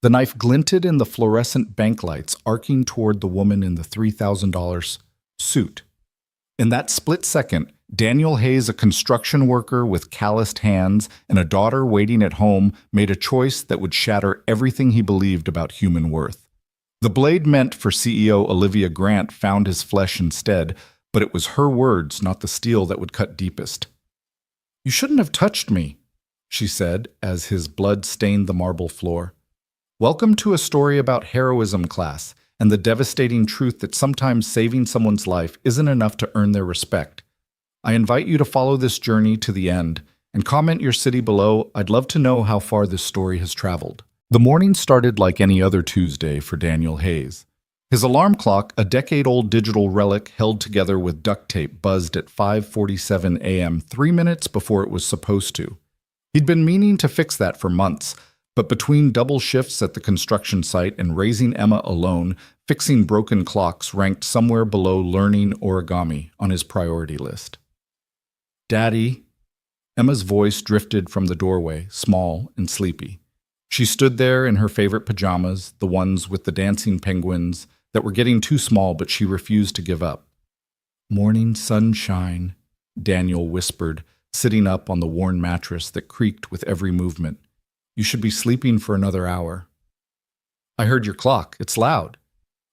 The knife glinted in the fluorescent bank lights arcing toward the woman in the $3,000 suit. In that split second, Daniel Hayes, a construction worker with calloused hands and a daughter waiting at home, made a choice that would shatter everything he believed about human worth. The blade meant for CEO Olivia Grant found his flesh instead, but it was her words, not the steel, that would cut deepest. "You shouldn't have touched me," she said as his blood stained the marble floor. "Welcome to a story about heroism, class, and the devastating truth that sometimes saving someone's life isn't enough to earn their respect. I invite you to follow this journey to the end, and comment your city below. I'd love to know how far this story has traveled." The morning started like any other Tuesday for Daniel Hayes. His alarm clock, a decade-old digital relic held together with duct tape, buzzed at 5:47 a.m., 3 minutes before it was supposed to. He'd been meaning to fix that for months, but between double shifts at the construction site and raising Emma alone, fixing broken clocks ranked somewhere below learning origami on his priority list. "Daddy," Emma's voice drifted from the doorway, small and sleepy. She stood there in her favorite pajamas, the ones with the dancing penguins, that were getting too small, but she refused to give up. "Morning sunshine," Daniel whispered, sitting up on the worn mattress that creaked with every movement. "You should be sleeping for another hour." "I heard your clock. It's loud."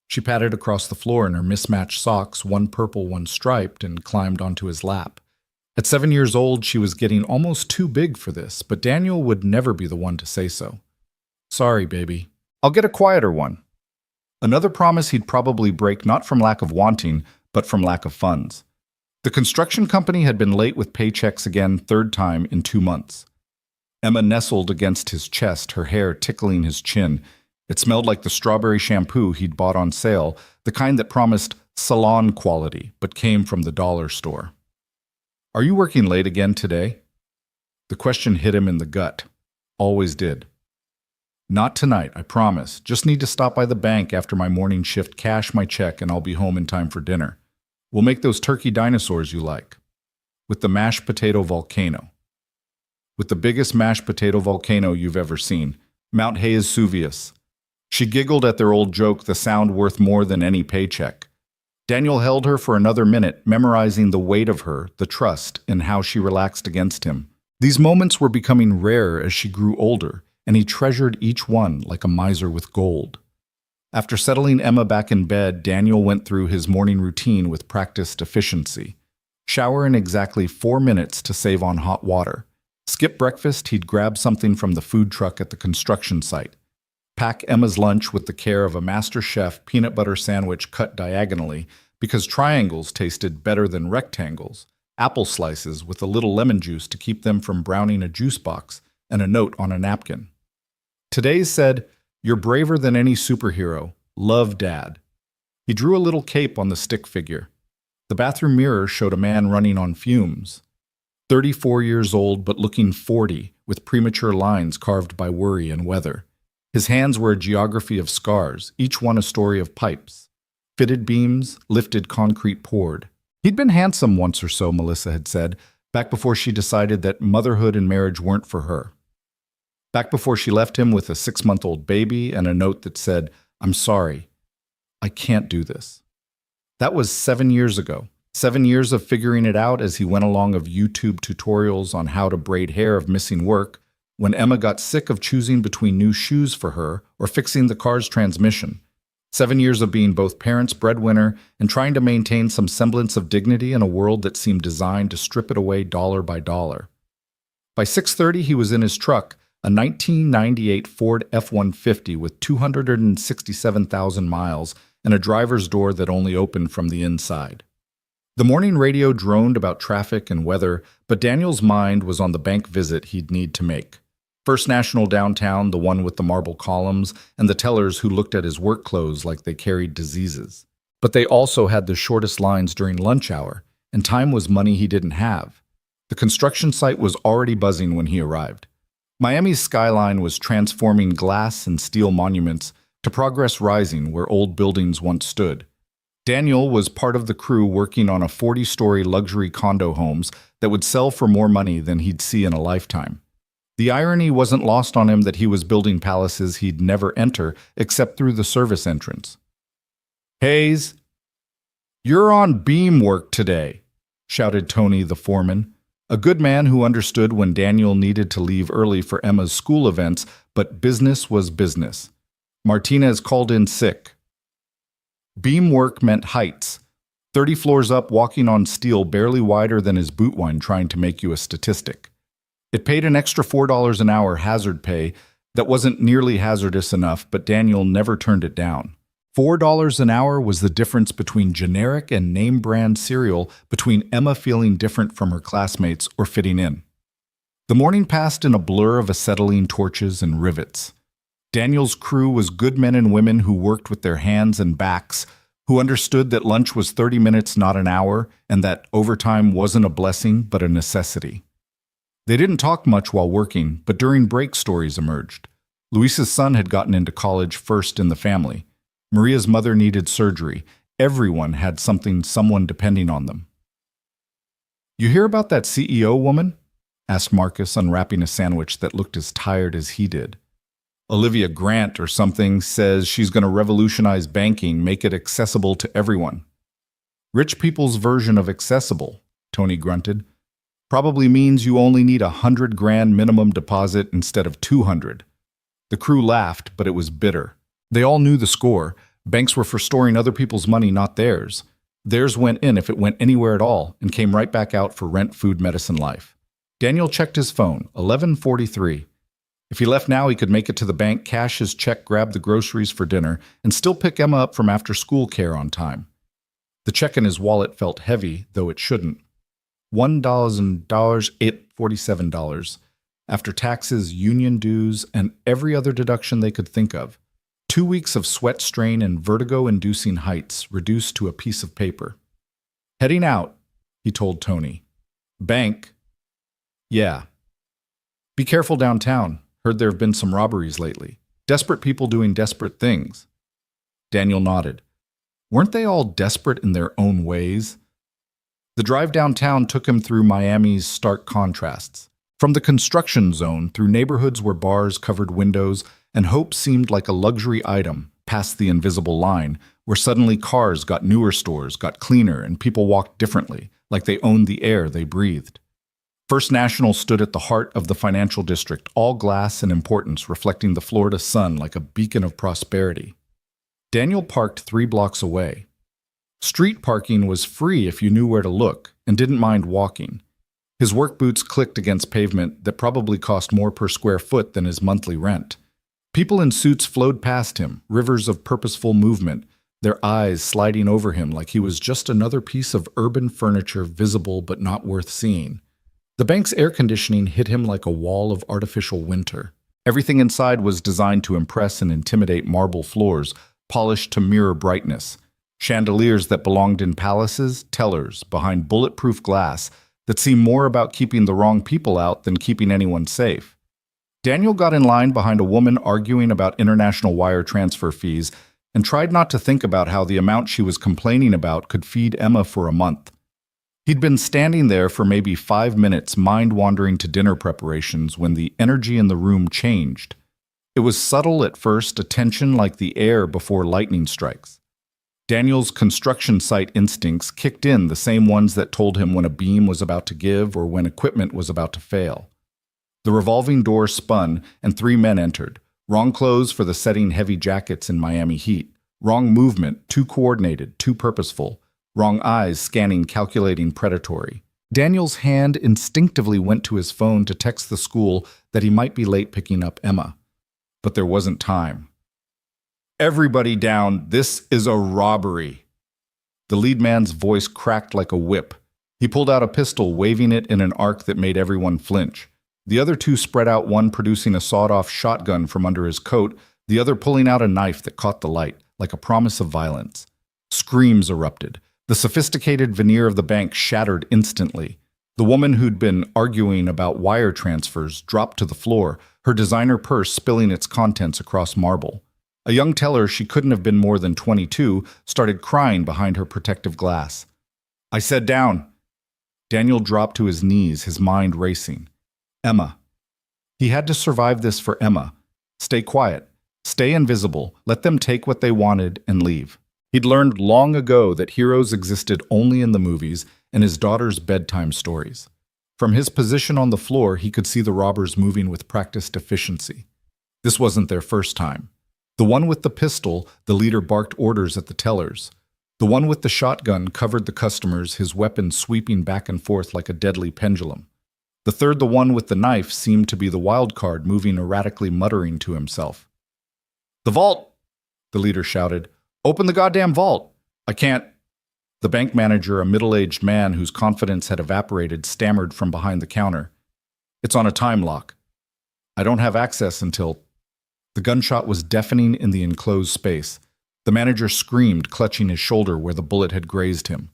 She patted across the floor in her mismatched socks, one purple, one striped, and climbed onto his lap. At 7 years old, she was getting almost too big for this, but Daniel would never be the one to say so. "Sorry, baby. I'll get a quieter one." Another promise he'd probably break, not from lack of wanting, but from lack of funds. The construction company had been late with paychecks again, third time in 2 months. Emma nestled against his chest, her hair tickling his chin. It smelled like the strawberry shampoo he'd bought on sale, the kind that promised salon quality, but came from the dollar store. "Are you working late again today?" The question hit him in the gut. Always did. "Not tonight, I promise. Just need to stop by the bank after my morning shift, cash my check, and I'll be home in time for dinner. We'll make those turkey dinosaurs you like. With the mashed potato volcano. With the biggest mashed potato volcano you've ever seen. Mount Vesuvius." She giggled at their old joke, the sound worth more than any paycheck. Daniel held her for another minute, memorizing the weight of her, the trust, and how she relaxed against him. These moments were becoming rare as she grew older, and he treasured each one like a miser with gold. After settling Emma back in bed, Daniel went through his morning routine with practiced efficiency. Shower in exactly 4 minutes to save on hot water. Skip breakfast, he'd grab something from the food truck at the construction site. Pack Emma's lunch with the care of a master chef peanut butter sandwich cut diagonally because triangles tasted better than rectangles, apple slices with a little lemon juice to keep them from browning a juice box, and a note on a napkin. Today's said, "You're braver than any superhero. Love, Dad." He drew a little cape on the stick figure. The bathroom mirror showed a man running on fumes. 34 years old, but looking 40, with premature lines carved by worry and weather. His hands were a geography of scars, each one a story of pipes. Fitted beams, lifted concrete poured. He'd been handsome once or so, Melissa had said, back before she decided that motherhood and marriage weren't for her. Back before she left him with a 6-month-old baby and a note that said, "I'm sorry. I can't do this." That was 7 years ago. 7 years of figuring it out as he went along of YouTube tutorials on how to braid hair of missing work, when Emma got sick of choosing between new shoes for her or fixing the car's transmission. 7 years of being both parents' breadwinner and trying to maintain some semblance of dignity in a world that seemed designed to strip it away dollar by dollar. By 6:30, he was in his truck, a 1998 Ford F-150 with 267,000 miles and a driver's door that only opened from the inside. The morning radio droned about traffic and weather, but Daniel's mind was on the bank visit he'd need to make. First National downtown, the one with the marble columns, and the tellers who looked at his work clothes like they carried diseases. But they also had the shortest lines during lunch hour, and time was money he didn't have. The construction site was already buzzing when he arrived. Miami's skyline was transforming glass and steel monuments to progress rising where old buildings once stood. Daniel was part of the crew working on a 40-story luxury condo homes that would sell for more money than he'd see in a lifetime. The irony wasn't lost on him that he was building palaces he'd never enter except through the service entrance. "Hayes, you're on beam work today," shouted Tony, the foreman, a good man who understood when Daniel needed to leave early for Emma's school events, but business was business. Martinez called in sick. Beam work meant heights. 30 floors up, walking on steel barely wider than his boot wine, trying to make you a statistic. It paid an extra $4 an hour hazard pay that wasn't nearly hazardous enough, but Daniel never turned it down. $4 an hour was the difference between generic and name-brand cereal, between Emma feeling different from her classmates or fitting in. The morning passed in a blur of acetylene torches and rivets. Daniel's crew was good men and women who worked with their hands and backs, who understood that lunch was 30 minutes, not an hour, and that overtime wasn't a blessing but a necessity. They didn't talk much while working, but during break stories emerged. Luis's son had gotten into college first in the family. Maria's mother needed surgery. Everyone had someone depending on them. "You hear about that CEO woman?" asked Marcus, unwrapping a sandwich that looked as tired as he did. "Olivia Grant or something says she's going to revolutionize banking, make it accessible to everyone." "Rich people's version of accessible," Tony grunted. "Probably means you only need $100,000 minimum deposit instead of 200. The crew laughed, but it was bitter. They all knew the score. Banks were for storing other people's money, not theirs. Theirs went in if it went anywhere at all, and came right back out for rent, food, medicine, life. Daniel checked his phone, 11:43. If he left now, he could make it to the bank, cash his check, grab the groceries for dinner, and still pick Emma up from after-school care on time. The check in his wallet felt heavy, though it shouldn't. $1,847, after taxes, union dues, and every other deduction they could think of. 2 weeks of sweat strain and vertigo-inducing heights reduced to a piece of paper. "Heading out," he told Tony. "Bank?" "Yeah." "Be careful downtown. Heard there have been some robberies lately. Desperate people doing desperate things." Daniel nodded. Weren't they all desperate in their own ways? The drive downtown took him through Miami's stark contrasts. From the construction zone, through neighborhoods where bars covered windows and hope seemed like a luxury item, past the invisible line, where suddenly cars got newer, stores got cleaner, and people walked differently, like they owned the air they breathed. First National stood at the heart of the financial district, all glass and importance, reflecting the Florida sun like a beacon of prosperity. Daniel parked 3 blocks away. Street parking was free if you knew where to look and didn't mind walking. His work boots clicked against pavement that probably cost more per square foot than his monthly rent. People in suits flowed past him, rivers of purposeful movement, their eyes sliding over him like he was just another piece of urban furniture, visible but not worth seeing. The bank's air conditioning hit him like a wall of artificial winter. Everything inside was designed to impress and intimidate: marble floors, polished to mirror brightness, chandeliers that belonged in palaces, tellers behind bulletproof glass that seemed more about keeping the wrong people out than keeping anyone safe. Daniel got in line behind a woman arguing about international wire transfer fees and tried not to think about how the amount she was complaining about could feed Emma for a month. He'd been standing there for maybe 5 minutes, mind-wandering to dinner preparations, when the energy in the room changed. It was subtle at first, a tension like the air before lightning strikes. Daniel's construction site instincts kicked in, the same ones that told him when a beam was about to give or when equipment was about to fail. The revolving door spun, and 3 men entered. Wrong clothes for the setting heavy jackets in Miami heat. Wrong movement, too coordinated, too purposeful. Wrong eyes, scanning, calculating, predatory. Daniel's hand instinctively went to his phone to text the school that he might be late picking up Emma. But there wasn't time. "Everybody down, this is a robbery." The lead man's voice cracked like a whip. He pulled out a pistol, waving it in an arc that made everyone flinch. The other 2 spread out, one producing a sawed-off shotgun from under his coat, the other pulling out a knife that caught the light, like a promise of violence. Screams erupted. The sophisticated veneer of the bank shattered instantly. The woman who'd been arguing about wire transfers dropped to the floor, her designer purse spilling its contents across marble. A young teller, she couldn't have been more than 22, started crying behind her protective glass. "I said down." Daniel dropped to his knees, his mind racing. Emma. He had to survive this for Emma. Stay quiet. Stay invisible. Let them take what they wanted and leave. He'd learned long ago that heroes existed only in the movies and his daughter's bedtime stories. From his position on the floor, he could see the robbers moving with practiced efficiency. This wasn't their first time. The one with the pistol, the leader barked orders at the tellers. The one with the shotgun covered the customers, his weapon sweeping back and forth like a deadly pendulum. The third, the one with the knife, seemed to be the wild card, moving erratically, muttering to himself. "The vault!" the leader shouted. "Open the goddamn vault! I can't." The bank manager, a middle-aged man whose confidence had evaporated, stammered from behind the counter. "It's on a time lock. I don't have access until—" The gunshot was deafening in the enclosed space. The manager screamed, clutching his shoulder where the bullet had grazed him.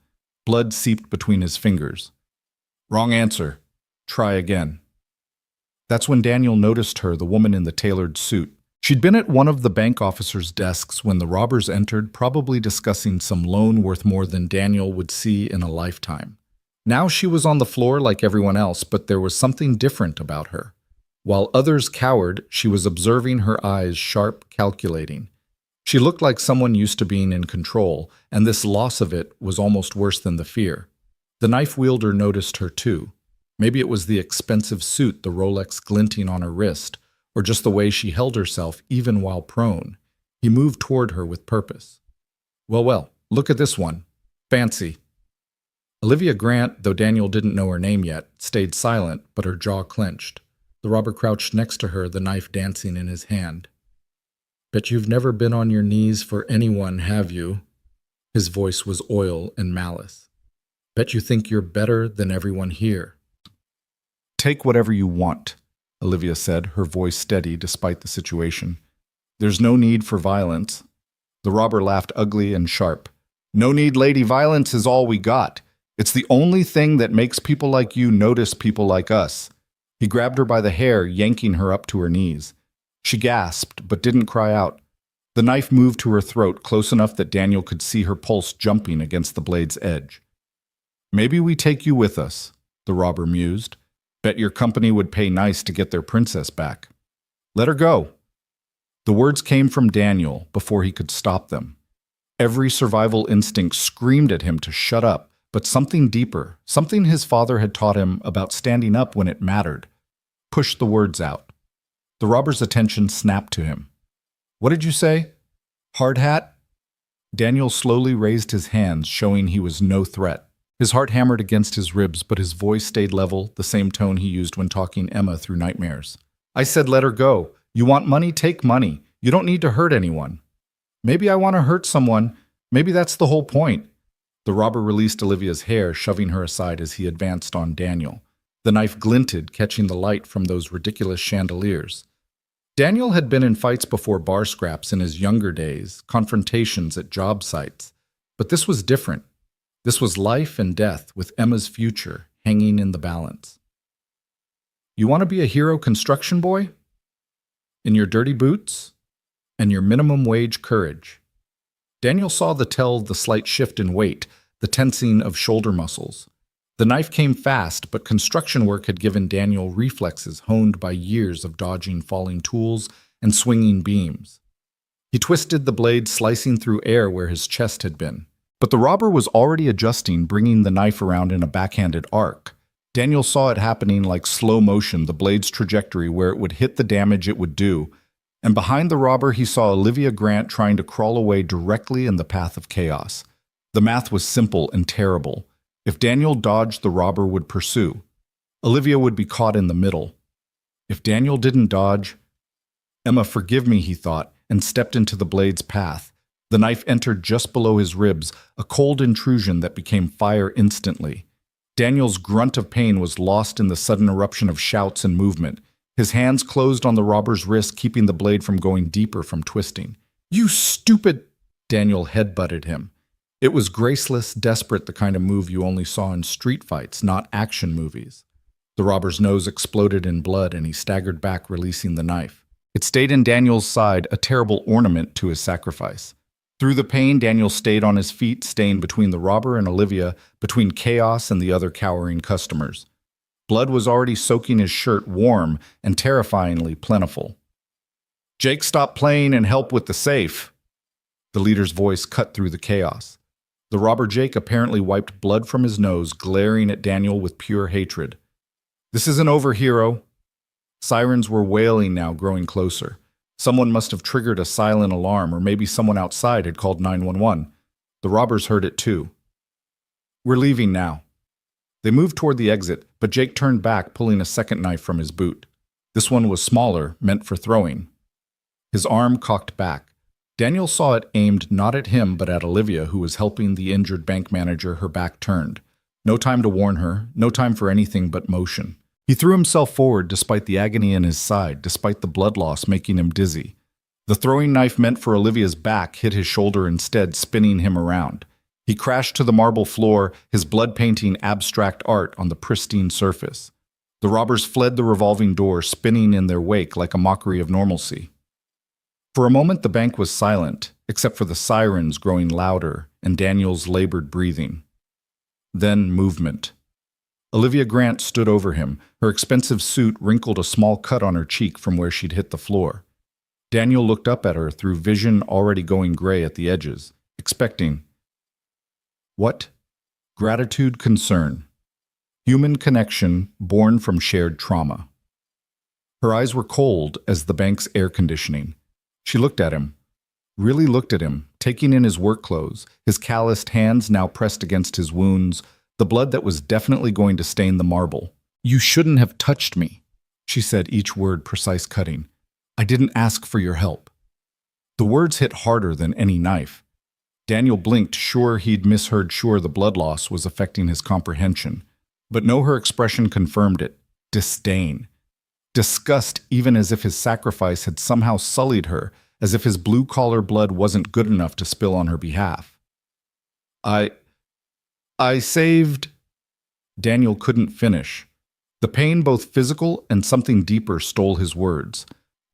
Blood seeped between his fingers. "Wrong answer. Try again." That's when Daniel noticed her, the woman in the tailored suit. She'd been at one of the bank officers' desks when the robbers entered, probably discussing some loan worth more than Daniel would see in a lifetime. Now she was on the floor like everyone else, but there was something different about her. While others cowered, she was observing, her eyes sharp, calculating. She looked like someone used to being in control, and this loss of it was almost worse than the fear. The knife wielder noticed her too. Maybe it was the expensive suit, the Rolex glinting on her wrist, or just the way she held herself even while prone. He moved toward her with purpose. Well, look at this one. Fancy." Olivia Grant, though Daniel didn't know her name yet, stayed silent, but her jaw clenched. The robber crouched next to her, the knife dancing in his hand. "Bet you've never been on your knees for anyone, have you?" His voice was oil and malice. "Bet you think you're better than everyone here." "Take whatever you want," Olivia said, her voice steady despite the situation. "There's no need for violence." The robber laughed ugly and sharp. "No need, lady. Violence is all we got. It's the only thing that makes people like you notice people like us." He grabbed her by the hair, yanking her up to her knees. She gasped, but didn't cry out. The knife moved to her throat, close enough that Daniel could see her pulse jumping against the blade's edge. "Maybe we take you with us," the robber mused. "Bet your company would pay nice to get their princess back." "Let her go." The words came from Daniel before he could stop them. Every survival instinct screamed at him to shut up, but something deeper, something his father had taught him about standing up when it mattered, pushed the words out. The robber's attention snapped to him. "What did you say? Hard hat?" Daniel slowly raised his hands, showing he was no threat. His heart hammered against his ribs, but his voice stayed level, the same tone he used when talking Emma through nightmares. "I said let her go. You want money? Take money. You don't need to hurt anyone." "Maybe I want to hurt someone. Maybe that's the whole point." The robber released Olivia's hair, shoving her aside as he advanced on Daniel. The knife glinted, catching the light from those ridiculous chandeliers. Daniel had been in fights before, bar scraps in his younger days, confrontations at job sites. But this was different. This was life and death, with Emma's future hanging in the balance. "You want to be a hero construction boy? In your dirty boots? And your minimum wage courage?" Daniel saw the slight shift in weight, the tensing of shoulder muscles. The knife came fast, but construction work had given Daniel reflexes honed by years of dodging falling tools and swinging beams. He twisted the blade, slicing through air where his chest had been. But the robber was already adjusting, bringing the knife around in a backhanded arc. Daniel saw it happening like slow motion, the blade's trajectory, where it would hit the damage it would do. And behind the robber, he saw Olivia Grant trying to crawl away directly in the path of chaos. The math was simple and terrible. If Daniel dodged, the robber would pursue. Olivia would be caught in the middle. If Daniel didn't dodge— "Emma, forgive me," he thought, and stepped into the blade's path. The knife entered just below his ribs, a cold intrusion that became fire instantly. Daniel's grunt of pain was lost in the sudden eruption of shouts and movement. His hands closed on the robber's wrist, keeping the blade from going deeper, from twisting. "You stupid—" Daniel headbutted him. It was graceless, desperate, the kind of move you only saw in street fights, not action movies. The robber's nose exploded in blood, and he staggered back, releasing the knife. It stayed in Daniel's side, a terrible ornament to his sacrifice. Through the pain, Daniel stayed on his feet, staying between the robber and Olivia, between chaos and the other cowering customers. Blood was already soaking his shirt warm and terrifyingly plentiful. "Jake, stop playing and help with the safe." The leader's voice cut through the chaos. The robber Jake apparently wiped blood from his nose, glaring at Daniel with pure hatred. "This isn't over, hero." Sirens were wailing now, growing closer. Someone must have triggered a silent alarm, or maybe someone outside had called 911. The robbers heard it too. "We're leaving now." They moved toward the exit, but Jake turned back, pulling a second knife from his boot. This one was smaller, meant for throwing. His arm cocked back. Daniel saw it aimed not at him but at Olivia, who was helping the injured bank manager, her back turned. No time to warn her, no time for anything but motion. He threw himself forward despite the agony in his side, despite the blood loss making him dizzy. The throwing knife meant for Olivia's back hit his shoulder instead, spinning him around. He crashed to the marble floor, his blood painting abstract art on the pristine surface. The robbers fled the revolving door, spinning in their wake like a mockery of normalcy. For a moment the bank was silent, except for the sirens growing louder and Daniel's labored breathing. Then movement. Olivia Grant stood over him. Her expensive suit wrinkled a small cut on her cheek from where she'd hit the floor. Daniel looked up at her through vision already going gray at the edges, expecting. What? Gratitude, concern. Human connection born from shared trauma. Her eyes were cold as the bank's air conditioning. She looked at him, really looked at him, taking in his work clothes, his calloused hands now pressed against his wounds, the blood that was definitely going to stain the marble. "You shouldn't have touched me," she said, each word precise cutting. "I didn't ask for your help." The words hit harder than any knife. Daniel blinked, sure he'd misheard, sure the blood loss was affecting his comprehension. But no, her expression confirmed it. Disdain. Disgust, even as if his sacrifice had somehow sullied her, as if his blue-collar blood wasn't good enough to spill on her behalf. I saved... Daniel couldn't finish. The pain, both physical and something deeper, stole his words.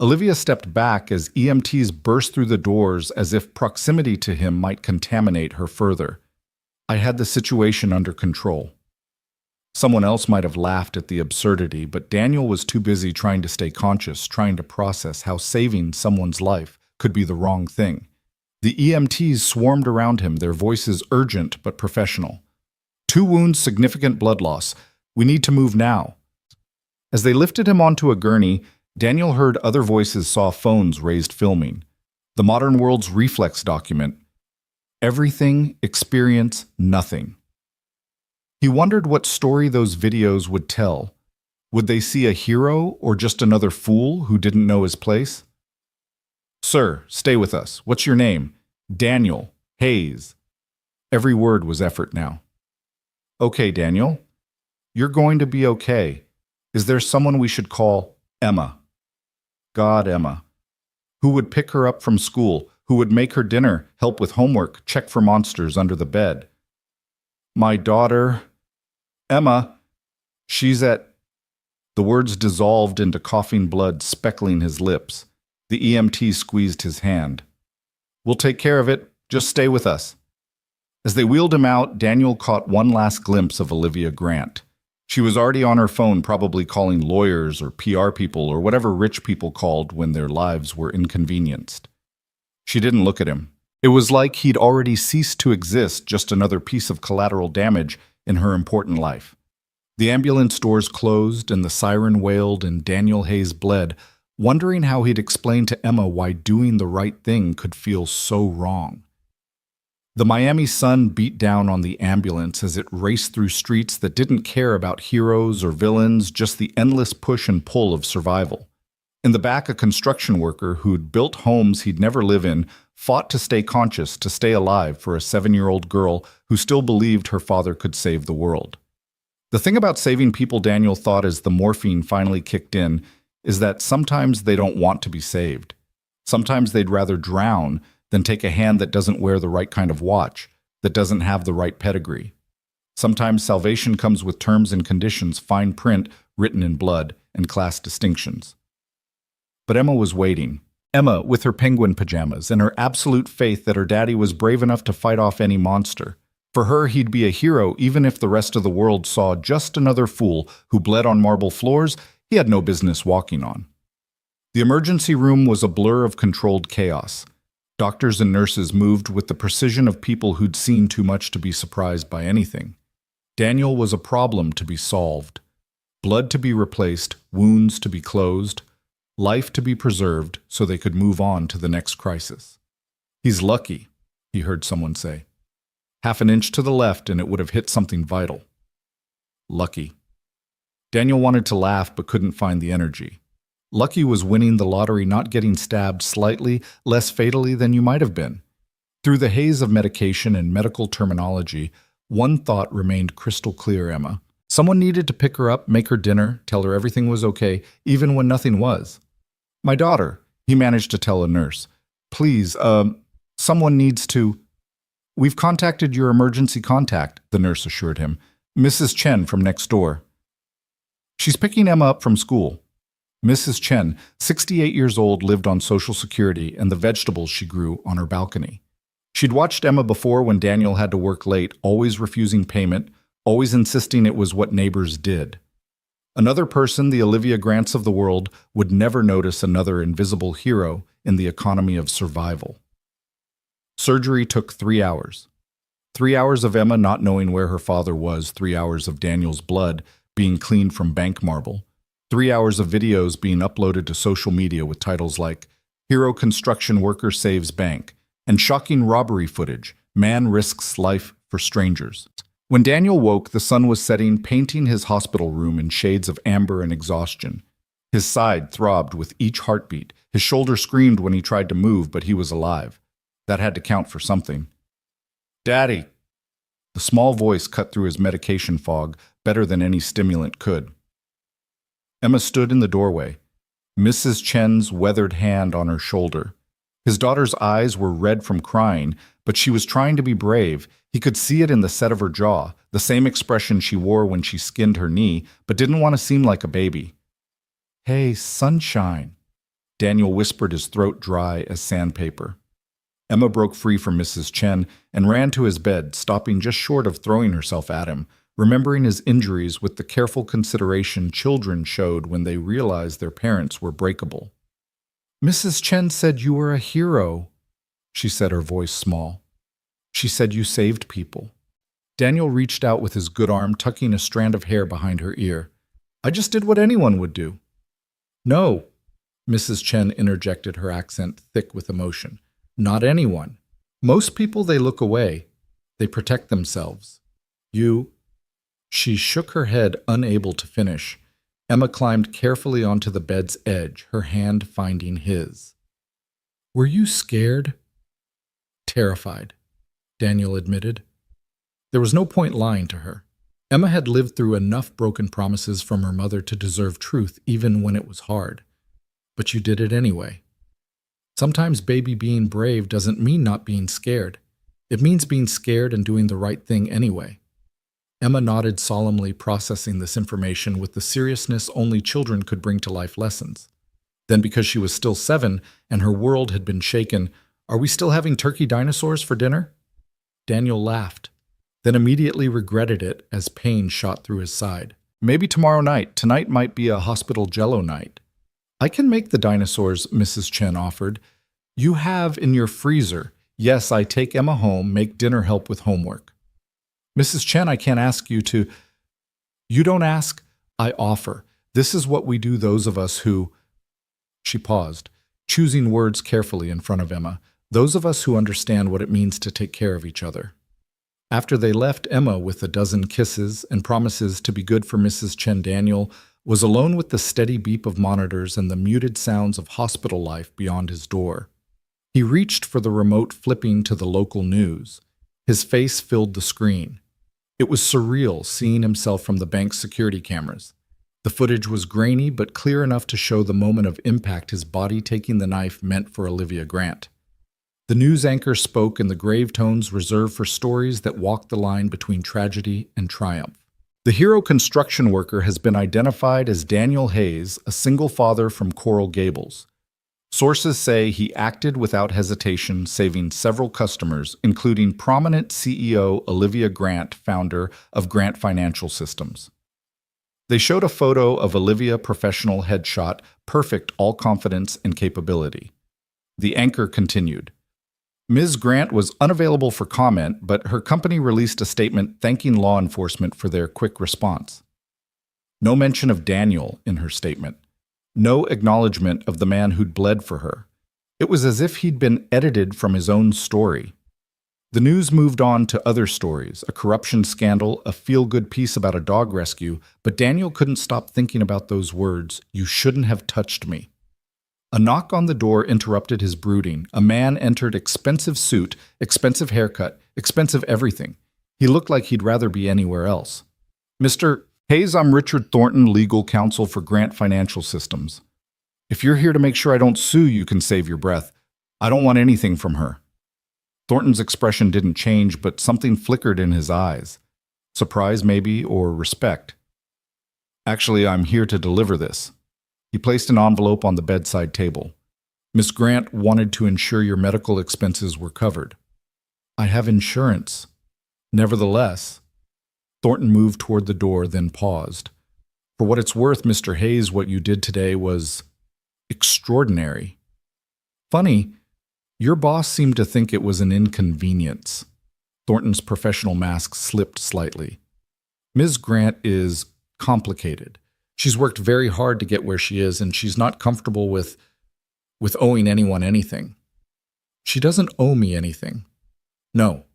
Olivia stepped back as EMTs burst through the doors as if proximity to him might contaminate her further. "I had the situation under control." Someone else might have laughed at the absurdity, but Daniel was too busy trying to stay conscious, trying to process how saving someone's life could be the wrong thing. The EMTs swarmed around him, their voices urgent but professional. "2 wounds, significant blood loss. We need to move now." As they lifted him onto a gurney, Daniel heard other voices, saw phones raised filming. The modern world's reflex document. Everything, experience, nothing. He wondered what story those videos would tell. Would they see a hero or just another fool who didn't know his place? "Sir, stay with us. What's your name?" "Daniel. Hayes." Every word was effort now. "Okay, Daniel. You're going to be okay. Is there someone we should call?" "Emma." God, Emma. Who would pick her up from school? Who would make her dinner, help with homework, check for monsters under the bed? "My daughter... Emma, she's at..." The words dissolved into coughing blood, speckling his lips. The EMT squeezed his hand. "We'll take care of it. Just stay with us." As they wheeled him out, Daniel caught one last glimpse of Olivia Grant. She was already on her phone, probably calling lawyers or PR people or whatever rich people called when their lives were inconvenienced. She didn't look at him. It was like he'd already ceased to exist, just another piece of collateral damage in her important life. The ambulance doors closed and the siren wailed and Daniel Hayes bled, wondering how he'd explain to Emma why doing the right thing could feel so wrong. The Miami sun beat down on the ambulance as it raced through streets that didn't care about heroes or villains, just the endless push and pull of survival. In the back, a construction worker who'd built homes he'd never live in fought to stay conscious, to stay alive for a 7-year-old girl who still believed her father could save the world. The thing about saving people, Daniel thought as the morphine finally kicked in, is that sometimes they don't want to be saved. Sometimes they'd rather drown than take a hand that doesn't wear the right kind of watch, that doesn't have the right pedigree. Sometimes salvation comes with terms and conditions, fine print, written in blood, and class distinctions. But Emma was waiting. Emma, with her penguin pajamas and her absolute faith that her daddy was brave enough to fight off any monster. For her, he'd be a hero even if the rest of the world saw just another fool who bled on marble floors he had no business walking on. The emergency room was a blur of controlled chaos. Doctors and nurses moved with the precision of people who'd seen too much to be surprised by anything. Daniel was a problem to be solved. Blood to be replaced, wounds to be closed, life to be preserved so they could move on to the next crisis. "He's lucky," he heard someone say. "Half an inch to the left and it would have hit something vital." Lucky. Daniel wanted to laugh but couldn't find the energy. Lucky was winning the lottery, not getting stabbed slightly less fatally than you might have been. Through the haze of medication and medical terminology, one thought remained crystal clear, Emma. Someone needed to pick her up, make her dinner, tell her everything was okay, even when nothing was. "My daughter," he managed to tell a nurse. "Please, someone needs to—" "We've contacted your emergency contact," the nurse assured him. "Mrs. Chen from next door. She's picking Emma up from school." Mrs. Chen, 68 years old, lived on Social Security and the vegetables she grew on her balcony. She'd watched Emma before when Daniel had to work late, always refusing payment, always insisting it was what neighbors did. Another person, the Olivia Grants of the world, would never notice another invisible hero in the economy of survival. Surgery took 3 hours. 3 hours of Emma not knowing where her father was, 3 hours of Daniel's blood being cleaned from bank marble, 3 hours of videos being uploaded to social media with titles like "Hero Construction Worker Saves Bank" and shocking robbery footage, "Man Risks Life for Strangers." When Daniel woke, the sun was setting, painting his hospital room in shades of amber and exhaustion. His side throbbed with each heartbeat. His shoulder screamed when he tried to move, but he was alive. That had to count for something. "Daddy!" The small voice cut through his medication fog better than any stimulant could. Emma stood in the doorway, Mrs. Chen's weathered hand on her shoulder. His daughter's eyes were red from crying, but she was trying to be brave. He could see it in the set of her jaw, the same expression she wore when she skinned her knee, but didn't want to seem like a baby. "Hey, sunshine," Daniel whispered, his throat dry as sandpaper. Emma broke free from Mrs. Chen and ran to his bed, stopping just short of throwing herself at him, remembering his injuries with the careful consideration children showed when they realized their parents were breakable. "Mrs. Chen said you were a hero," she said, her voice small. "She said you saved people." Daniel reached out with his good arm, tucking a strand of hair behind her ear. "I just did what anyone would do." "No," Mrs. Chen interjected, her accent thick with emotion. "Not anyone. Most people, they look away. They protect themselves. You—" She shook her head, unable to finish. Emma climbed carefully onto the bed's edge, her hand finding his. "Were you scared?" "Terrified," Daniel admitted. There was no point lying to her. Emma had lived through enough broken promises from her mother to deserve truth even when it was hard. But you did it anyway. Sometimes, baby, being brave doesn't mean not being scared. It means being scared and doing the right thing anyway. Emma nodded solemnly, processing this information with the seriousness only children could bring to life lessons. Then, because she was still 7 and her world had been shaken, "Are we still having turkey dinosaurs for dinner?" Daniel laughed, then immediately regretted it as pain shot through his side. "Maybe tomorrow night. Tonight might be a hospital jello night." "I can make the dinosaurs," Mrs. Chen offered. "You have in your freezer." "Yes, I take Emma home, make dinner, help with homework." "Mrs. Chen, I can't ask you to—" "You don't ask, I offer. This is what we do, those of us who—" She paused, choosing words carefully in front of Emma. "Those of us who understand what it means to take care of each other." After they left, Emma, with a dozen kisses and promises to be good for Mrs. Chen, Daniel was alone with the steady beep of monitors and the muted sounds of hospital life beyond his door. He reached for the remote, flipping to the local news. His face filled the screen. It was surreal seeing himself from the bank's security cameras. The footage was grainy but clear enough to show the moment of impact his body taking the knife meant for Olivia Grant. The news anchor spoke in the grave tones reserved for stories that walk the line between tragedy and triumph. The hero construction worker has been identified as Daniel Hayes, a single father from Coral Gables. Sources say he acted without hesitation, saving several customers, including prominent CEO Olivia Grant, founder of Grant Financial Systems. They showed a photo of Olivia, professional headshot, perfect all confidence and capability. The anchor continued. Ms. Grant was unavailable for comment, but her company released a statement thanking law enforcement for their quick response. No mention of Daniel in her statement. No acknowledgement of the man who'd bled for her. It was as if he'd been edited from his own story. The news moved on to other stories, a corruption scandal, a feel-good piece about a dog rescue, but Daniel couldn't stop thinking about those words, "You shouldn't have touched me." A knock on the door interrupted his brooding. A man entered, expensive suit, expensive haircut, expensive everything. He looked like he'd rather be anywhere else. "Mr. Hayes, I'm Richard Thornton, legal counsel for Grant Financial Systems. If you're here to make sure I don't sue, you can save your breath. I don't want anything from her." Thornton's expression didn't change, but something flickered in his eyes. Surprise, maybe, or respect. "Actually, I'm here to deliver this." He placed an envelope on the bedside table. "Miss Grant wanted to ensure your medical expenses were covered." "I have insurance." "Nevertheless." Thornton moved toward the door, then paused. "For what it's worth, Mr. Hayes, what you did today was extraordinary. Funny, your boss seemed to think it was an inconvenience." Thornton's professional mask slipped slightly. "Ms. Grant is complicated. She's worked very hard to get where she is, and she's not comfortable with owing anyone anything." "She doesn't owe me anything." "No,"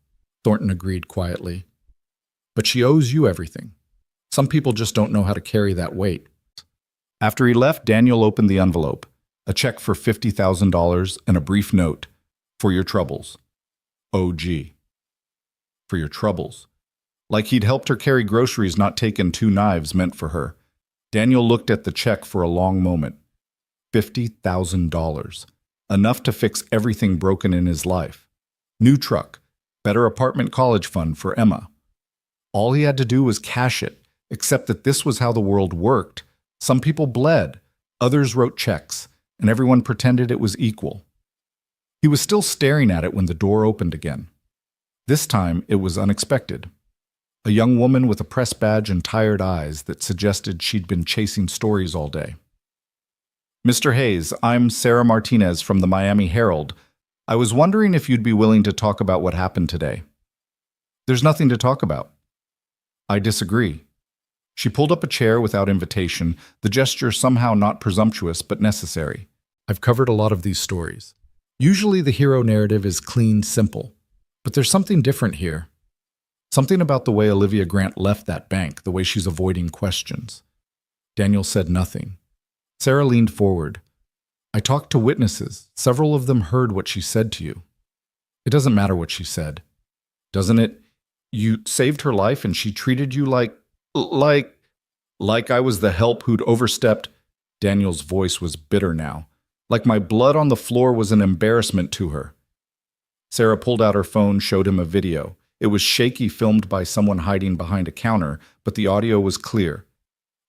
Thornton agreed quietly. "But she owes you everything. Some people just don't know how to carry that weight." After he left, Daniel opened the envelope, a check for $50,000 and a brief note, "For your troubles. OG." For your troubles. Like he'd helped her carry groceries, not taken 2 knives meant for her. Daniel looked at the check for a long moment. $50,000. Enough to fix everything broken in his life. New truck. Better apartment college fund for Emma. All he had to do was cash it, except that this was how the world worked. Some people bled, others wrote checks, and everyone pretended it was equal. He was still staring at it when the door opened again. This time, it was unexpected. A young woman with a press badge and tired eyes that suggested she'd been chasing stories all day. "Mr. Hayes, I'm Sarah Martinez from the Miami Herald. I was wondering if you'd be willing to talk about what happened today." "There's nothing to talk about." "I disagree." She pulled up a chair without invitation, the gesture somehow not presumptuous but necessary. "I've covered a lot of these stories. Usually the hero narrative is clean, simple. But there's something different here. Something about the way Olivia Grant left that bank, the way she's avoiding questions." Daniel said nothing. Sarah leaned forward. "I talked to witnesses. Several of them heard what she said to you." "It doesn't matter what she said." "Doesn't it? You saved her life and she treated you like I was the help who'd overstepped." Daniel's voice was bitter now. "Like my blood on the floor was an embarrassment to her." Sarah pulled out her phone, showed him a video. It was shaky, filmed by someone hiding behind a counter, but the audio was clear.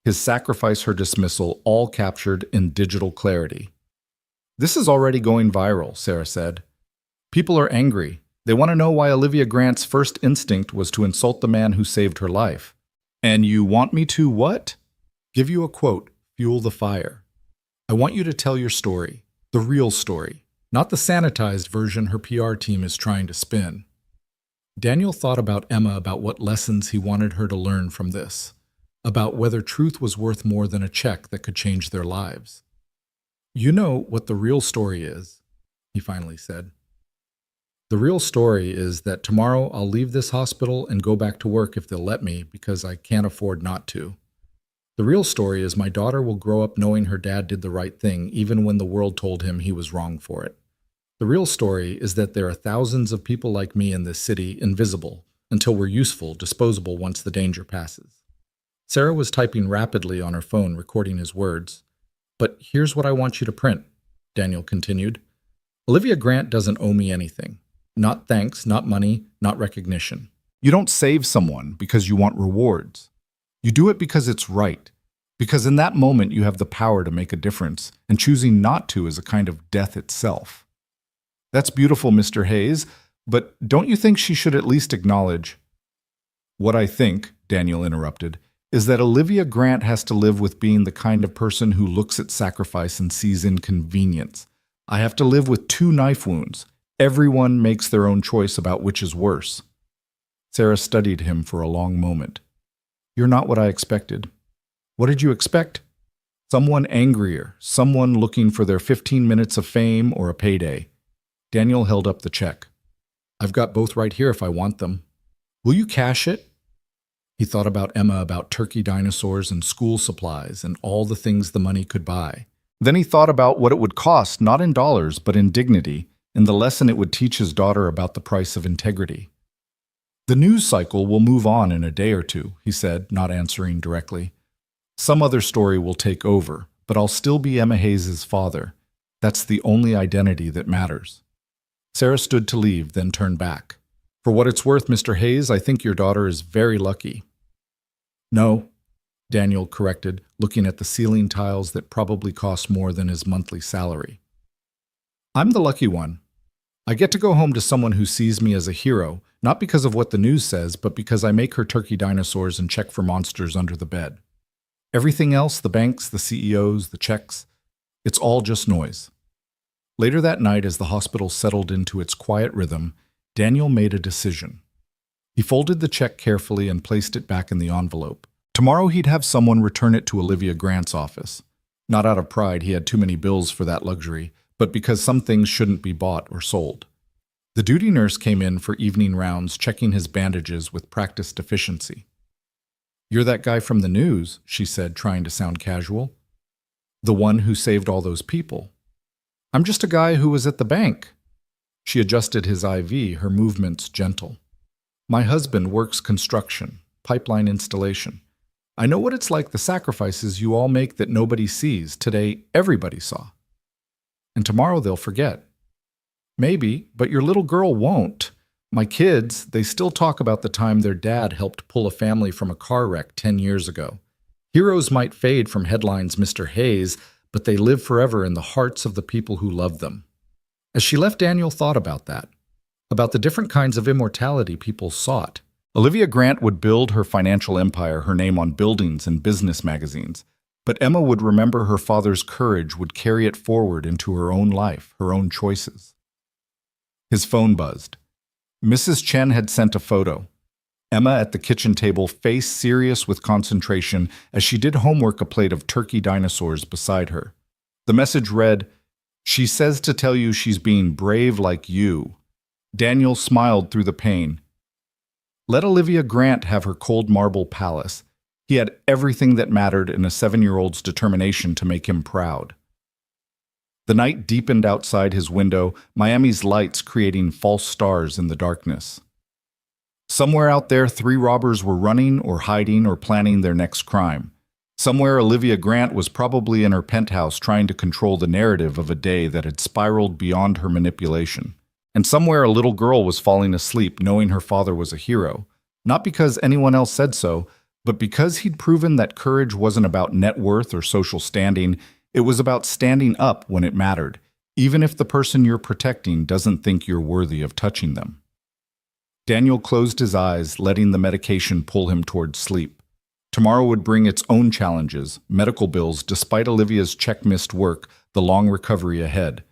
His sacrifice, her dismissal, all captured in digital clarity. "This is already going viral," Sarah said. "People are angry. They want to know why Olivia Grant's first instinct was to insult the man who saved her life. And you want me to what? Give you a quote, fuel the fire. I want you to tell your story, the real story, not the sanitized version her PR team is trying to spin." Daniel thought about Emma, about what lessons he wanted her to learn from this, about whether truth was worth more than a check that could change their lives. "You know what the real story is," he finally said. "The real story is that tomorrow I'll leave this hospital and go back to work if they'll let me, because I can't afford not to. The real story is my daughter will grow up knowing her dad did the right thing, even when the world told him he was wrong for it. The real story is that there are thousands of people like me in this city, invisible, until we're useful, disposable once the danger passes." Sarah was typing rapidly on her phone, recording his words. "But here's what I want you to print," Daniel continued. "Olivia Grant doesn't owe me anything. Not thanks, not money, not recognition. You don't save someone because you want rewards. You do it because it's right. Because in that moment, you have the power to make a difference, and choosing not to is a kind of death itself. That's beautiful, Mr. Hayes, but don't you think she should at least acknowledge? What I think, Daniel interrupted, is that Olivia Grant has to live with being the kind of person who looks at sacrifice and sees inconvenience. I have to live with 2 knife wounds. Everyone makes their own choice about which is worse. Sarah studied him for a long moment. You're not what I expected. What did you expect? Someone angrier, someone looking for their 15 minutes of fame or a payday. Daniel held up the check. I've got both right here if I want them. Will you cash it? He thought about Emma, about turkey dinosaurs and school supplies and all the things the money could buy. Then he thought about what it would cost, not in dollars, but in dignity, and the lesson it would teach his daughter about the price of integrity. The news cycle will move on in a day or two, he said, not answering directly. Some other story will take over, but I'll still be Emma Hayes' father. That's the only identity that matters. Sarah stood to leave, then turned back. For what it's worth, Mr. Hayes, I think your daughter is very lucky. No, Daniel corrected, looking at the ceiling tiles that probably cost more than his monthly salary. I'm the lucky one. I get to go home to someone who sees me as a hero, not because of what the news says, but because I make her turkey dinosaurs and check for monsters under the bed. Everything else, the banks, the CEOs, the checks, it's all just noise. Later that night, as the hospital settled into its quiet rhythm, Daniel made a decision. He folded the check carefully and placed it back in the envelope. Tomorrow he'd have someone return it to Olivia Grant's office. Not out of pride, he had too many bills for that luxury, but because some things shouldn't be bought or sold. The duty nurse came in for evening rounds, checking his bandages with practiced efficiency. You're that guy from the news, she said, trying to sound casual. The one who saved all those people. I'm just a guy who was at the bank. She adjusted his IV, her movements gentle. My husband works construction, pipeline installation. I know what it's like, the sacrifices you all make that nobody sees. Today, everybody saw. And tomorrow they'll forget. Maybe, but your little girl won't. My kids, they still talk about the time their dad helped pull a family from a car wreck 10 years ago. Heroes might fade from headlines, Mr. Hayes, but they live forever in the hearts of the people who love them. As she left, Daniel thought about that, about the different kinds of immortality people sought. Olivia Grant would build her financial empire, her name on buildings and business magazines, but Emma would remember her father's courage, would carry it forward into her own life, her own choices. His phone buzzed. Mrs. Chen had sent a photo. Emma at the kitchen table, face serious with concentration, as she did homework, a plate of turkey dinosaurs beside her. The message read, She says to tell you she's being brave like you. Daniel smiled through the pain. Let Olivia Grant have her cold marble palace. He had everything that mattered in a 7-year-old's determination to make him proud. The night deepened outside his window, Miami's lights creating false stars in the darkness. Somewhere out there, 3 robbers were running or hiding or planning their next crime. Somewhere, Olivia Grant was probably in her penthouse trying to control the narrative of a day that had spiraled beyond her manipulation. And somewhere, a little girl was falling asleep knowing her father was a hero, not because anyone else said so, but because he'd proven that courage wasn't about net worth or social standing. It was about standing up when it mattered, even if the person you're protecting doesn't think you're worthy of touching them. Daniel closed his eyes, letting the medication pull him toward sleep. Tomorrow would bring its own challenges, medical bills, despite Olivia's check-missed work, the long recovery ahead.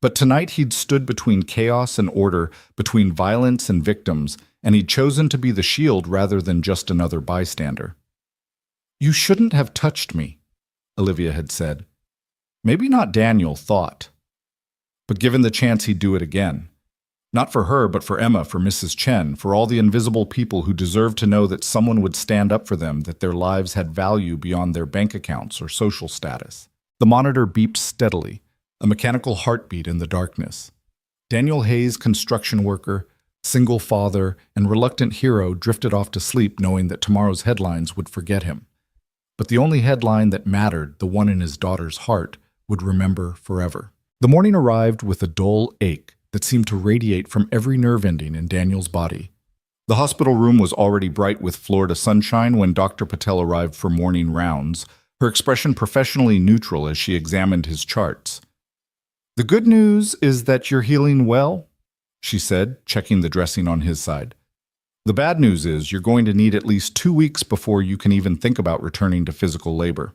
But tonight he'd stood between chaos and order, between violence and victims, and he'd chosen to be the shield rather than just another bystander. You shouldn't have touched me, Olivia had said. Maybe not, Daniel thought. But given the chance, he'd do it again. Not for her, but for Emma, for Mrs. Chen, for all the invisible people who deserved to know that someone would stand up for them, that their lives had value beyond their bank accounts or social status. The monitor beeped steadily, a mechanical heartbeat in the darkness. Daniel Hayes, construction worker, single father, and reluctant hero, drifted off to sleep knowing that tomorrow's headlines would forget him. But the only headline that mattered, the one in his daughter's heart, would remember forever. The morning arrived with a dull ache that seemed to radiate from every nerve ending in Daniel's body. The hospital room was already bright with Florida sunshine when Dr. Patel arrived for morning rounds, her expression professionally neutral as she examined his charts. "The good news is that you're healing well," she said, checking the dressing on his side. "The bad news is you're going to need at least 2 weeks before you can even think about returning to physical labor."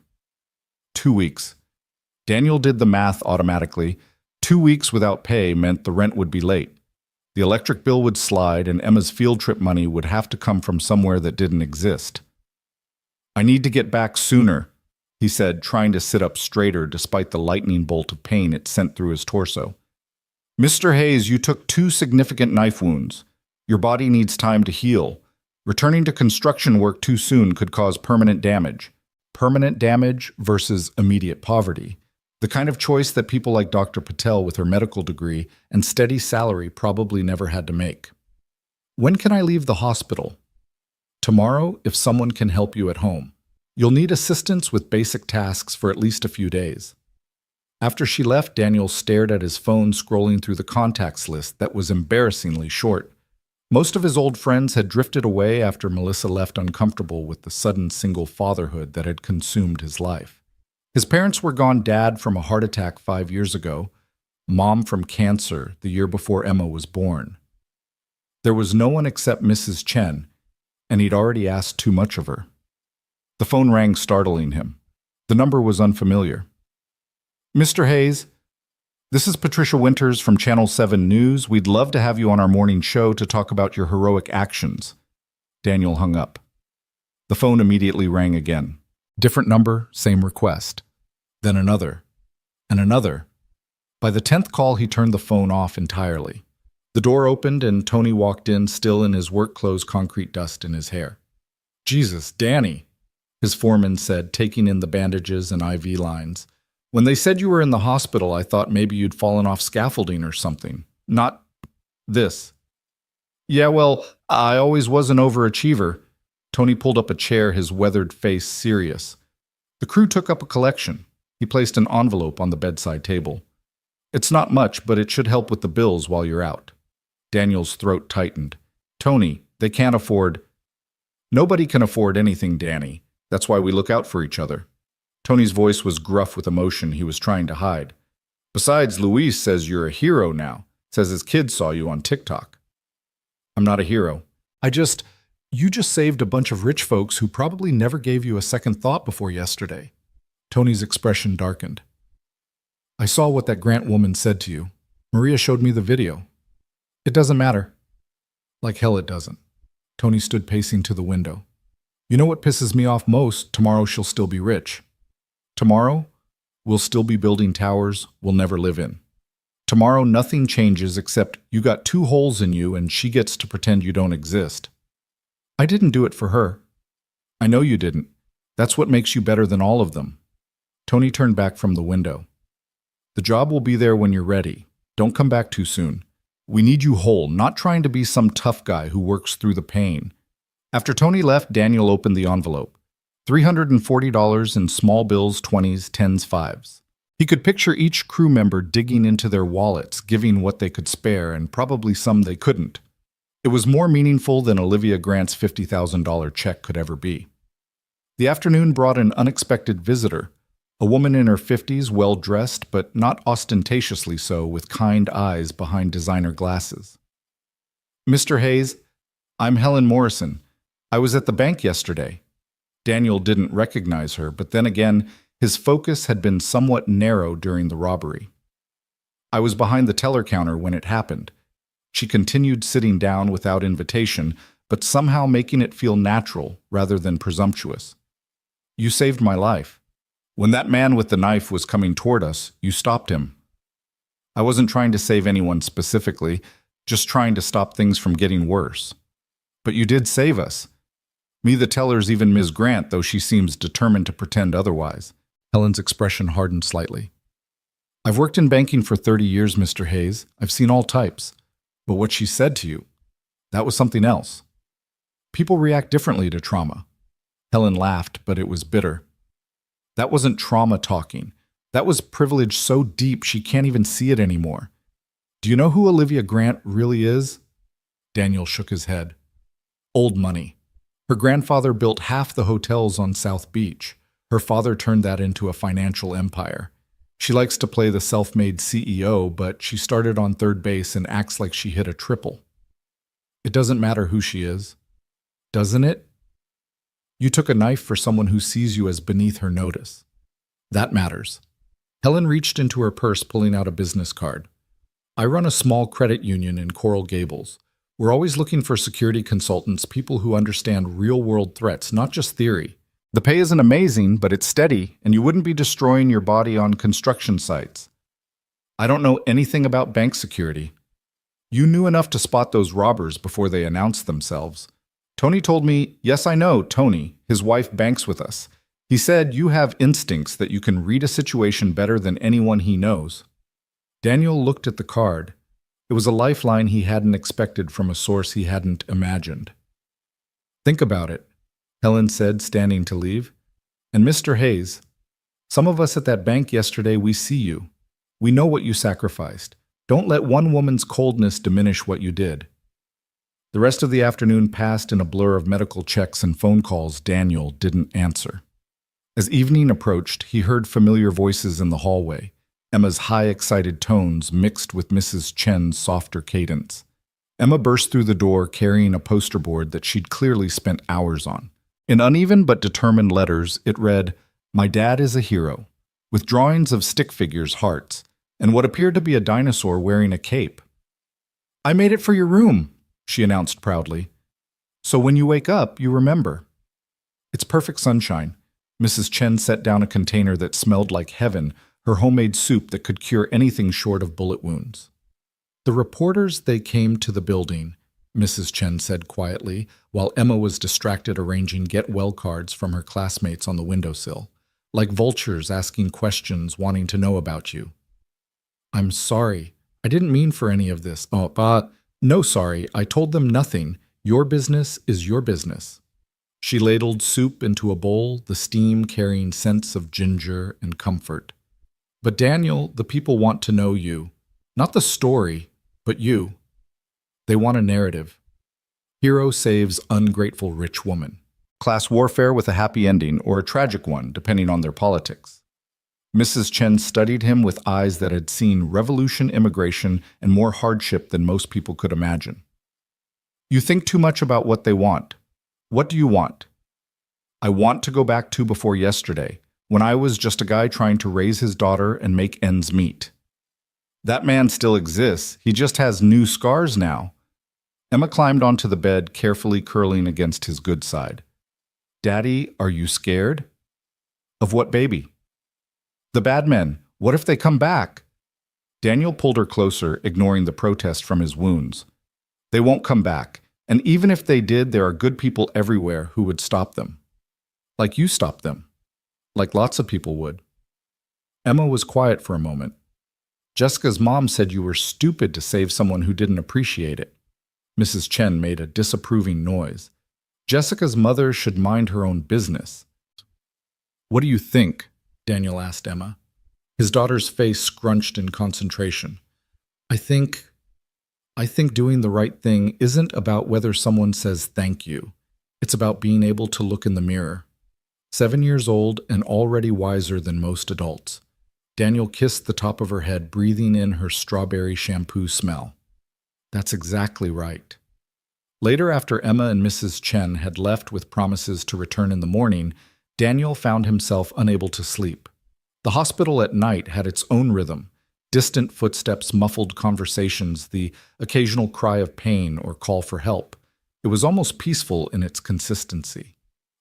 2 weeks. Daniel did the math automatically. 2 weeks without pay meant the rent would be late. The electric bill would slide, and Emma's field trip money would have to come from somewhere that didn't exist. "I need to get back sooner," he said, trying to sit up straighter despite the lightning bolt of pain it sent through his torso. "Mr. Hayes, you took 2 significant knife wounds. Your body needs time to heal. Returning to construction work too soon could cause permanent damage." Permanent damage versus immediate poverty. The kind of choice that people like Dr. Patel with her medical degree and steady salary probably never had to make. "When can I leave the hospital?" "Tomorrow, if someone can help you at home. You'll need assistance with basic tasks for at least a few days." After she left, Daniel stared at his phone, scrolling through the contacts list that was embarrassingly short. Most of his old friends had drifted away after Melissa left, uncomfortable with the sudden single fatherhood that had consumed his life. His parents were gone: dad from a heart attack 5 years ago, mom from cancer the year before Emma was born. There was no one except Mrs. Chen, and he'd already asked too much of her. The phone rang, startling him. The number was unfamiliar. "Mr. Hayes, this is Patricia Winters from Channel 7 News. We'd love to have you on our morning show to talk about your heroic actions." Daniel hung up. The phone immediately rang again. Different number, same request. Then another, and another. By the 10th call, he turned the phone off entirely. The door opened and Tony walked in, still in his work clothes, concrete dust in his hair. "Jesus, Danny," his foreman said, taking in the bandages and IV lines. "When they said you were in the hospital, I thought maybe you'd fallen off scaffolding or something. Not this." "Yeah, well, I always was an overachiever." Tony pulled up a chair, his weathered face serious. The crew took up a collection. He placed an envelope on the bedside table. "It's not much, but it should help with the bills while you're out." Daniel's throat tightened. "Tony, they can't afford—" "Nobody can afford anything, Danny. That's why we look out for each other." Tony's voice was gruff with emotion he was trying to hide. "Besides, Luis says you're a hero now. Says his kids saw you on TikTok." "I'm not a hero. You just saved a bunch of rich folks who probably never gave you a second thought before yesterday." Tony's expression darkened. "I saw what that Grant woman said to you. Maria showed me the video. It doesn't matter." "Like hell it doesn't." Tony stood pacing to the window. "You know what pisses me off most? Tomorrow she'll still be rich. Tomorrow, we'll still be building towers we'll never live in. Tomorrow, nothing changes except you got 2 holes in you and she gets to pretend you don't exist." "I didn't do it for her." "I know you didn't. That's what makes you better than all of them." Tony turned back from the window. "The job will be there when you're ready. Don't come back too soon. We need you whole, not trying to be some tough guy who works through the pain." After Tony left, Daniel opened the envelope. $340 in small bills, 20s, 10s, 5s. He could picture each crew member digging into their wallets, giving what they could spare, and probably some they couldn't. It was more meaningful than Olivia Grant's $50,000 check could ever be. The afternoon brought an unexpected visitor, a woman in her 50s, well-dressed, but not ostentatiously so, with kind eyes behind designer glasses. "Mr. Hayes, I'm Helen Morrison. I was at the bank yesterday." Daniel didn't recognize her, but then again, his focus had been somewhat narrow during the robbery. "I was behind the teller counter when it happened." She continued, sitting down without invitation, but somehow making it feel natural rather than presumptuous. "You saved my life. When that man with the knife was coming toward us, you stopped him." "I wasn't trying to save anyone specifically, just trying to stop things from getting worse." "But you did save us. Me, the tellers, even Ms. Grant, though she seems determined to pretend otherwise." Helen's expression hardened slightly. "I've worked in banking for 30 years, Mr. Hayes. I've seen all types. But what she said to you, that was something else. People react differently to trauma." Helen laughed, but it was bitter. "That wasn't trauma talking. That was privilege so deep she can't even see it anymore. Do you know who Olivia Grant really is?" Daniel shook his head. "Old money. Her grandfather built half the hotels on South Beach. Her father turned that into a financial empire. She likes to play the self-made CEO, but she started on third base and acts like she hit a triple. It doesn't matter who she is, doesn't it? You took a knife for someone who sees you as beneath her notice. That matters. Helen reached into her purse, pulling out a business card. I run a small credit union in Coral Gables. We're always looking for security consultants, people who understand real-world threats, not just theory. The pay isn't amazing, but it's steady, and you wouldn't be destroying your body on construction sites. I don't know anything about bank security. You knew enough to spot those robbers before they announced themselves. Tony told me, yes, I know, Tony. His wife banks with us. He said you have instincts that you can read a situation better than anyone he knows. Daniel looked at the card. It was a lifeline he hadn't expected from a source he hadn't imagined. Think about it, Helen said, standing to leave. And Mr. Hayes, some of us at that bank yesterday, we see you. We know what you sacrificed. Don't let one woman's coldness diminish what you did. The rest of the afternoon passed in a blur of medical checks and phone calls Daniel didn't answer. As evening approached, he heard familiar voices in the hallway, Emma's high, excited tones mixed with Mrs. Chen's softer cadence. Emma burst through the door carrying a poster board that she'd clearly spent hours on. In uneven but determined letters, it read, "My dad is a hero," with drawings of stick figures' hearts, and what appeared to be a dinosaur wearing a cape. "I made it for your room," she announced proudly. "So when you wake up, you remember." It's perfect sunshine. Mrs. Chen set down a container that smelled like heaven, her homemade soup that could cure anything short of bullet wounds. "The reporters, they came to the building," Mrs. Chen said quietly, while Emma was distracted arranging get-well cards from her classmates on the windowsill, like vultures asking questions, wanting to know about you. "I'm sorry. I didn't mean for any of this." No sorry. I told them nothing. Your business is your business." She ladled soup into a bowl, the steam carrying scents of ginger and comfort. "But Daniel, the people want to know you. Not the story, but you. They want a narrative. Hero saves ungrateful rich woman. Class warfare with a happy ending or a tragic one, depending on their politics." Mrs. Chen studied him with eyes that had seen revolution, immigration, and more hardship than most people could imagine. "You think too much about what they want. What do you want?" "I want to go back to before yesterday, when I was just a guy trying to raise his daughter and make ends meet. That man still exists. He just has new scars now." Emma climbed onto the bed, carefully curling against his good side. "Daddy, are you scared?" "Of what baby?" "The bad men. What if they come back?" Daniel pulled her closer, ignoring the protest from his wounds. "They won't come back, and even if they did, there are good people everywhere who would stop them. Like you stopped them. Like lots of people would." Emma was quiet for a moment. "Jessica's mom said you were stupid to save someone who didn't appreciate it." Mrs. Chen made a disapproving noise. "Jessica's mother should mind her own business." "What do you think?" Daniel asked Emma. His daughter's face scrunched in concentration. I think doing the right thing isn't about whether someone says thank you. It's about being able to look in the mirror. 7 years old and already wiser than most adults. Daniel kissed the top of her head, breathing in her strawberry shampoo smell. "That's exactly right." Later, after Emma and Mrs. Chen had left with promises to return in the morning, Daniel found himself unable to sleep. The hospital at night had its own rhythm, distant footsteps, muffled conversations, the occasional cry of pain or call for help. It was almost peaceful in its consistency.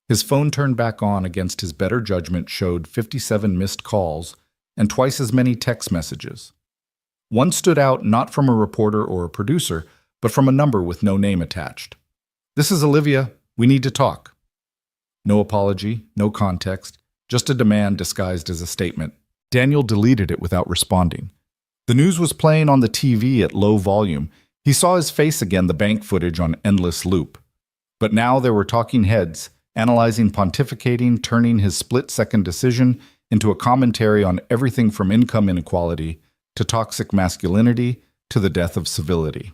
His phone turned back on against his better judgment showed 57 missed calls and twice as many text messages. One stood out not from a reporter or a producer, but from a number with no name attached. "This is Olivia. We need to talk." No apology, no context, just a demand disguised as a statement. Daniel deleted it without responding. The news was playing on the TV at low volume. He saw his face again, the bank footage on endless loop. But now there were talking heads, analyzing, pontificating, turning his split-second decision into a commentary on everything from income inequality to toxic masculinity to the death of civility.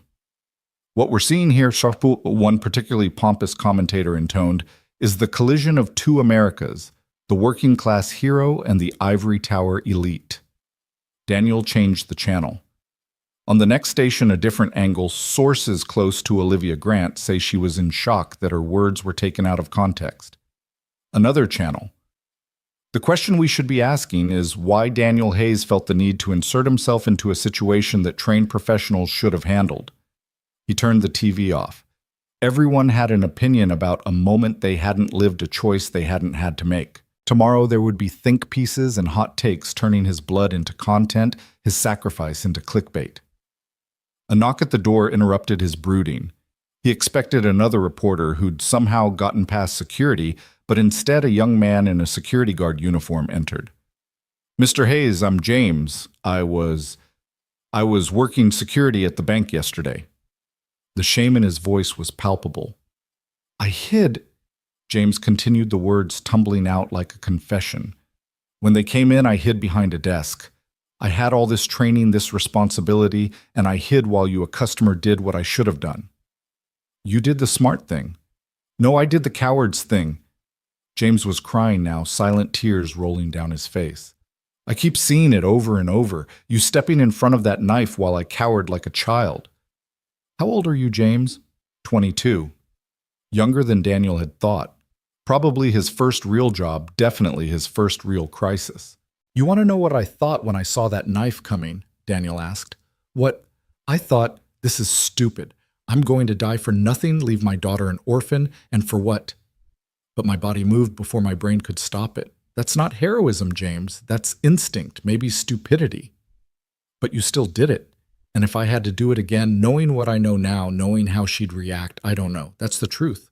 "What we're seeing here," one particularly pompous commentator intoned, "is the collision of two Americas, The working class hero and the ivory tower elite. Daniel changed the channel. On the next station, a different angle, sources close to Olivia Grant say she was in shock that her words were taken out of context. Another channel. The question we should be asking is why Daniel Hayes felt the need to insert himself into a situation that trained professionals should have handled. He turned the TV off. Everyone had an opinion about a moment they hadn't lived, a choice they hadn't had to make. Tomorrow there would be think pieces and hot takes turning his blood into content, his sacrifice into clickbait. A knock at the door interrupted his brooding. He expected another reporter who'd somehow gotten past security, but instead a young man in a security guard uniform entered. "Mr. Hayes, I'm James. I was working security at the bank yesterday." The shame in his voice was palpable. "I hid," James continued, the words tumbling out like a confession. "When they came in, I hid behind a desk. I had all this training, this responsibility, and I hid while a customer did what I should have done." "You did the smart thing." "No, I did the coward's thing." James was crying now, silent tears rolling down his face. "I keep seeing it over and over, you stepping in front of that knife while I cowered like a child." "How old are you, James?" 22. Younger than Daniel had thought. Probably his first real job, definitely his first real crisis. "You want to know what I thought when I saw that knife coming?" Daniel asked. "What? I thought, this is stupid. I'm going to die for nothing, leave my daughter an orphan, and for what? But my body moved before my brain could stop it. That's not heroism, James. That's instinct, maybe stupidity. But you still did it. And if I had to do it again, knowing what I know now, knowing how she'd react, I don't know. That's the truth.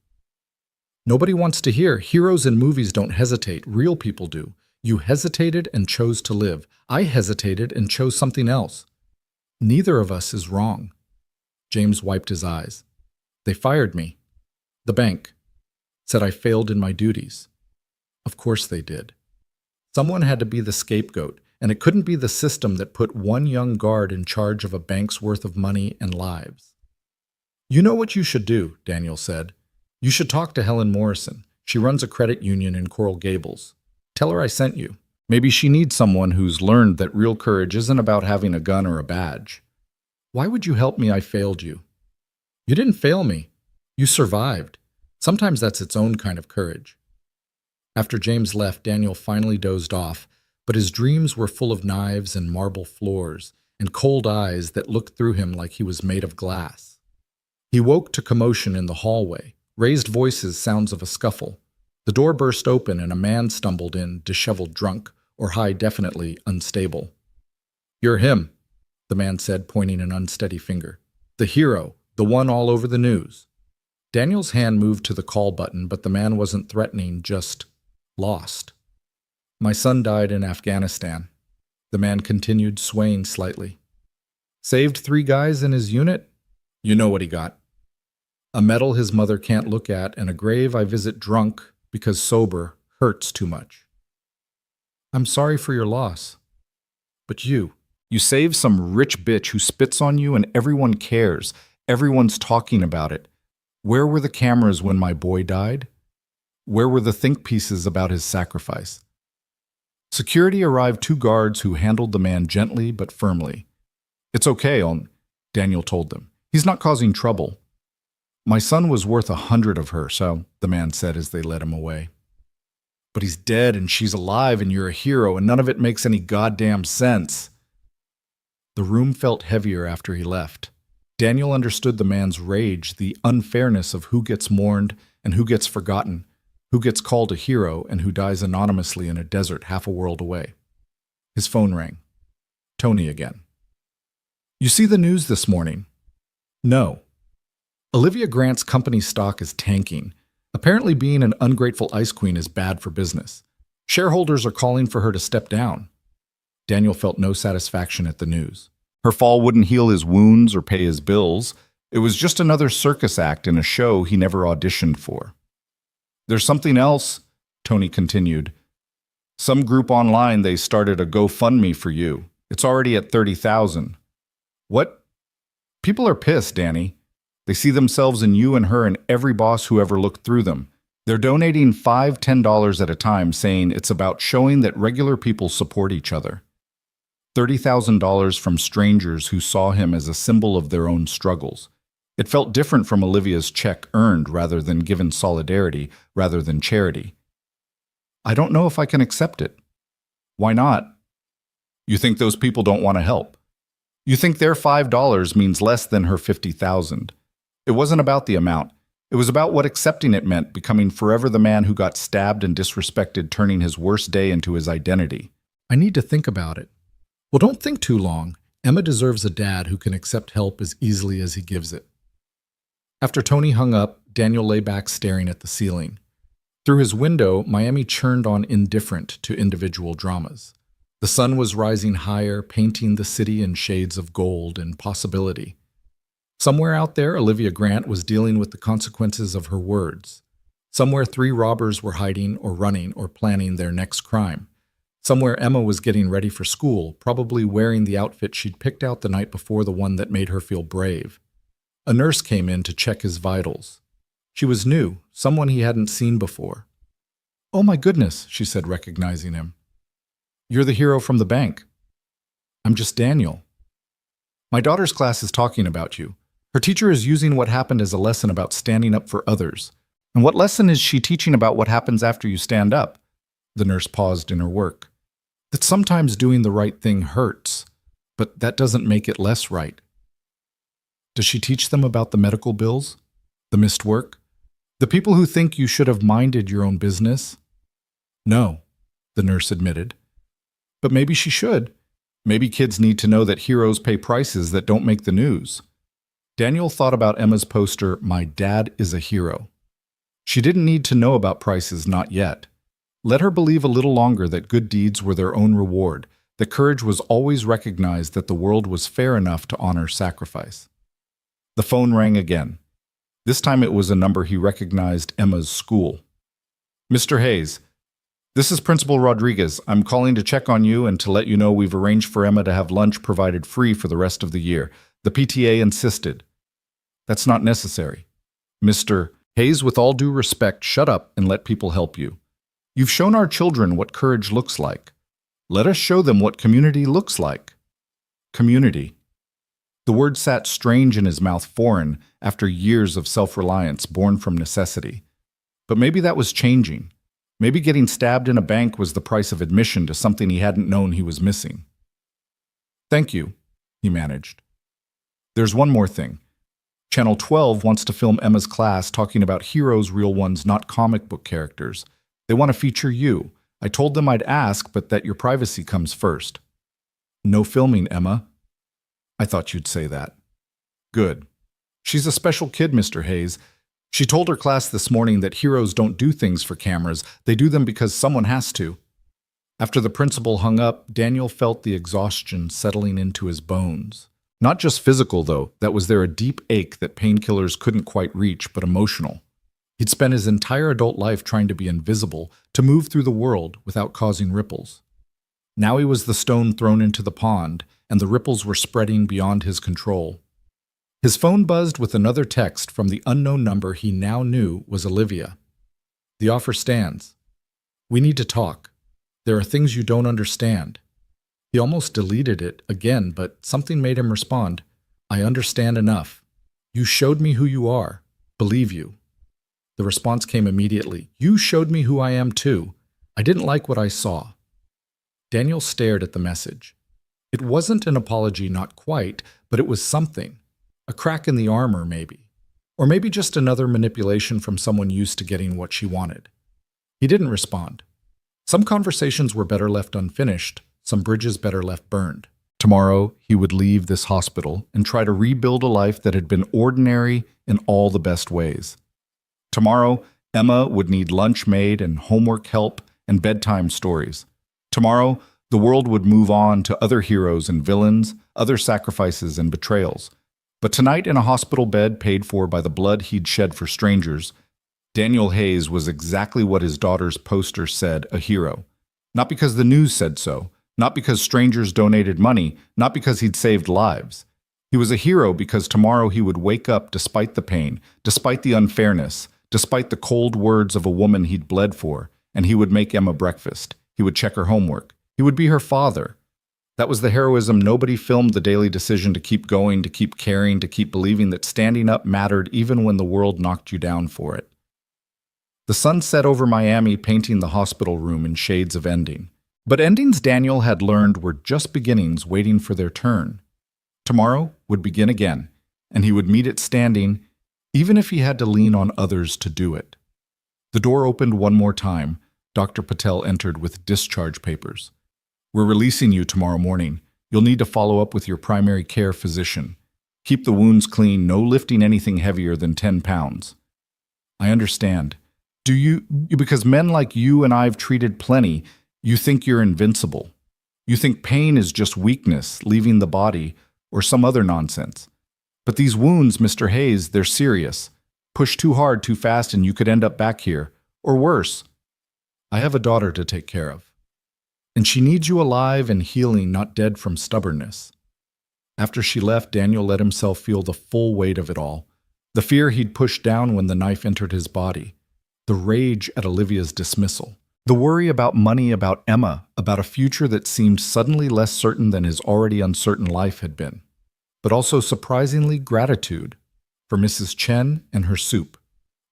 Nobody wants to hear. Heroes in movies don't hesitate. Real people do. You hesitated and chose to live. I hesitated and chose something else. Neither of us is wrong." James wiped his eyes. "They fired me. The bank. Said I failed in my duties. Of course they did. Someone had to be the scapegoat, and it couldn't be the system that put one young guard in charge of a bank's worth of money and lives." "You know what you should do," Daniel said. "You should talk to Helen Morrison. She runs a credit union in Coral Gables. Tell her I sent you. Maybe she needs someone who's learned that real courage isn't about having a gun or a badge." "Why would you help me? I failed you." "You didn't fail me. You survived. Sometimes that's its own kind of courage." After James left, Daniel finally dozed off, but his dreams were full of knives and marble floors and cold eyes that looked through him like he was made of glass. He woke to commotion in the hallway, raised voices, sounds of a scuffle. The door burst open and a man stumbled in, disheveled drunk, or high definitely unstable. "You're him," the man said, pointing an unsteady finger. "The hero, the one all over the news." Daniel's hand moved to the call button, but the man wasn't threatening, just lost. "My son died in Afghanistan," the man continued, swaying slightly. "Saved 3 guys in his unit? You know what he got. A medal his mother can't look at, and a grave I visit drunk because sober hurts too much." "I'm sorry for your loss. But you saved some rich bitch who spits on you and everyone cares. Everyone's talking about it. Where were the cameras when my boy died? Where were the think pieces about his sacrifice?" Security arrived 2 guards who handled the man gently but firmly. "It's okay," Daniel told them. "He's not causing trouble." "My son was worth 100 of her, so," the man said as they led him away. "But he's dead and she's alive and you're a hero and none of it makes any goddamn sense." The room felt heavier after he left. Daniel understood the man's rage, the unfairness of who gets mourned and who gets forgotten, who gets called a hero and who dies anonymously in a desert half a world away. His phone rang. Tony again. "You see the news this morning?" "No." "Olivia Grant's company stock is tanking. Apparently being an ungrateful ice queen is bad for business. Shareholders are calling for her to step down." Daniel felt no satisfaction at the news. Her fall wouldn't heal his wounds or pay his bills. It was just another circus act in a show he never auditioned for. "There's something else," Tony continued. "Some group online, they started a GoFundMe for you. It's already at 30,000. "What?" "People are pissed, Danny. They see themselves in you and her and every boss who ever looked through them. They're donating $5, $10 at a time, saying it's about showing that regular people support each other. $30,000 from strangers who saw him as a symbol of their own struggles. It felt different from Olivia's check earned rather than given solidarity, rather than charity. I don't know if I can accept it. Why not? You think those people don't want to help. You think their $5 means less than her $50,000. It wasn't about the amount. It was about what accepting it meant, becoming forever the man who got stabbed and disrespected, turning his worst day into his identity. I need to think about it. Well, don't think too long. Emma deserves a dad who can accept help as easily as he gives it. After Tony hung up, Daniel lay back staring at the ceiling. Through his window, Miami churned on indifferent to individual dramas. The sun was rising higher, painting the city in shades of gold and possibility. Somewhere out there, Olivia Grant was dealing with the consequences of her words. Somewhere 3 robbers were hiding or running or planning their next crime. Somewhere Emma was getting ready for school, probably wearing the outfit she'd picked out the night before, the one that made her feel brave. A nurse came in to check his vitals. She was new, someone he hadn't seen before. "Oh my goodness," she said, recognizing him. "You're the hero from the bank." "I'm just Daniel." "My daughter's class is talking about you. Her teacher is using what happened as a lesson about standing up for others. And what lesson is she teaching about what happens after you stand up?" The nurse paused in her work. "That sometimes doing the right thing hurts, but that doesn't make it less right." "Does she teach them about the medical bills? The missed work? The people who think you should have minded your own business?" "No," the nurse admitted. "But maybe she should. Maybe kids need to know that heroes pay prices that don't make the news." Daniel thought about Emma's poster, "My Dad is a Hero." She didn't need to know about prices, not yet. Let her believe a little longer that good deeds were their own reward, that courage was always recognized, that the world was fair enough to honor sacrifice. The phone rang again. This time it was a number he recognized, Emma's school. "Mr. Hayes, this is Principal Rodriguez. I'm calling to check on you and to let you know we've arranged for Emma to have lunch provided free for the rest of the year. The PTA insisted." "That's not necessary." "Mr. Hayes, with all due respect, shut up and let people help you. You've shown our children what courage looks like. Let us show them what community looks like." Community. The word sat strange in his mouth, foreign, after years of self-reliance born from necessity. But maybe that was changing. Maybe getting stabbed in a bank was the price of admission to something he hadn't known he was missing. "Thank you," he managed. "There's one more thing. Channel 12 wants to film Emma's class talking about heroes, real ones, not comic book characters. They want to feature you. I told them I'd ask, but that your privacy comes first." "No filming, Emma." "I thought you'd say that." "Good. She's a special kid, Mr. Hayes. She told her class this morning that heroes don't do things for cameras. They do them because someone has to." After the principal hung up, Daniel felt the exhaustion settling into his bones. Not just physical, though. That was there a deep ache that painkillers couldn't quite reach, but emotional. He'd spent his entire adult life trying to be invisible, to move through the world without causing ripples. Now he was the stone thrown into the pond, and the ripples were spreading beyond his control. His phone buzzed with another text from the unknown number he now knew was Olivia. "The offer stands. We need to talk. There are things you don't understand." He almost deleted it again, but something made him respond. "I understand enough. You showed me who you are. Believe you." The response came immediately. "You showed me who I am too. I didn't like what I saw." Daniel stared at the message. It wasn't an apology, not quite, but it was something. A crack in the armor, maybe. Or maybe just another manipulation from someone used to getting what she wanted. He didn't respond. Some conversations were better left unfinished, some bridges better left burned. Tomorrow, he would leave this hospital and try to rebuild a life that had been ordinary in all the best ways. Tomorrow, Emma would need lunch made and homework help and bedtime stories. Tomorrow, the world would move on to other heroes and villains, other sacrifices and betrayals. But tonight, in a hospital bed paid for by the blood he'd shed for strangers, Daniel Hayes was exactly what his daughter's poster said, a hero. Not because the news said so, not because strangers donated money, not because he'd saved lives. He was a hero because tomorrow he would wake up despite the pain, despite the unfairness, despite the cold words of a woman he'd bled for, and he would make Emma breakfast. He would check her homework. He would be her father. That was the heroism nobody filmed, the daily decision to keep going, to keep caring, to keep believing that standing up mattered even when the world knocked you down for it. The sun set over Miami, painting the hospital room in shades of ending. But endings Daniel had learned were just beginnings waiting for their turn. Tomorrow would begin again, and he would meet it standing, even if he had to lean on others to do it. The door opened one more time. Dr. Patel entered with discharge papers. "We're releasing you tomorrow morning. You'll need to follow up with your primary care physician. Keep the wounds clean, no lifting anything heavier than 10 pounds. I understand. Because men like you and I've treated plenty, you think you're invincible. You think pain is just weakness, leaving the body, or some other nonsense. But these wounds, Mr. Hayes, they're serious. Push too hard, too fast, and you could end up back here. Or worse. I have a daughter to take care of. And she needs you alive and healing, not dead from stubbornness." After she left, Daniel let himself feel the full weight of it all. The fear he'd pushed down when the knife entered his body. The rage at Olivia's dismissal. The worry about money, about Emma, about a future that seemed suddenly less certain than his already uncertain life had been. But also surprisingly gratitude for Mrs. Chen and her soup,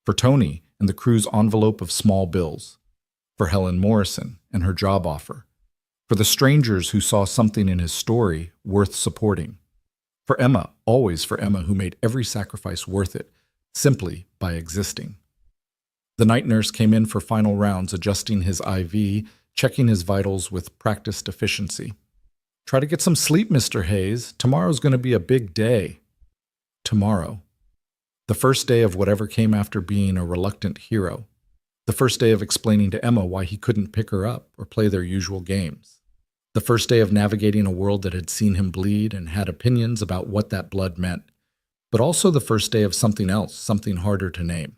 for Tony and the crew's envelope of small bills, for Helen Morrison and her job offer, for the strangers who saw something in his story worth supporting, for Emma, always for Emma, who made every sacrifice worth it simply by existing. The night nurse came in for final rounds, adjusting his IV, checking his vitals with practiced efficiency. "Try to get some sleep, Mr. Hayes. Tomorrow's going to be a big day." Tomorrow. The first day of whatever came after being a reluctant hero. The first day of explaining to Emma why he couldn't pick her up or play their usual games. The first day of navigating a world that had seen him bleed and had opinions about what that blood meant. But also the first day of something else, something harder to name.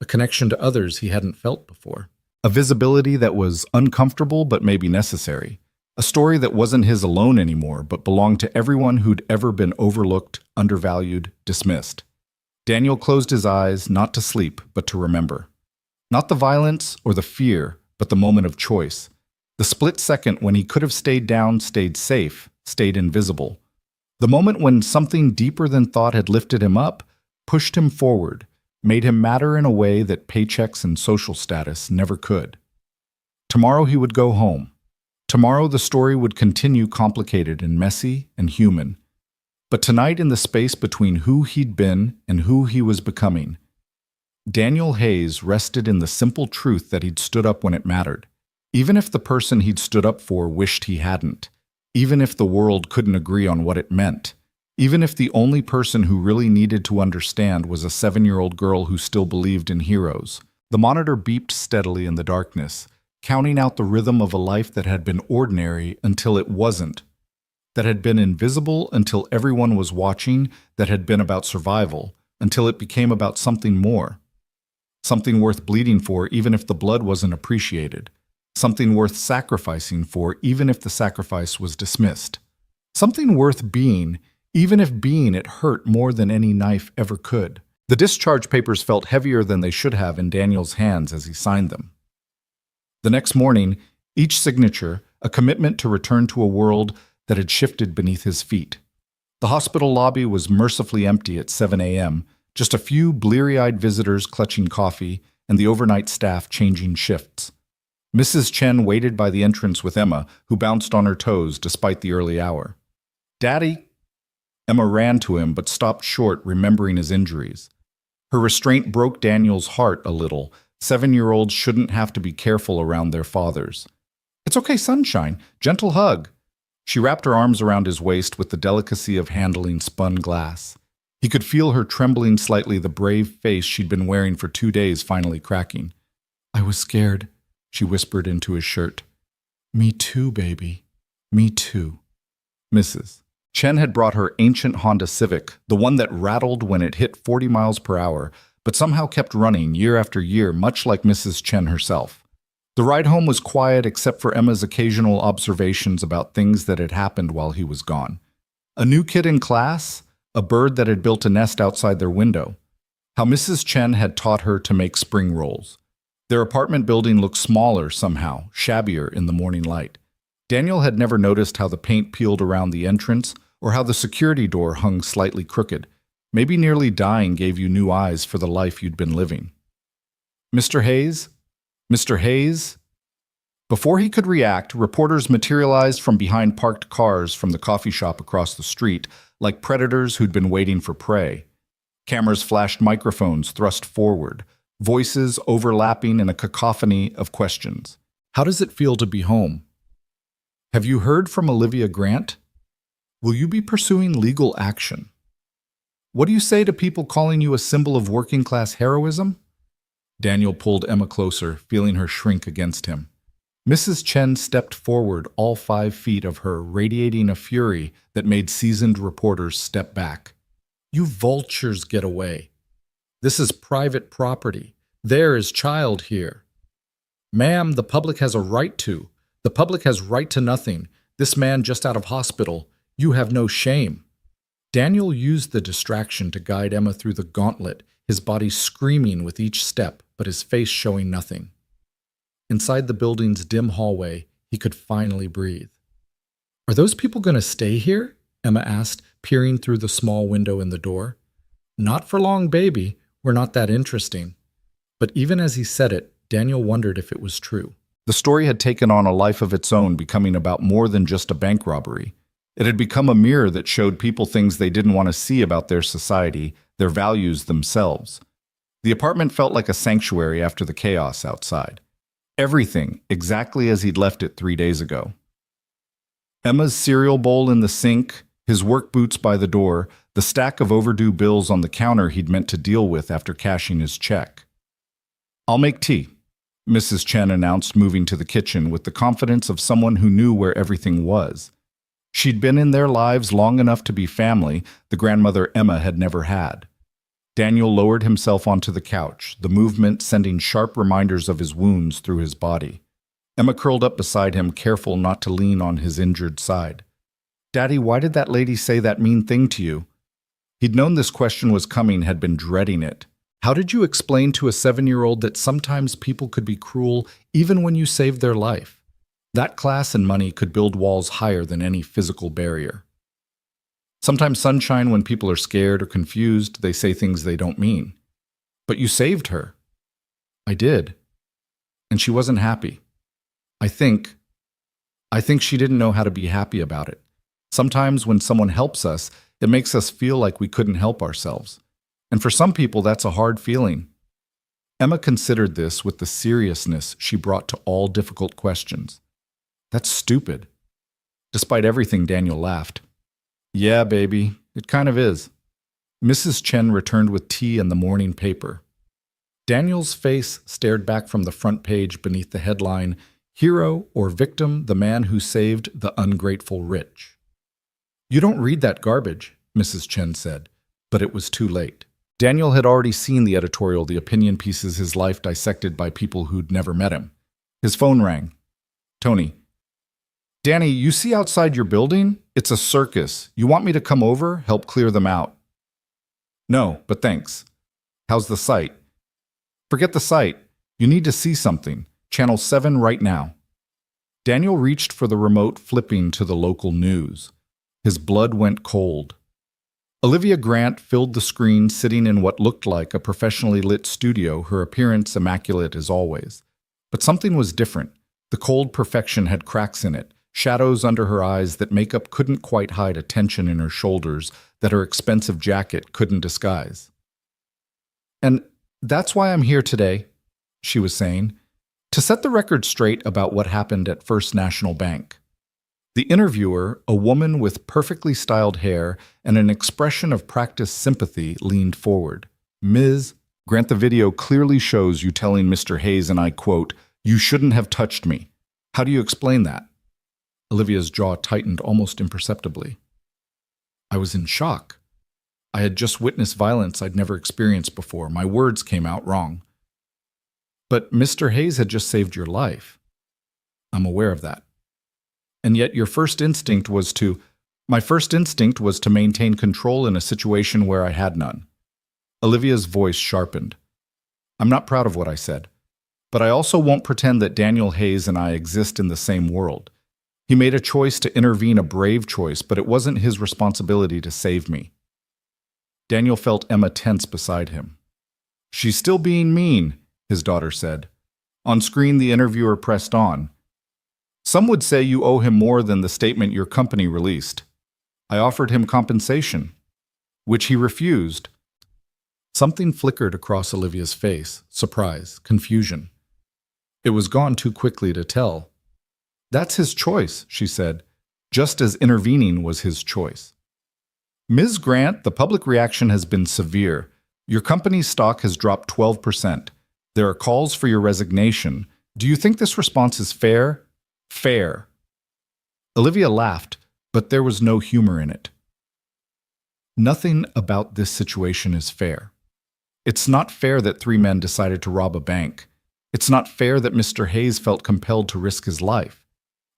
A connection to others he hadn't felt before. A visibility that was uncomfortable but maybe necessary. A story that wasn't his alone anymore, but belonged to everyone who'd ever been overlooked, undervalued, dismissed. Daniel closed his eyes, not to sleep, but to remember. Not the violence or the fear, but the moment of choice. The split second when he could have stayed down, stayed safe, stayed invisible. The moment when something deeper than thought had lifted him up, pushed him forward, made him matter in a way that paychecks and social status never could. Tomorrow he would go home. Tomorrow the story would continue, complicated and messy and human. But tonight, in the space between who he'd been and who he was becoming, Daniel Hayes rested in the simple truth that he'd stood up when it mattered, even if the person he'd stood up for wished he hadn't, even if the world couldn't agree on what it meant, even if the only person who really needed to understand was a 7-year-old girl who still believed in heroes. The monitor beeped steadily in the darkness, counting out the rhythm of a life that had been ordinary until it wasn't, that had been invisible until everyone was watching, that had been about survival, until it became about something more. Something worth bleeding for even if the blood wasn't appreciated. Something worth sacrificing for even if the sacrifice was dismissed. Something worth being even if being it hurt more than any knife ever could. The discharge papers felt heavier than they should have in Daniel's hands as he signed them. The next morning, each signature, a commitment to return to a world that had shifted beneath his feet. The hospital lobby was mercifully empty at 7 a.m., just a few bleary-eyed visitors clutching coffee and the overnight staff changing shifts. Mrs. Chen waited by the entrance with Emma, who bounced on her toes despite the early hour. "Daddy!" Emma ran to him but stopped short, remembering his injuries. Her restraint broke Daniel's heart a little. 7-year-olds shouldn't have to be careful around their fathers. "It's okay, sunshine. Gentle hug." She wrapped her arms around his waist with the delicacy of handling spun glass. He could feel her trembling slightly, the brave face she'd been wearing for 2 days finally cracking. "I was scared," she whispered into his shirt. "Me too, baby. Me too." Mrs. Chen had brought her ancient Honda Civic, the one that rattled when it hit 40 miles per hour, but somehow kept running year after year, much like Mrs. Chen herself. The ride home was quiet except for Emma's occasional observations about things that had happened while he was gone. A new kid in class, a bird that had built a nest outside their window, how Mrs. Chen had taught her to make spring rolls. Their apartment building looked smaller somehow, shabbier in the morning light. Daniel had never noticed how the paint peeled around the entrance or how the security door hung slightly crooked. Maybe nearly dying gave you new eyes for the life you'd been living. Mr. Hayes? Mr. Hayes? Before he could react, reporters materialized from behind parked cars from the coffee shop across the street, like predators who'd been waiting for prey. Cameras flashed microphones thrust forward, voices overlapping in a cacophony of questions. How does it feel to be home? Have you heard from Olivia Grant? Will you be pursuing legal action? What do you say to people calling you a symbol of working-class heroism? Daniel pulled Emma closer, feeling her shrink against him. Mrs. Chen stepped forward, all 5 feet of her radiating a fury that made seasoned reporters step back. You vultures get away. This is private property. There is child here. Ma'am, the public has a right to. The public has right to nothing. This man just out of hospital. You have no shame. Daniel used the distraction to guide Emma through the gauntlet, his body screaming with each step, but his face showing nothing. Inside the building's dim hallway, he could finally breathe. Are those people going to stay here? Emma asked, peering through the small window in the door. Not for long, baby. We're not that interesting. But even as he said it, Daniel wondered if it was true. The story had taken on a life of its own, becoming about more than just a bank robbery. It had become a mirror that showed people things they didn't want to see about their society, their values themselves. The apartment felt like a sanctuary after the chaos outside. Everything exactly as he'd left it 3 days ago. Emma's cereal bowl in the sink, his work boots by the door, the stack of overdue bills on the counter he'd meant to deal with after cashing his check. I'll make tea, Mrs. Chen announced, moving to the kitchen with the confidence of someone who knew where everything was. She'd been in their lives long enough to be family the grandmother Emma had never had. Daniel lowered himself onto the couch, the movement sending sharp reminders of his wounds through his body. Emma curled up beside him, careful not to lean on his injured side. Daddy, why did that lady say that mean thing to you? He'd known this question was coming, had been dreading it. How did you explain to a 7-year-old that sometimes people could be cruel even when you saved their life? That class and money could build walls higher than any physical barrier. Sometimes sunshine when people are scared or confused, they say things they don't mean. But you saved her. I did. And she wasn't happy. I think she didn't know how to be happy about it. Sometimes when someone helps us, it makes us feel like we couldn't help ourselves. And for some people, that's a hard feeling. Emma considered this with the seriousness she brought to all difficult questions. That's stupid. Despite everything, Daniel laughed. Yeah, baby, it kind of is. Mrs. Chen returned with tea and the morning paper. Daniel's face stared back from the front page beneath the headline, Hero or Victim, the Man Who Saved the Ungrateful Rich. You don't read that garbage, Mrs. Chen said, but it was too late. Daniel had already seen the editorial, the opinion pieces, his life dissected by people who'd never met him. His phone rang. Tony. Danny, you see outside your building? It's a circus. You want me to come over, help clear them out? No, but thanks. How's the site? Forget the site. You need to see something. Channel 7 right now. Daniel reached for the remote, flipping to the local news. His blood went cold. Olivia Grant filled the screen, sitting in what looked like a professionally lit studio, her appearance immaculate as always. But something was different. The cold perfection had cracks in it, shadows under her eyes that makeup couldn't quite hide, a tension in her shoulders that her expensive jacket couldn't disguise. And that's why I'm here today, she was saying, to set the record straight about what happened at First National Bank. The interviewer, a woman with perfectly styled hair and an expression of practiced sympathy, leaned forward. Ms. Grant, the video clearly shows you telling Mr. Hayes, and I quote, "You shouldn't have touched me. How do you explain that?" Olivia's jaw tightened almost imperceptibly. I was in shock. I had just witnessed violence I'd never experienced before. My words came out wrong. But Mr. Hayes had just saved your life. I'm aware of that. And yet your first instinct was to... My first instinct was to maintain control in a situation where I had none. Olivia's voice sharpened. I'm not proud of what I said, but I also won't pretend that Daniel Hayes and I exist in the same world. He made a choice to intervene, a brave choice, but it wasn't his responsibility to save me. Daniel felt Emma tense beside him. She's still being mean, his daughter said. On screen, the interviewer pressed on. Some would say you owe him more than the statement your company released. I offered him compensation, which he refused. Something flickered across Olivia's face, surprise, confusion. It was gone too quickly to tell. That's his choice, she said, just as intervening was his choice. Ms. Grant, the public reaction has been severe. Your company's stock has dropped 12%. There are calls for your resignation. Do you think this response is fair? Fair. Olivia laughed, but there was no humor in it. Nothing about this situation is fair. It's not fair that 3 men decided to rob a bank. It's not fair that Mr. Hayes felt compelled to risk his life.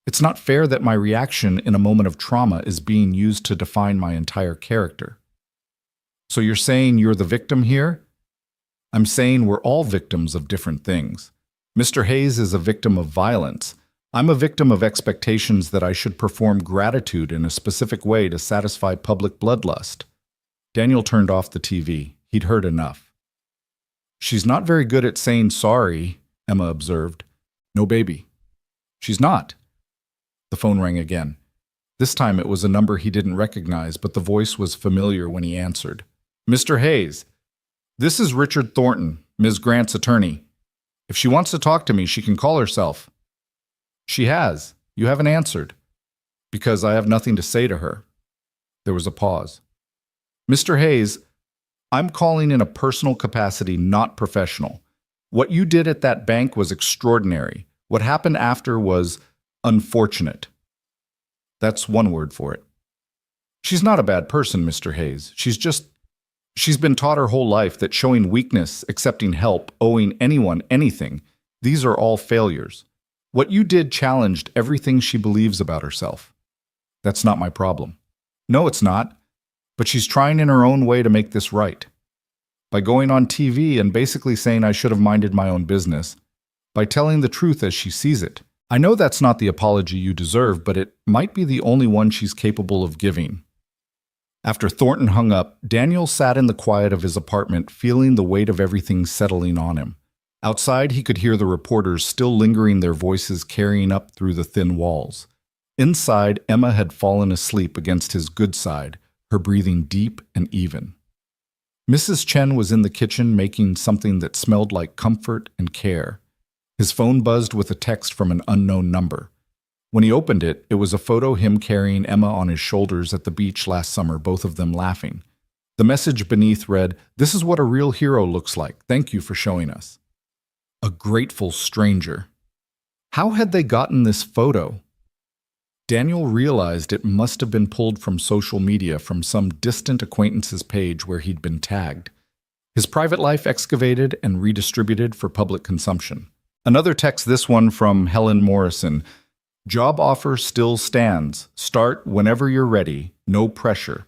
It's not fair that my reaction in a moment of trauma is being used to define my entire character. So you're saying you're the victim here? I'm saying we're all victims of different things. Mr. Hayes is a victim of violence. I'm a victim of expectations that I should perform gratitude in a specific way to satisfy public bloodlust. Daniel turned off the TV. He'd heard enough. She's not very good at saying sorry, Emma observed. No, baby. She's not. The phone rang again. This time it was a number he didn't recognize, but the voice was familiar when he answered. Mr. Hayes, this is Richard Thornton, Ms. Grant's attorney. If she wants to talk to me, she can call herself. She has. You haven't answered. Because I have nothing to say to her. There was a pause. Mr. Hayes, I'm calling in a personal capacity, not professional. What you did at that bank was extraordinary. What happened after was unfortunate. That's one word for it. She's not a bad person, Mr. Hayes. She's been taught her whole life that showing weakness, accepting help, owing anyone anything, these are all failures. What you did challenged everything she believes about herself. That's not my problem. No, it's not. But she's trying in her own way to make this right. By going on TV and basically saying I should have minded my own business. By telling the truth as she sees it. I know that's not the apology you deserve, but it might be the only one she's capable of giving. After Thornton hung up, Daniel sat in the quiet of his apartment, feeling the weight of everything settling on him. Outside, he could hear the reporters still lingering, their voices carrying up through the thin walls. Inside, Emma had fallen asleep against his good side, her breathing deep and even. Mrs. Chen was in the kitchen making something that smelled like comfort and care. His phone buzzed with a text from an unknown number. When he opened it, it was a photo him carrying Emma on his shoulders at the beach last summer, both of them laughing. The message beneath read, "This is what a real hero looks like. Thank you for showing us." A grateful stranger. How had they gotten this photo? Daniel realized it must have been pulled from social media, from some distant acquaintance's page where he'd been tagged. His private life excavated and redistributed for public consumption. Another text, this one from Helen Morrison. Job offer still stands. Start whenever you're ready. No pressure.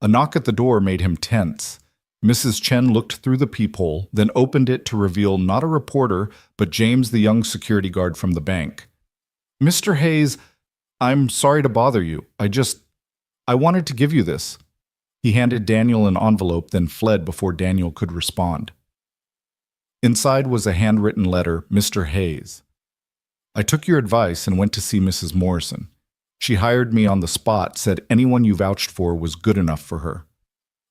A knock at the door made him tense. Mrs. Chen looked through the peephole, then opened it to reveal not a reporter, but James, the young security guard from the bank. Mr. Hayes, I'm sorry to bother you. I wanted to give you this. He handed Daniel an envelope, then fled before Daniel could respond. Inside was a handwritten letter, Mr. Hayes. I took your advice and went to see Mrs. Morrison. She hired me on the spot, said anyone you vouched for was good enough for her.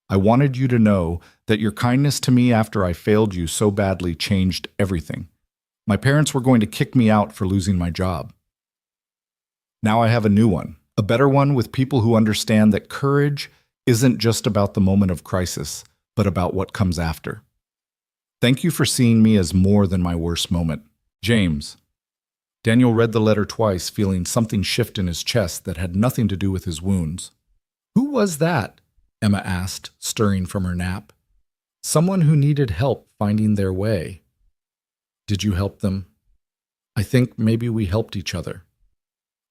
I wanted you to know that your kindness to me after I failed you so badly changed everything. My parents were going to kick me out for losing my job. Now I have a new one, a better one with people who understand that courage isn't just about the moment of crisis, but about what comes after. Thank you for seeing me as more than my worst moment. James. Daniel read the letter twice, feeling something shift in his chest that had nothing to do with his wounds. Who was that? Emma asked, stirring from her nap. Someone who needed help finding their way. Did you help them? I think maybe we helped each other.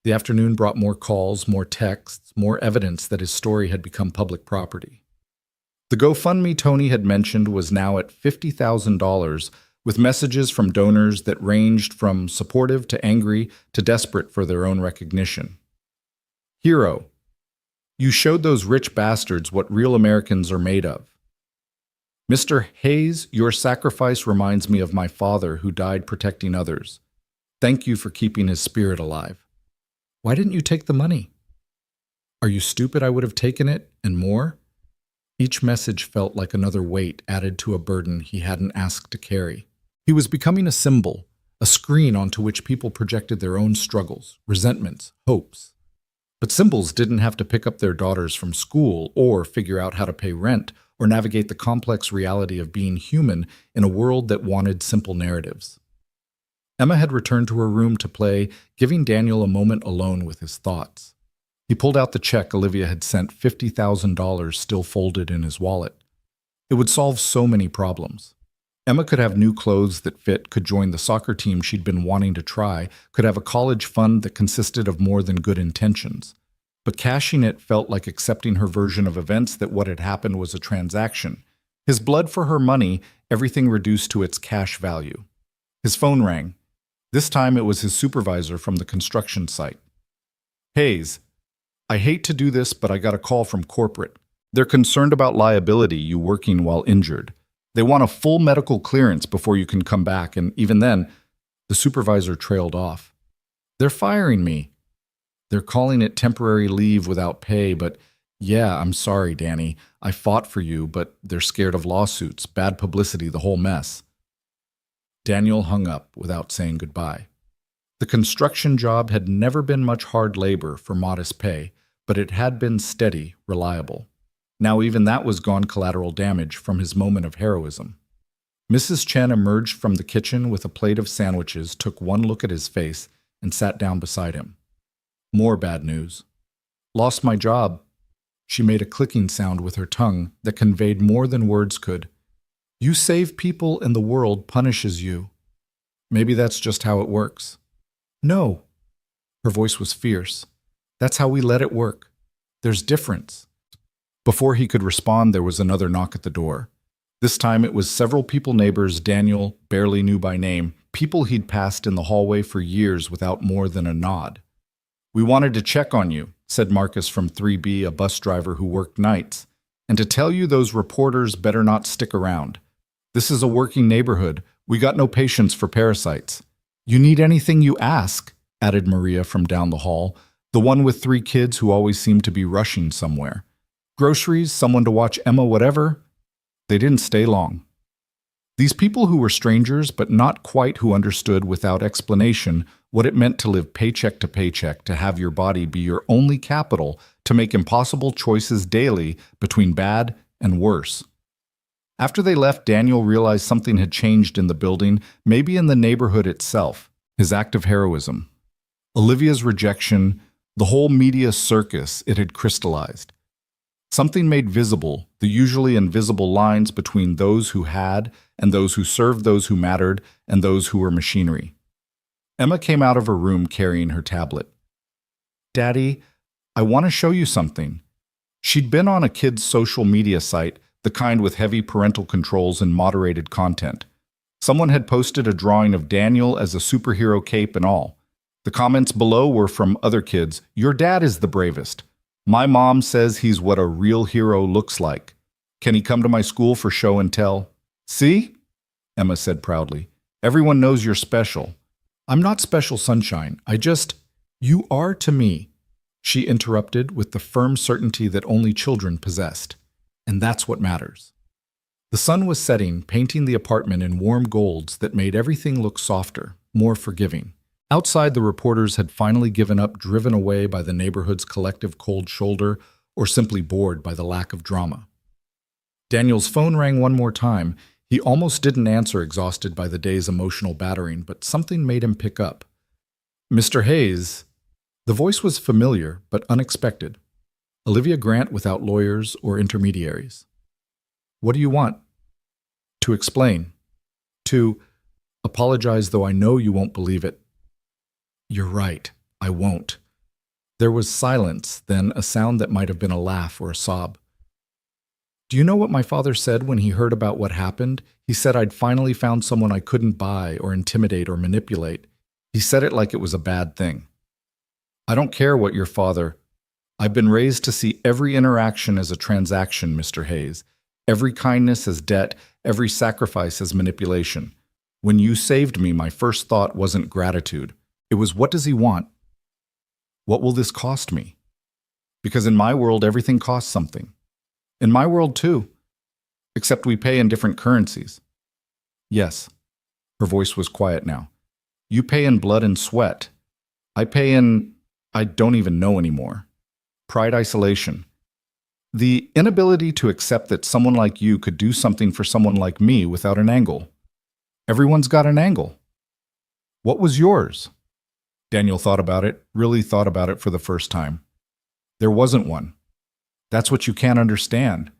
The afternoon brought more calls, more texts, more evidence that his story had become public property. The GoFundMe Tony had mentioned was now at $50,000, with messages from donors that ranged from supportive to angry to desperate for their own recognition. Hero, you showed those rich bastards what real Americans are made of. Mr. Hayes, your sacrifice reminds me of my father who died protecting others. Thank you for keeping his spirit alive. Why didn't you take the money? Are you stupid? I would have taken it, and more? Each message felt like another weight added to a burden he hadn't asked to carry. He was becoming a symbol, a screen onto which people projected their own struggles, resentments, hopes. But symbols didn't have to pick up their daughters from school or figure out how to pay rent or navigate the complex reality of being human in a world that wanted simple narratives. Emma had returned to her room to play, giving Daniel a moment alone with his thoughts. He pulled out the check Olivia had sent, $50,000 still folded in his wallet. It would solve so many problems. Emma could have new clothes that fit, could join the soccer team she'd been wanting to try, could have a college fund that consisted of more than good intentions. But cashing it felt like accepting her version of events that what had happened was a transaction. His blood for her money, everything reduced to its cash value. His phone rang. This time it was his supervisor from the construction site. Hayes, I hate to do this, but I got a call from corporate. They're concerned about liability, you working while injured. They want a full medical clearance before you can come back, and even then, the supervisor trailed off. They're firing me. They're calling it temporary leave without pay, but yeah, I'm sorry, Danny. I fought for you, but they're scared of lawsuits, bad publicity, the whole mess. Daniel hung up without saying goodbye. The construction job had never been much hard labor for modest pay, but it had been steady, reliable. Now even that was gone collateral damage from his moment of heroism. Mrs. Chen emerged from the kitchen with a plate of sandwiches, took one look at his face, and sat down beside him. More bad news. Lost my job. She made a clicking sound with her tongue that conveyed more than words could. You save people and the world punishes you. Maybe that's just how it works. No. Her voice was fierce. That's how we let it work. There's difference. Before he could respond, there was another knock at the door. This time it was several people neighbors Daniel barely knew by name, people he'd passed in the hallway for years without more than a nod. We wanted to check on you, said Marcus from 3B, a bus driver who worked nights, and to tell you those reporters better not stick around. This is a working neighborhood. We got no patience for parasites. You need anything, you ask, added Maria from down the hall, the one with 3 kids who always seemed to be rushing somewhere. Groceries, someone to watch Emma, whatever. They didn't stay long. These people who were strangers, but not quite who understood without explanation what it meant to live paycheck to paycheck, to have your body be your only capital, to make impossible choices daily between bad and worse. After they left, Daniel realized something had changed in the building, maybe in the neighborhood itself, his act of heroism. Olivia's rejection, the whole media circus, it had crystallized. Something made visible the usually invisible lines between those who had and those who served those who mattered and those who were machinery. Emma came out of her room carrying her tablet. Daddy, I want to show you something. She'd been on a kid's social media site, the kind with heavy parental controls and moderated content. Someone had posted a drawing of Daniel as a superhero cape and all. The comments below were from other kids. Your dad is the bravest. My mom says he's what a real hero looks like. Can he come to my school for show and tell? See? Emma said proudly. Everyone knows you're special. I'm not special, Sunshine. You are to me, she interrupted with the firm certainty that only children possessed. And that's what matters. The sun was setting, painting the apartment in warm golds that made everything look softer, more forgiving. Outside, the reporters had finally given up, driven away by the neighborhood's collective cold shoulder, or simply bored by the lack of drama. Daniel's phone rang one more time. He almost didn't answer, exhausted by the day's emotional battering, but something made him pick up. Mr. Hayes. The voice was familiar, but unexpected. Olivia Grant without lawyers or intermediaries. What do you want? To explain. To apologize, though I know you won't believe it. You're right, I won't. There was silence, then a sound that might have been a laugh or a sob. Do you know what my father said when he heard about what happened? He said I'd finally found someone I couldn't buy or intimidate or manipulate. He said it like it was a bad thing. I don't care what your father. I've been raised to see every interaction as a transaction, Mr. Hayes. Every kindness as debt, every sacrifice as manipulation. When you saved me, my first thought wasn't gratitude. It was, what does he want? What will this cost me? Because in my world, everything costs something. In my world, too. Except we pay in different currencies. Yes. Her voice was quiet now. You pay in blood and sweat. I pay in, I don't even know anymore. Pride isolation. The inability to accept that someone like you could do something for someone like me without an angle. Everyone's got an angle. What was yours? Daniel thought about it, really thought about it for the first time. There wasn't one. That's what you can't understand.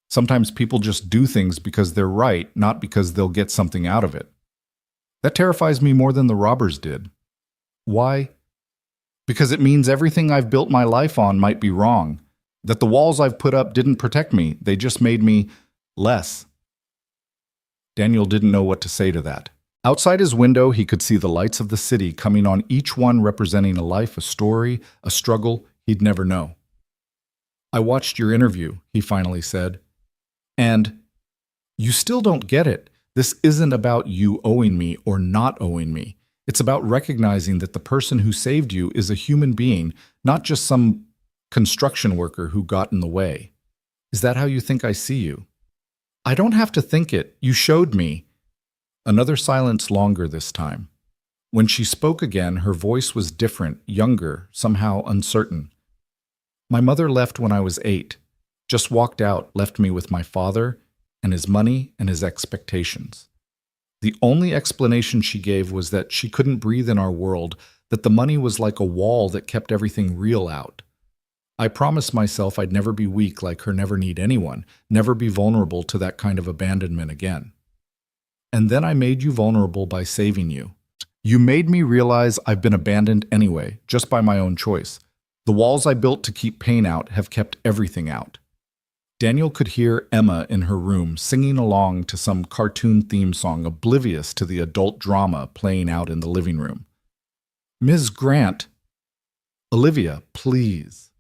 Sometimes people just do things because they're right, not because they'll get something out of it. That terrifies me more than the robbers did. Why? Because it means everything I've built my life on might be wrong. That the walls I've put up didn't protect me, they just made me less. Daniel didn't know what to say to that. Outside his window, he could see the lights of the city coming on, each one representing a life, a story, a struggle he'd never know. I watched your interview, he finally said. And you still don't get it. This isn't about you owing me or not owing me. It's about recognizing that the person who saved you is a human being, not just some construction worker who got in the way. Is that how you think I see you? I don't have to think it. You showed me. Another silence, longer this time. When she spoke again, her voice was different, younger, somehow uncertain. My mother left when I was 8. Just walked out, left me with my father and his money and his expectations. The only explanation she gave was that she couldn't breathe in our world, that the money was like a wall that kept everything real out. I promised myself I'd never be weak like her, never need anyone, never be vulnerable to that kind of abandonment again. And then I made you vulnerable by saving you. You made me realize I've been abandoned anyway, just by my own choice. The walls I built to keep pain out have kept everything out. Daniel could hear Emma in her room singing along to some cartoon theme song, oblivious to the adult drama playing out in the living room. Ms. Grant. Olivia, please.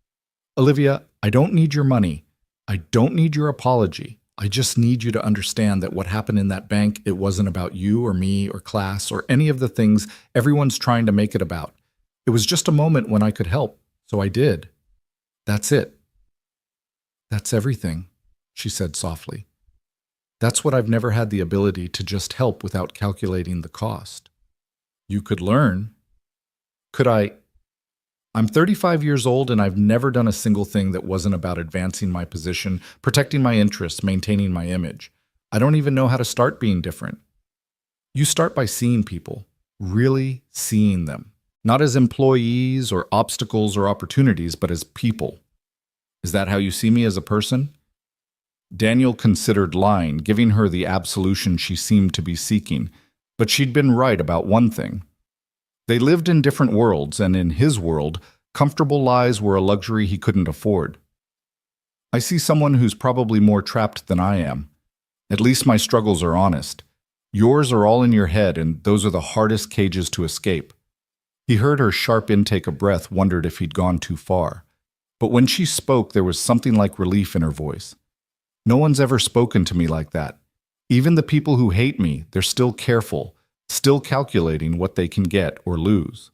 Olivia, I don't need your money. I don't need your apology. I just need you to understand that what happened in that bank, it wasn't about you or me or class or any of the things everyone's trying to make it about. It was just a moment when I could help, so I did. That's it. That's everything, she said softly. That's what I've never had the ability to just help without calculating the cost. You could learn. Could I? I'm 35 years old and I've never done a single thing that wasn't about advancing my position, protecting my interests, maintaining my image. I don't even know how to start being different. You start by seeing people, really seeing them, not as employees or obstacles or opportunities, but as people. Is that how you see me as a person? Daniel considered lying, giving her the absolution she seemed to be seeking, but she'd been right about one thing. They lived in different worlds, and in his world, comfortable lies were a luxury he couldn't afford. I see someone who's probably more trapped than I am. At least my struggles are honest. Yours are all in your head, and those are the hardest cages to escape. He heard her sharp intake of breath, wondered if he'd gone too far. But when she spoke, there was something like relief in her voice. No one's ever spoken to me like that. Even the people who hate me, they're still careful, still calculating what they can get or lose.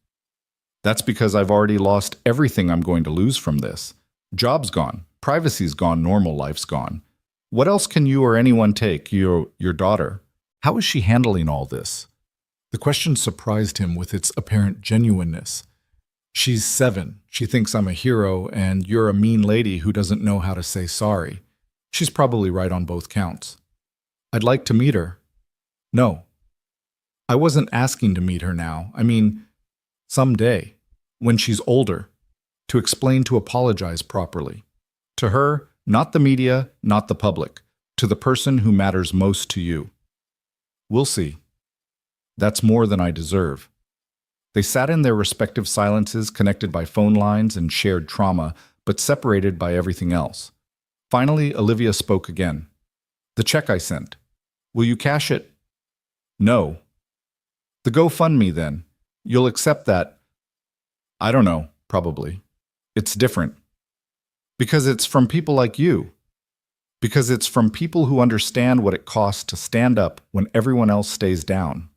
That's because I've already lost everything I'm going to lose from this. Job's gone, privacy's gone, normal life's gone. What else can you or anyone take? Your daughter. How is she handling all this? The question surprised him with its apparent genuineness. She's 7. She thinks I'm a hero, and you're a mean lady who doesn't know how to say sorry. She's probably right on both counts. I'd like to meet her. No. I wasn't asking to meet her now. I mean, someday, when she's older, to explain, to apologize properly. To her, not the media, not the public, to the person who matters most to you. We'll see. That's more than I deserve. They sat in their respective silences, connected by phone lines and shared trauma, but separated by everything else. Finally, Olivia spoke again. The check I sent. Will you cash it? No. The GoFundMe, then. You'll accept that. I don't know, probably. It's different. Because it's from people like you. Because it's from people who understand what it costs to stand up when everyone else stays down.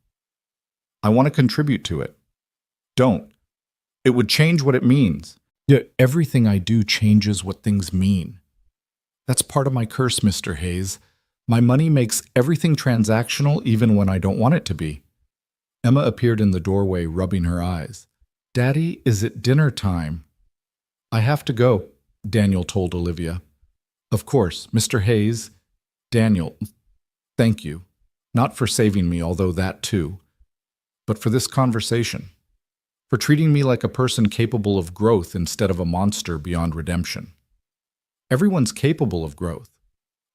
I want to contribute to it. Don't. It would change what it means. Yet everything I do changes what things mean. That's part of my curse, Mr. Hayes. My money makes everything transactional even when I don't want it to be. Emma appeared in the doorway, rubbing her eyes. Daddy, is it dinner time? I have to go, Daniel told Olivia. Of course, Mr. Hayes. Daniel, thank you. Not for saving me, although that too, but for this conversation. For treating me like a person capable of growth instead of a monster beyond redemption. Everyone's capable of growth.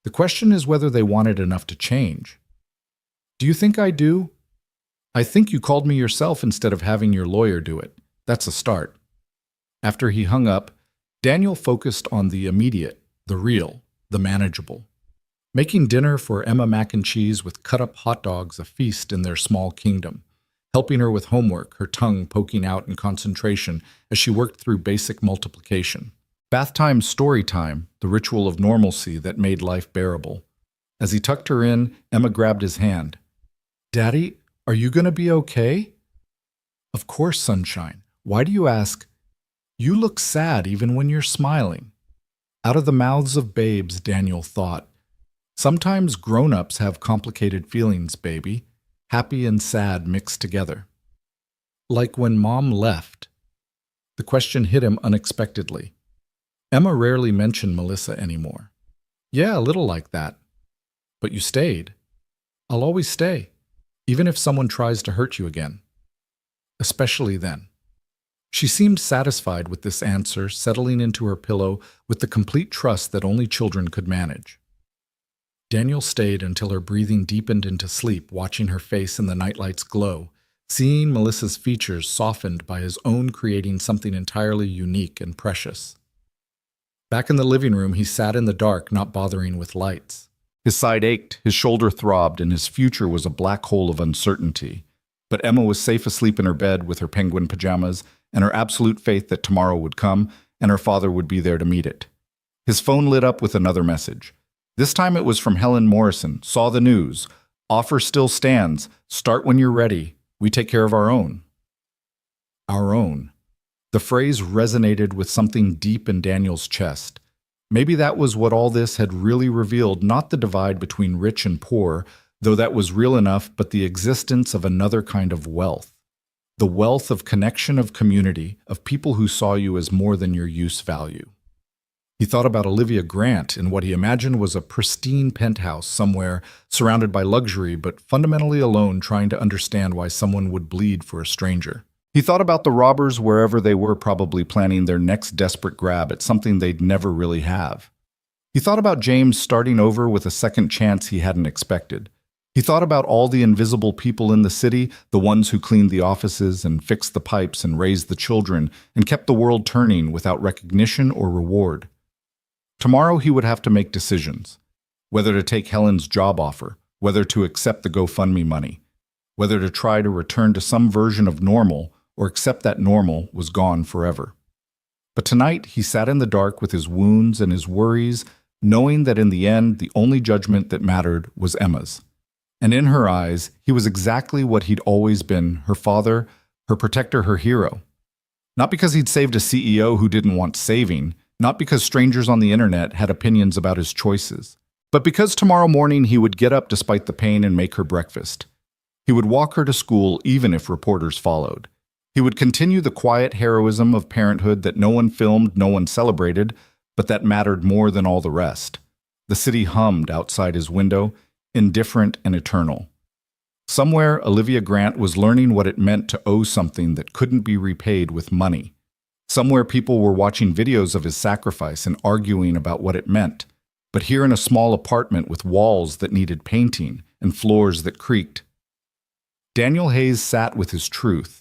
The question is whether they want it enough to change. Do you think I do? I think you called me yourself instead of having your lawyer do it. That's a start. After he hung up, Daniel focused on the immediate, the real, the manageable. Making dinner for Emma mac and cheese with cut-up hot dogs a feast in their small kingdom. Helping her with homework, her tongue poking out in concentration as she worked through basic multiplication. Bath time, story time, the ritual of normalcy that made life bearable. As he tucked her in, Emma grabbed his hand. Daddy, are you going to be okay? Of course, sunshine. Why do you ask? You look sad even when you're smiling. Out of the mouths of babes, Daniel thought. Sometimes grown-ups have complicated feelings, baby. Happy and sad mixed together. Like when Mom left. The question hit him unexpectedly. Emma rarely mentioned Melissa anymore. Yeah, a little like that. But you stayed. I'll always stay, even if someone tries to hurt you again. Especially then. She seemed satisfied with this answer, settling into her pillow with the complete trust that only children could manage. Daniel stayed until her breathing deepened into sleep, watching her face in the nightlight's glow, seeing Melissa's features softened by his own creating something entirely unique and precious. Back in the living room, he sat in the dark, not bothering with lights. His side ached, his shoulder throbbed, and his future was a black hole of uncertainty. But Emma was safe asleep in her bed with her penguin pajamas and her absolute faith that tomorrow would come and her father would be there to meet it. His phone lit up with another message. This time it was from Helen Morrison. Saw the news. Offer still stands. Start when you're ready. We take care of our own. Our own. The phrase resonated with something deep in Daniel's chest. Maybe that was what all this had really revealed, not the divide between rich and poor, though that was real enough, but the existence of another kind of wealth. The wealth of connection, of community, of people who saw you as more than your use value. He thought about Olivia Grant in what he imagined was a pristine penthouse somewhere, surrounded by luxury, but fundamentally alone, trying to understand why someone would bleed for a stranger. He thought about the robbers wherever they were, probably planning their next desperate grab at something they'd never really have. He thought about James starting over with a second chance he hadn't expected. He thought about all the invisible people in the city, the ones who cleaned the offices and fixed the pipes and raised the children and kept the world turning without recognition or reward. Tomorrow he would have to make decisions. Whether to take Helen's job offer, whether to accept the GoFundMe money, whether to try to return to some version of normal or accept that normal was gone forever. But tonight he sat in the dark with his wounds and his worries, knowing that in the end the only judgment that mattered was Emma's. And in her eyes, he was exactly what he'd always been, her father, her protector, her hero. Not because he'd saved a CEO who didn't want saving, not because strangers on the internet had opinions about his choices, but because tomorrow morning he would get up despite the pain and make her breakfast. He would walk her to school even if reporters followed. He would continue the quiet heroism of parenthood that no one filmed, no one celebrated, but that mattered more than all the rest. The city hummed outside his window, indifferent and eternal. Somewhere, Olivia Grant was learning what it meant to owe something that couldn't be repaid with money. Somewhere people were watching videos of his sacrifice and arguing about what it meant. But here in a small apartment with walls that needed painting and floors that creaked, Daniel Hayes sat with his truth.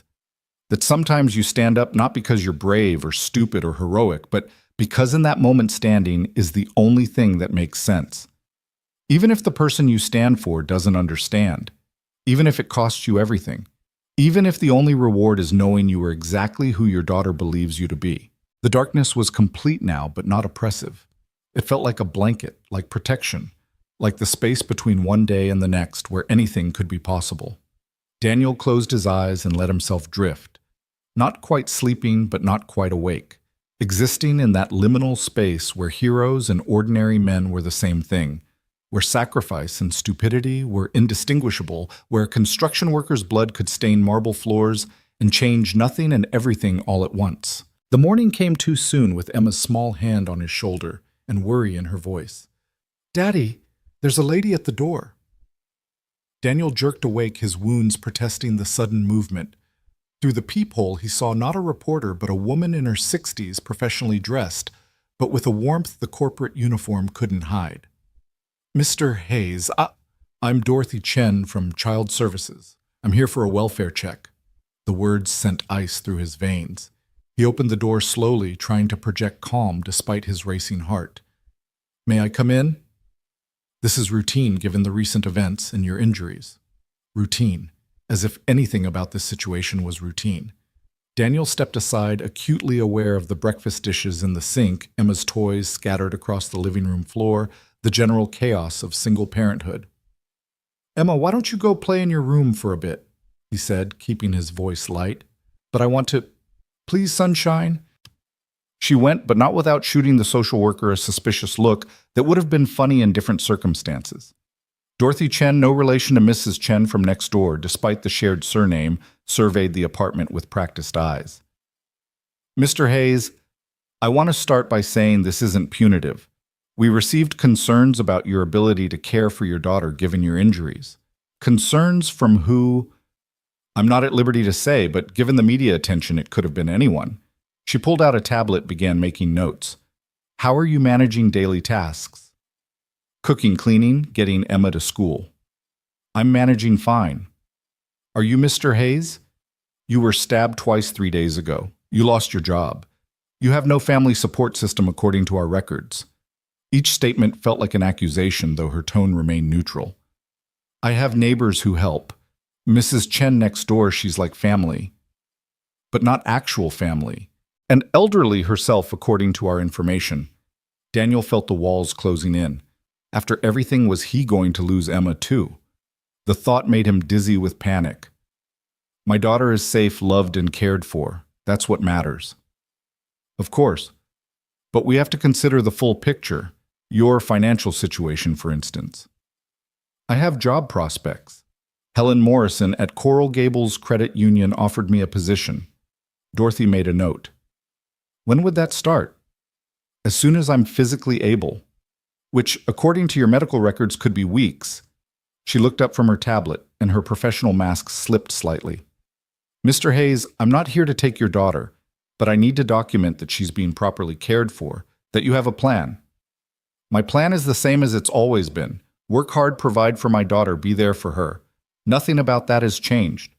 That sometimes you stand up not because you're brave or stupid or heroic, but because in that moment standing is the only thing that makes sense. Even if the person you stand for doesn't understand, even if it costs you everything, even if the only reward is knowing you are exactly who your daughter believes you to be. The darkness was complete now, but not oppressive. It felt like a blanket, like protection, like the space between one day and the next where anything could be possible. Daniel closed his eyes and let himself drift, not quite sleeping, but not quite awake, existing in that liminal space where heroes and ordinary men were the same thing, where sacrifice and stupidity were indistinguishable, where a construction worker's blood could stain marble floors and change nothing and everything all at once. The morning came too soon with Emma's small hand on his shoulder and worry in her voice. "Daddy, there's a lady at the door." Daniel jerked awake, his wounds protesting the sudden movement. Through the peephole, he saw not a reporter, but a woman in her 60s, professionally dressed, but with a warmth the corporate uniform couldn't hide. "Mr. Hayes, I'm Dorothy Chen from Child Services. I'm here for a welfare check." The words sent ice through his veins. He opened the door slowly, trying to project calm despite his racing heart. "May I come in?" "This is routine given the recent events and your injuries." Routine, as if anything about this situation was routine. Daniel stepped aside, acutely aware of the breakfast dishes in the sink, Emma's toys scattered across the living room floor, the general chaos of single parenthood. "Emma, why don't you go play in your room for a bit?" he said, keeping his voice light. "But I want to... Please, sunshine?" She went, but not without shooting the social worker a suspicious look that would have been funny in different circumstances. Dorothy Chen, no relation to Mrs. Chen from next door, despite the shared surname, surveyed the apartment with practiced eyes. "Mr. Hayes, I want to start by saying this isn't punitive. We received concerns about your ability to care for your daughter given your injuries. Concerns from who? I'm not at liberty to say, but given the media attention, it could have been anyone." She pulled out a tablet, began making notes. "How are you managing daily tasks?" "Cooking, cleaning, getting Emma to school." "I'm managing fine." "Are you Mr. Hayes? You were stabbed twice 3 days ago. You lost your job. You have no family support system according to our records." Each statement felt like an accusation, though her tone remained neutral. "I have neighbors who help. Mrs. Chen next door, she's like family. But not actual family. And elderly herself, according to our information." Daniel felt the walls closing in. After everything, was he going to lose Emma too? The thought made him dizzy with panic. "My daughter is safe, loved, and cared for. That's what matters." "Of course. But we have to consider the full picture. Your financial situation, for instance." "I have job prospects. Helen Morrison at Coral Gables Credit Union offered me a position." Dorothy made a note. "When would that start?" "As soon as I'm physically able." "Which, according to your medical records, could be weeks." She looked up from her tablet, and her professional mask slipped slightly. "Mr. Hayes, I'm not here to take your daughter, but I need to document that she's being properly cared for, that you have a plan." "My plan is the same as it's always been. Work hard, provide for my daughter, be there for her. Nothing about that has changed.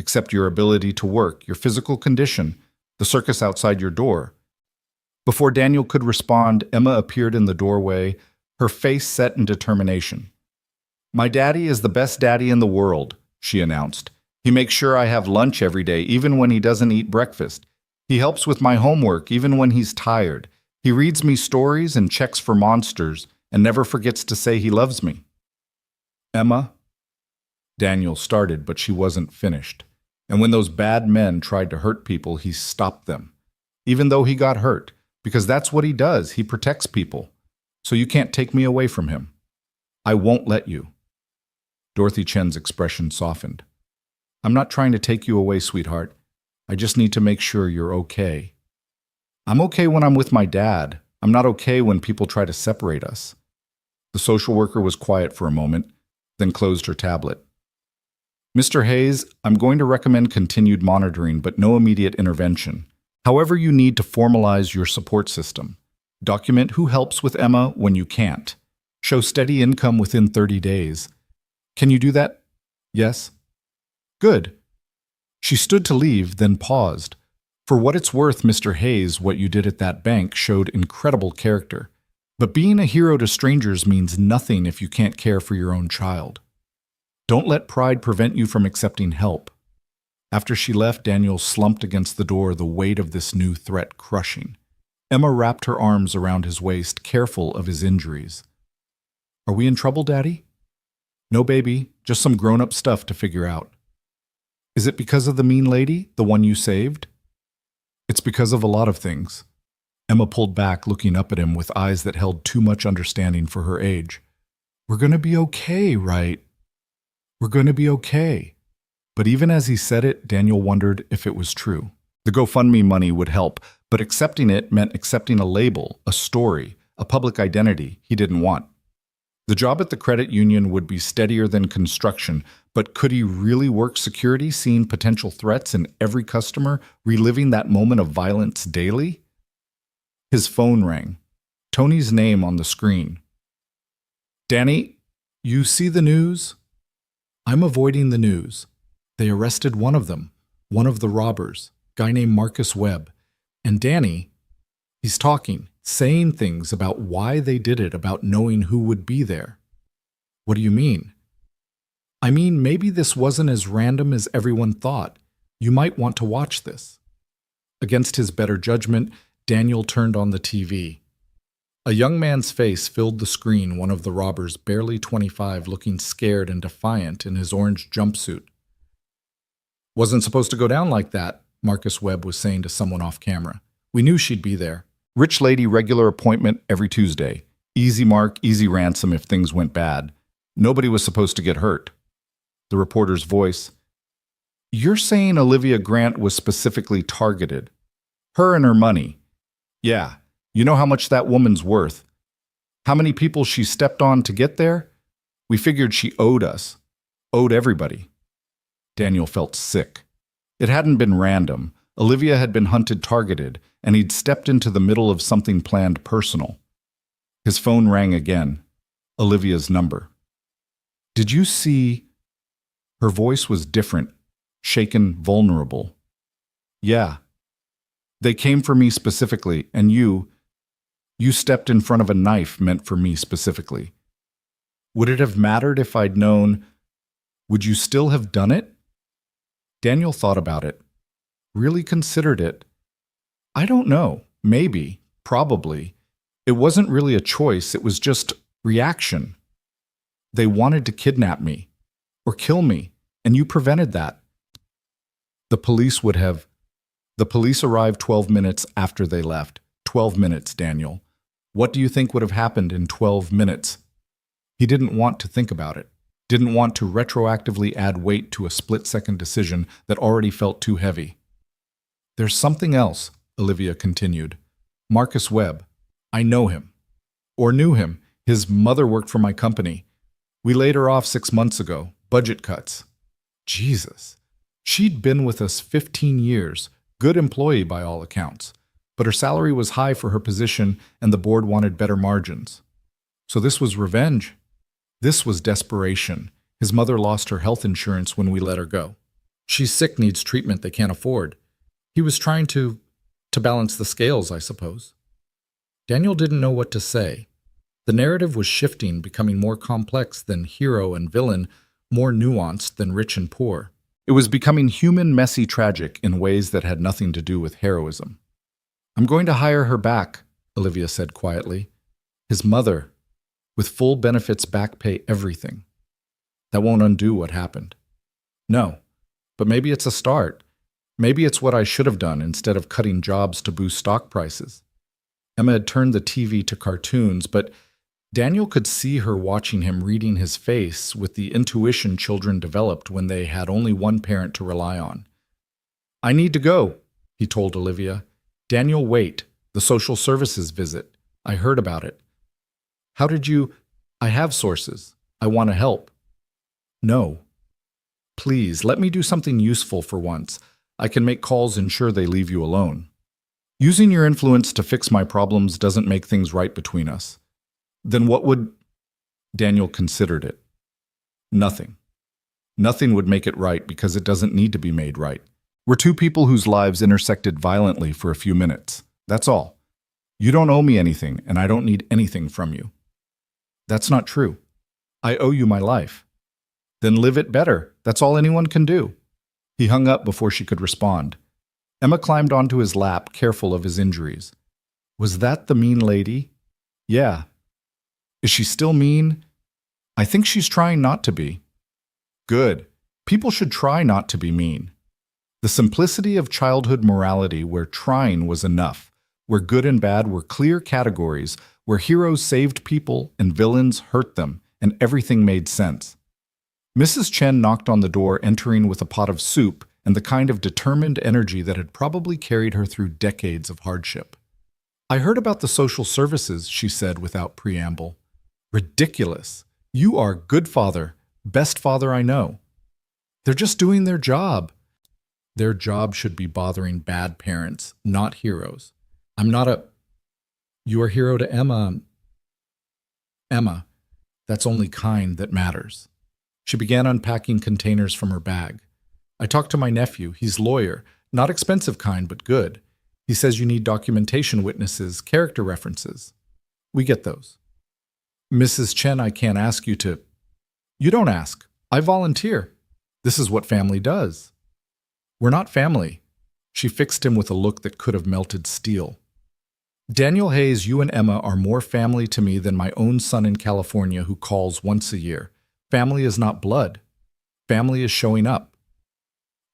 Except your ability to work, your physical condition, the circus outside your door." Before Daniel could respond, Emma appeared in the doorway, her face set in determination. "My daddy is the best daddy in the world," she announced. "He makes sure I have lunch every day, even when he doesn't eat breakfast. He helps with my homework, even when he's tired. He reads me stories and checks for monsters, and never forgets to say he loves me." "Emma?" Daniel started, but she wasn't finished. And when those bad men tried to hurt people, he stopped them. Even though he got hurt, because that's what he does, he protects people. So you can't take me away from him. I won't let you. Dorothy Chen's expression softened. "I'm not trying to take you away, sweetheart. I just need to make sure you're okay." "I'm okay when I'm with my dad. I'm not okay when people try to separate us." The social worker was quiet for a moment, then closed her tablet. "Mr. Hayes, I'm going to recommend continued monitoring, but no immediate intervention. However, you need to formalize your support system. Document who helps with Emma when you can't. Show steady income within 30 days. Can you do that?" "Yes." "Good." She stood to leave, then paused. For what it's worth, Mr. Hayes, what you did at that bank showed incredible character. But being a hero to strangers means nothing if you can't care for your own child. Don't let pride prevent you from accepting help. After she left, Daniel slumped against the door, the weight of this new threat crushing. Emma wrapped her arms around his waist, careful of his injuries. Are we in trouble, Daddy? No, baby, just some grown-up stuff to figure out. Is it because of the mean lady, the one you saved? It's because of a lot of things. Emma pulled back, looking up at him with eyes that held too much understanding for her age. We're going to be okay, right? We're going to be okay. But even as he said it, Daniel wondered if it was true. The GoFundMe money would help, but accepting it meant accepting a label, a story, a public identity he didn't want. The job at the credit union would be steadier than construction, but could he really work security, seeing potential threats in every customer, reliving that moment of violence daily? His phone rang. Tony's name on the screen. Danny, you see the news? I'm avoiding the news. They arrested one of them, one of the robbers, guy named Marcus Webb. And Danny, he's talking, saying things about why they did it, about knowing who would be there. What do you mean? I mean, maybe this wasn't as random as everyone thought. You might want to watch this. Against his better judgment, Daniel turned on the TV. A young man's face filled the screen, one of the robbers, barely 25, looking scared and defiant in his orange jumpsuit. Wasn't supposed to go down like that, Marcus Webb was saying to someone off camera. We knew she'd be there. Rich lady, regular appointment every Tuesday. Easy mark, easy ransom if things went bad. Nobody was supposed to get hurt. The reporter's voice. You're saying Olivia Grant was specifically targeted? Her and her money. Yeah, you know how much that woman's worth. How many people she stepped on to get there? We figured she owed us. Owed everybody. Daniel felt sick. It hadn't been random. Olivia had been hunted, targeted, and he'd stepped into the middle of something planned personal. His phone rang again. Olivia's number. Did you see? Her voice was different, shaken, vulnerable. Yeah. They came for me specifically, and you stepped in front of a knife meant for me specifically. Would it have mattered if I'd known? Would you still have done it? Daniel thought about it. Really considered it. I don't know. Maybe. Probably. It wasn't really a choice. It was just reaction. They wanted to kidnap me. Or kill me. And you prevented that. The police would have. The police arrived 12 minutes after they left. 12 minutes, Daniel. What do you think would have happened in 12 minutes? He didn't want to think about it. Didn't want to retroactively add weight to a split-second decision that already felt too heavy. There's something else, Olivia continued. Marcus Webb. I know him. Or knew him. His mother worked for my company. We laid her off 6 months ago. Budget cuts. Jesus. She'd been with us 15 years. Good employee by all accounts. But her salary was high for her position, and the board wanted better margins. So this was revenge. This was desperation. His mother lost her health insurance when we let her go. She's sick, needs treatment they can't afford. He was trying to balance the scales, I suppose. Daniel didn't know what to say. The narrative was shifting, becoming more complex than hero and villain, more nuanced than rich and poor. It was becoming human, messy, tragic in ways that had nothing to do with heroism. I'm going to hire her back, Olivia said quietly. His mother, with full benefits, back pay, everything. That won't undo what happened. No, but maybe it's a start. Maybe it's what I should have done instead of cutting jobs to boost stock prices. Emma had turned the TV to cartoons, but Daniel could see her watching him, reading his face with the intuition children developed when they had only one parent to rely on. I need to go, he told Olivia. Daniel, wait. The social services visit. I heard about it. How did you? I have sources. I want to help. No. Please, let me do something useful for once. I can make calls, ensure they leave you alone. Using your influence to fix my problems doesn't make things right between us. Then what would? Daniel considered it. Nothing. Nothing would make it right because it doesn't need to be made right. We're two people whose lives intersected violently for a few minutes. That's all. You don't owe me anything, and I don't need anything from you. That's not true. I owe you my life. Then live it better. That's all anyone can do. He hung up before she could respond. Emma climbed onto his lap, careful of his injuries. Was that the mean lady? Yeah. Is she still mean? I think she's trying not to be. Good. People should try not to be mean. The simplicity of childhood morality where trying was enough, where good and bad were clear categories, where heroes saved people and villains hurt them, and everything made sense. Mrs. Chen knocked on the door, entering with a pot of soup and the kind of determined energy that had probably carried her through decades of hardship. I heard about the social services, she said without preamble. Ridiculous. You are good father, best father I know. They're just doing their job. Their job should be bothering bad parents, not heroes. You are hero to Emma. Emma, that's only kind that matters. She began unpacking containers from her bag. I talked to my nephew. He's lawyer. Not expensive kind, but good. He says you need documentation witnesses, character references. We get those. Mrs. Chen, I can't ask you to. You don't ask. I volunteer. This is what family does. We're not family. She fixed him with a look that could have melted steel. Daniel Hayes, you and Emma are more family to me than my own son in California who calls once a year. Family is not blood. Family is showing up.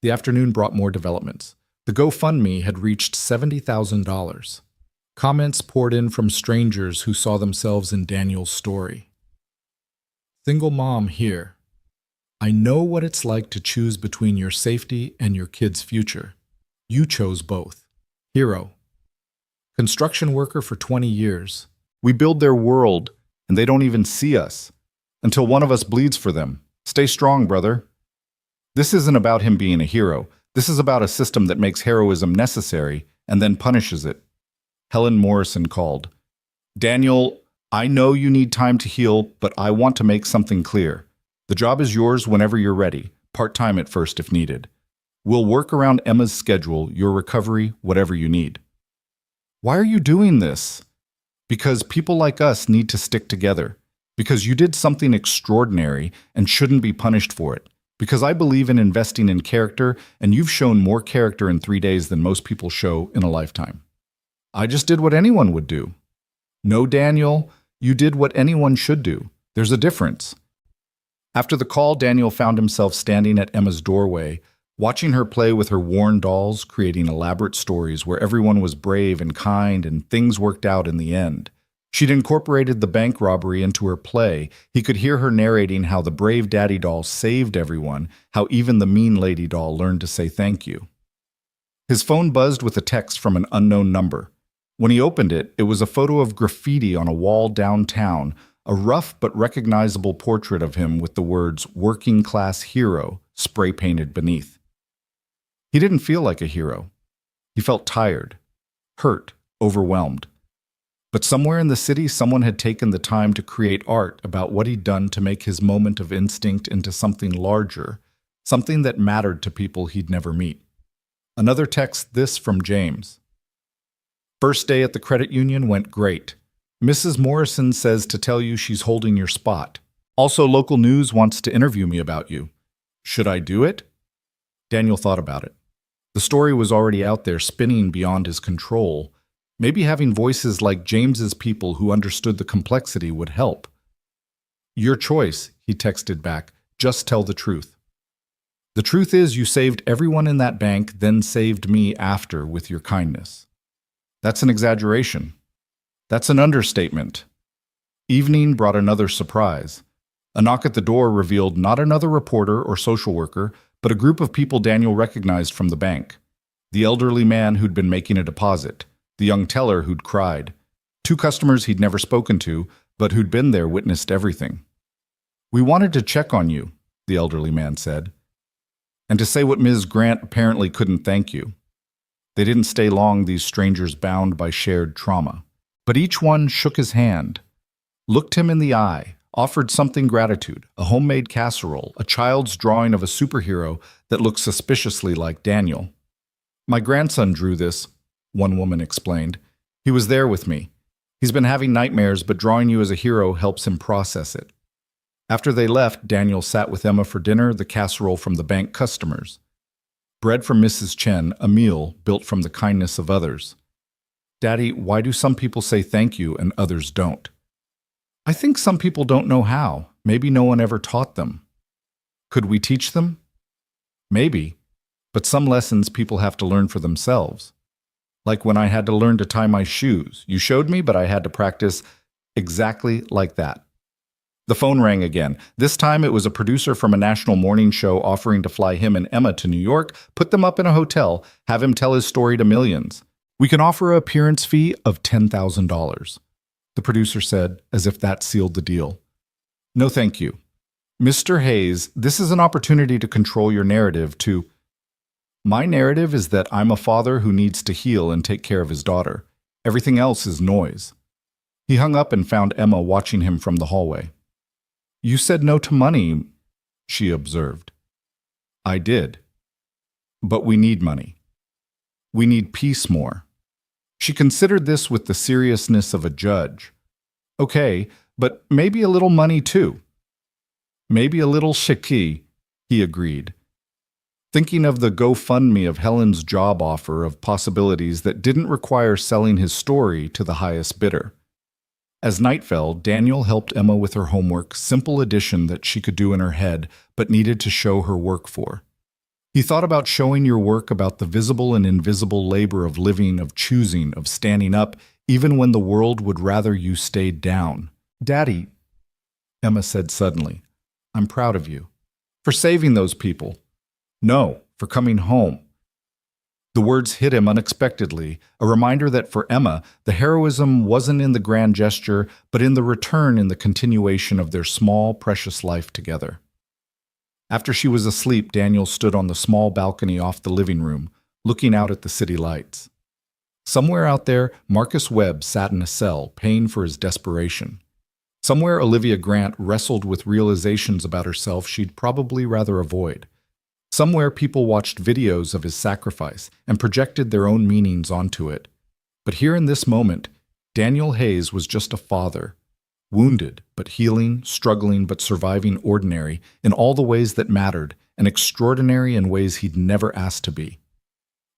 The afternoon brought more developments. The GoFundMe had reached $70,000. Comments poured in from strangers who saw themselves in Daniel's story. Single mom here. I know what it's like to choose between your safety and your kid's future. You chose both. Hero. Construction worker for 20 years. We build their world, and they don't even see us. Until one of us bleeds for them. Stay strong, brother. This isn't about him being a hero. This is about a system that makes heroism necessary and then punishes it. Helen Morrison called. Daniel, I know you need time to heal, but I want to make something clear. The job is yours whenever you're ready, part-time at first if needed. We'll work around Emma's schedule, your recovery, whatever you need. Why are you doing this? Because people like us need to stick together. Because you did something extraordinary and shouldn't be punished for it. Because I believe in investing in character, and you've shown more character in 3 days than most people show in a lifetime. I just did what anyone would do. No, Daniel, you did what anyone should do. There's a difference. After the call, Daniel found himself standing at Emma's doorway, watching her play with her worn dolls, creating elaborate stories where everyone was brave and kind and things worked out in the end. She'd incorporated the bank robbery into her play. He could hear her narrating how the brave daddy doll saved everyone, how even the mean lady doll learned to say thank you. His phone buzzed with a text from an unknown number. When he opened it, it was a photo of graffiti on a wall downtown, a rough but recognizable portrait of him with the words "working class hero" spray-painted beneath. He didn't feel like a hero. He felt tired, hurt, overwhelmed. But somewhere in the city, someone had taken the time to create art about what he'd done to make his moment of instinct into something larger, something that mattered to people he'd never meet. Another text, this from James. First day at the credit union went great. Mrs. Morrison says to tell you she's holding your spot. Also, local news wants to interview me about you. Should I do it? Daniel thought about it. The story was already out there, spinning beyond his control. Maybe having voices like James's people who understood the complexity would help. Your choice, he texted back. Just tell the truth. The truth is you saved everyone in that bank, then saved me after with your kindness. That's an exaggeration. That's an understatement. Evening brought another surprise. A knock at the door revealed not another reporter or social worker, but a group of people Daniel recognized from the bank. The elderly man who'd been making a deposit. The young teller who'd cried. 2 customers he'd never spoken to, but who'd been there, witnessed everything. We wanted to check on you, the elderly man said, and to say what Ms. Grant apparently couldn't thank you. They didn't stay long, these strangers bound by shared trauma. But each one shook his hand, looked him in the eye, offered something gratitude, a homemade casserole, a child's drawing of a superhero that looked suspiciously like Daniel. My grandson drew this, one woman explained. He was there with me. He's been having nightmares, but drawing you as a hero helps him process it. After they left, Daniel sat with Emma for dinner, the casserole from the bank customers. Bread from Mrs. Chen, a meal built from the kindness of others. Daddy, why do some people say thank you and others don't? I think some people don't know how. Maybe no one ever taught them. Could we teach them? Maybe, but some lessons people have to learn for themselves. Like when I had to learn to tie my shoes. You showed me, but I had to practice exactly like that. The phone rang again. This time it was a producer from a national morning show offering to fly him and Emma to New York, put them up in a hotel, have him tell his story to millions. We can offer an appearance fee of $10,000. The producer said, as if that sealed the deal. No, thank you. Mr. Hayes, this is an opportunity to control your narrative to... My narrative is that I'm a father who needs to heal and take care of his daughter. Everything else is noise. He hung up and found Emma watching him from the hallway. You said no to money, she observed. I did. But we need money. We need peace more. She considered this with the seriousness of a judge. Okay, but maybe a little money too. Maybe a little shiki, he agreed, thinking of the GoFundMe of Helen's job offer of possibilities that didn't require selling his story to the highest bidder. As night fell, Daniel helped Emma with her homework, simple addition that she could do in her head but needed to show her work for. He thought about showing your work about the visible and invisible labor of living, of choosing, of standing up, even when the world would rather you stayed down. Daddy, Emma said suddenly, I'm proud of you. For saving those people. No, for coming home. The words hit him unexpectedly, a reminder that for Emma, the heroism wasn't in the grand gesture, but in the return in the continuation of their small, precious life together. After she was asleep, Daniel stood on the small balcony off the living room, looking out at the city lights. Somewhere out there, Marcus Webb sat in a cell, paying for his desperation. Somewhere Olivia Grant wrestled with realizations about herself she'd probably rather avoid. Somewhere people watched videos of his sacrifice and projected their own meanings onto it. But here in this moment, Daniel Hayes was just a father, wounded but healing, struggling but surviving ordinary in all the ways that mattered, and extraordinary in ways he'd never asked to be.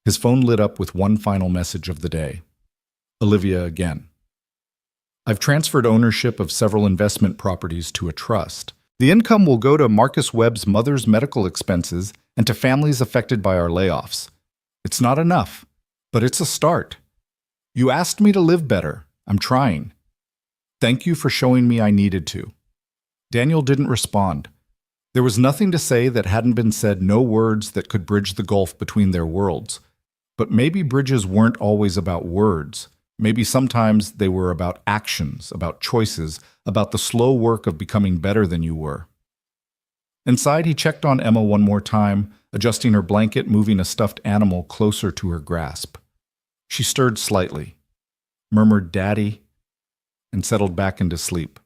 His phone lit up with one final message of the day. Olivia again. I've transferred ownership of several investment properties to a trust. The income will go to Marcus Webb's mother's medical expenses and to families affected by our layoffs. It's not enough, but it's a start. You asked me to live better. I'm trying. Thank you for showing me I needed to. Daniel didn't respond. There was nothing to say that hadn't been said, no words that could bridge the gulf between their worlds. But maybe bridges weren't always about words. Maybe sometimes they were about actions, about choices, about the slow work of becoming better than you were. Inside, he checked on Emma one more time, adjusting her blanket, moving a stuffed animal closer to her grasp. She stirred slightly, murmured "Daddy," and settled back into sleep.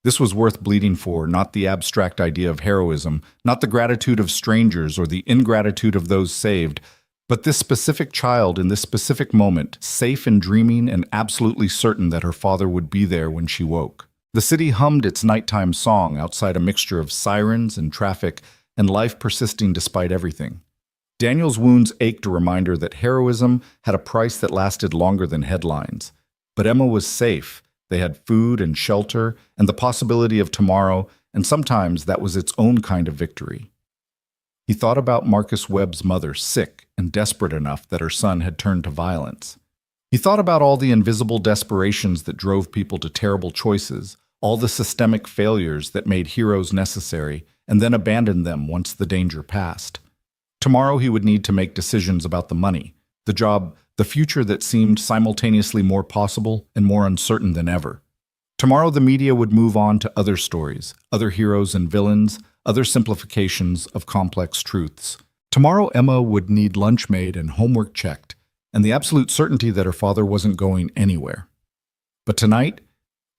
This was worth bleeding for, not the abstract idea of heroism, not the gratitude of strangers or the ingratitude of those saved, but this specific child in this specific moment, safe and dreaming and absolutely certain that her father would be there when she woke. The city hummed its nighttime song outside, a mixture of sirens and traffic and life persisting despite everything. Daniel's wounds ached, a reminder that heroism had a price that lasted longer than headlines. But Emma was safe. They had food and shelter and the possibility of tomorrow, and sometimes that was its own kind of victory. He thought about Marcus Webb's mother, sick and desperate enough that her son had turned to violence. He thought about all the invisible desperations that drove people to terrible choices, all the systemic failures that made heroes necessary and then abandoned them once the danger passed. Tomorrow he would need to make decisions about the money, the job, the future that seemed simultaneously more possible and more uncertain than ever. Tomorrow the media would move on to other stories, other heroes and villains, other simplifications of complex truths. Tomorrow Emma would need lunch made and homework checked, and the absolute certainty that her father wasn't going anywhere. But tonight,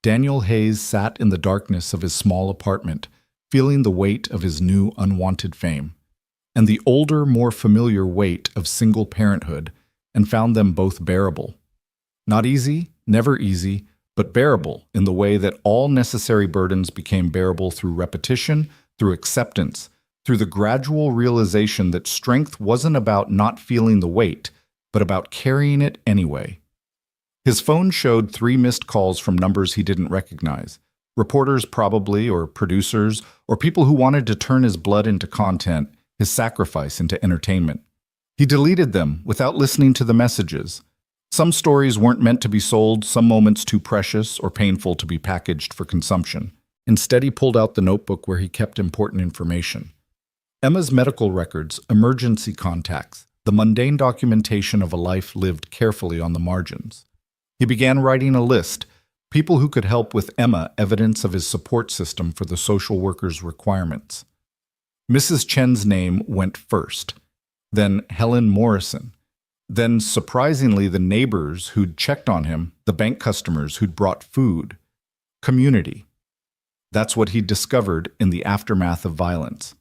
Daniel Hayes sat in the darkness of his small apartment, feeling the weight of his new unwanted fame. and the older, more familiar weight of single parenthood, and found them both bearable. Not easy, never easy, but bearable in the way that all necessary burdens became bearable through repetition, through acceptance, through the gradual realization that strength wasn't about not feeling the weight, but about carrying it anyway. His phone showed 3 missed calls from numbers he didn't recognize. Reporters probably, or producers, or people who wanted to turn his blood into content, his sacrifice into entertainment. He deleted them without listening to the messages. Some stories weren't meant to be sold, some moments too precious or painful to be packaged for consumption. Instead, he pulled out the notebook where he kept important information. Emma's medical records, emergency contacts, the mundane documentation of a life lived carefully on the margins. He began writing a list, people who could help with Emma, evidence of his support system for the social worker's requirements. Mrs. Chen's name went first, then Helen Morrison, then surprisingly the neighbors who'd checked on him, the bank customers who'd brought food. Community. That's what he'd discovered in the aftermath of violence.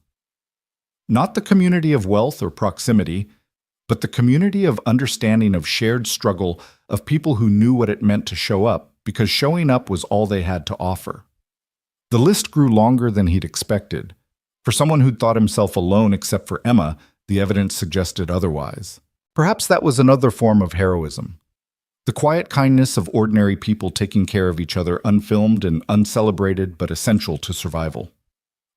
Not the community of wealth or proximity, but the community of understanding, of shared struggle, of people who knew what it meant to show up, because showing up was all they had to offer. The list grew longer than he'd expected. For someone who'd thought himself alone except for Emma, the evidence suggested otherwise. Perhaps that was another form of heroism. The quiet kindness of ordinary people taking care of each other, unfilmed and uncelebrated, but essential to survival.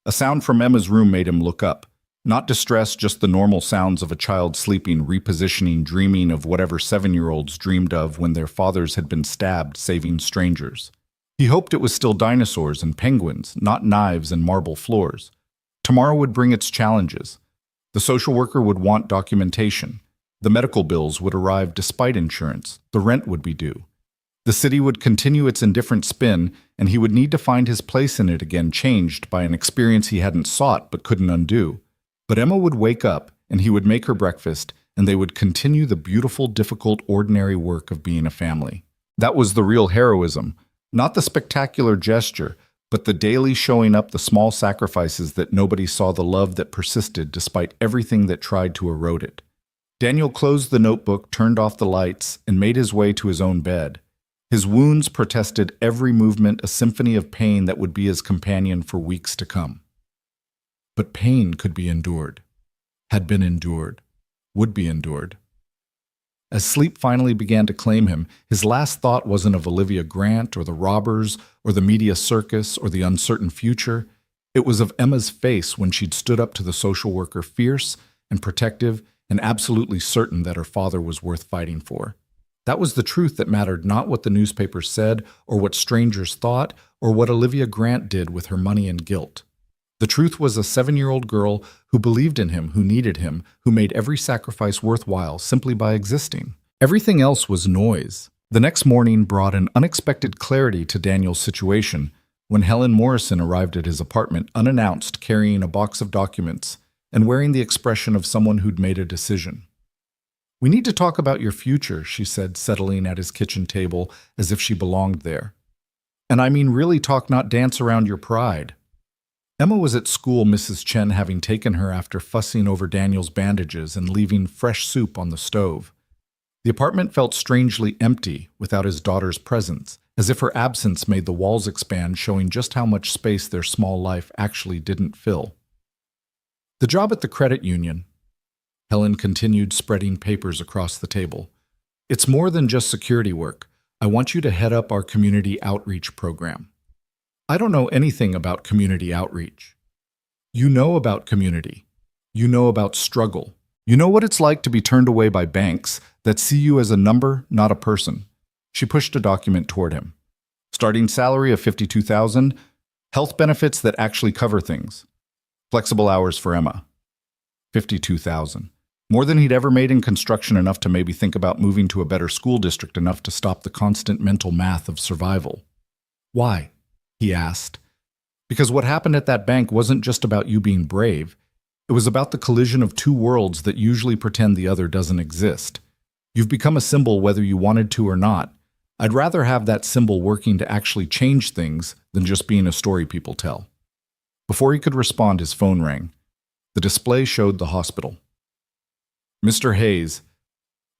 A sound from Emma's room made him look up. Not distress, just the normal sounds of a child sleeping, repositioning, dreaming of whatever 7-year-olds dreamed of when their fathers had been stabbed, saving strangers. He hoped it was still dinosaurs and penguins, not knives and marble floors. Tomorrow would bring its challenges. The social worker would want documentation. The medical bills would arrive despite insurance. The rent would be due. The city would continue its indifferent spin, and he would need to find his place in it again, changed by an experience he hadn't sought but couldn't undo. But Emma would wake up, and he would make her breakfast, and they would continue the beautiful, difficult, ordinary work of being a family. That was the real heroism, not the spectacular gesture, but the daily showing up, the small sacrifices that nobody saw, the love that persisted despite everything that tried to erode it. Daniel closed the notebook, turned off the lights, and made his way to his own bed. His wounds protested every movement, a symphony of pain that would be his companion for weeks to come. But pain could be endured, had been endured, would be endured. As sleep finally began to claim him, his last thought wasn't of Olivia Grant or the robbers or the media circus or the uncertain future. It was of Emma's face when she'd stood up to the social worker, fierce and protective and absolutely certain that her father was worth fighting for. That was the truth that mattered, not what the newspapers said or what strangers thought or what Olivia Grant did with her money and guilt. The truth was a 7-year-old girl who believed in him, who needed him, who made every sacrifice worthwhile simply by existing. Everything else was noise. The next morning brought an unexpected clarity to Daniel's situation when Helen Morrison arrived at his apartment unannounced, carrying a box of documents and wearing the expression of someone who'd made a decision. "We need to talk about your future," she said, settling at his kitchen table as if she belonged there. "And I mean really talk, not dance around your pride." Emma was at school, Mrs. Chen having taken her after fussing over Daniel's bandages and leaving fresh soup on the stove. The apartment felt strangely empty without his daughter's presence, as if her absence made the walls expand, showing just how much space their small life actually didn't fill. "The job at the credit union," Helen continued, spreading papers across the table. "It's more than just security work. I want you to head up our community outreach program." "I don't know anything about community outreach." "You know about community. You know about struggle. You know what it's like to be turned away by banks that see you as a number, not a person." She pushed a document toward him. "Starting salary of $52,000, health benefits that actually cover things. Flexible hours for Emma." $52,000. More than he'd ever made in construction, enough to maybe think about moving to a better school district, enough to stop the constant mental math of survival. "Why?" he asked. "Because what happened at that bank wasn't just about you being brave. It was about the collision of two worlds that usually pretend the other doesn't exist. You've become a symbol whether you wanted to or not. I'd rather have that symbol working to actually change things than just being a story people tell." Before he could respond, his phone rang. The display showed the hospital. Mr. Hayes,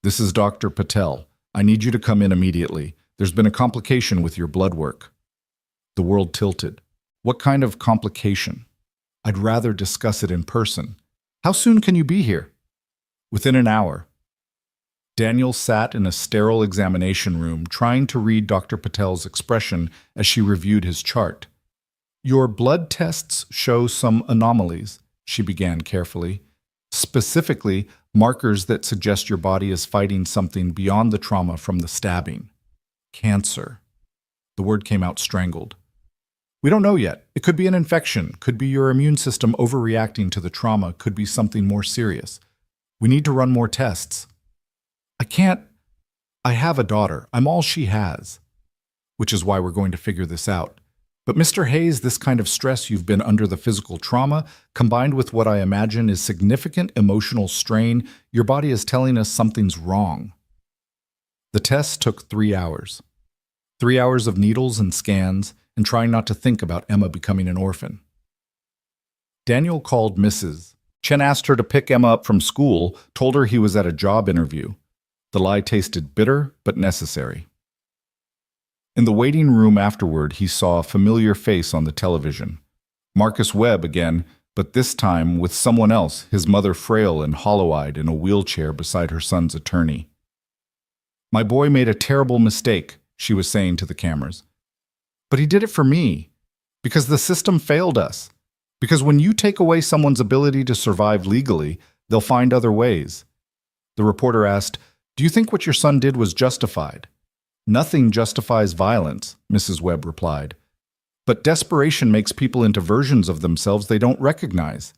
this is Dr. Patel. I need you to come in immediately. There's been a complication with your blood work. The world tilted. What kind of complication? I'd rather discuss it in person. How soon can you be here? Within an hour. Daniel sat in a sterile examination room trying to read Dr. Patel's expression as she reviewed his chart. Your blood tests show some anomalies, she began carefully. Specifically, markers that suggest your body is fighting something beyond the trauma from the stabbing. Cancer. The word came out strangled. We don't know yet. It could be an infection, could be your immune system overreacting to the trauma, could be something more serious. We need to run more tests. I have a daughter. I'm all she has. Which is why we're going to figure this out. But Mr. Hayes, this kind of stress you've been under, the physical trauma, combined with what I imagine is significant emotional strain, your body is telling us something's wrong. The test took 3 hours. 3 hours of needles and scans, and trying not to think about Emma becoming an orphan. Daniel called Mrs. Chen, asked her to pick Emma up from school, told her he was at a job interview. The lie tasted bitter, but necessary. In the waiting room afterward, he saw a familiar face on the television. Marcus Webb again, but this time with someone else, his mother frail and hollow-eyed in a wheelchair beside her son's attorney. My boy made a terrible mistake, she was saying to the cameras. But he did it for me, because the system failed us. Because when you take away someone's ability to survive legally, they'll find other ways. The reporter asked, do you think what your son did was justified? Nothing justifies violence, Mrs. Webb replied. But desperation makes people into versions of themselves they don't recognize.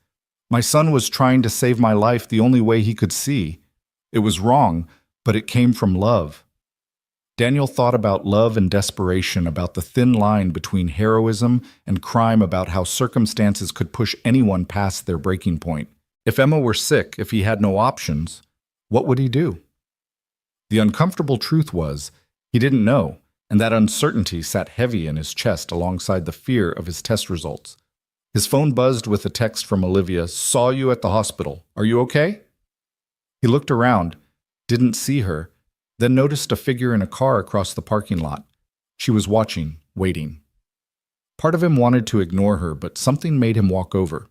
My son was trying to save my life the only way he could see. It was wrong, but it came from love. Daniel thought about love and desperation, about the thin line between heroism and crime, about how circumstances could push anyone past their breaking point. If Emma were sick, if he had no options, what would he do? The uncomfortable truth was, he didn't know, and that uncertainty sat heavy in his chest alongside the fear of his test results. His phone buzzed with a text from Olivia, saw you at the hospital. Are you okay? He looked around, didn't see her, then noticed a figure in a car across the parking lot. She was watching, waiting. Part of him wanted to ignore her, but something made him walk over.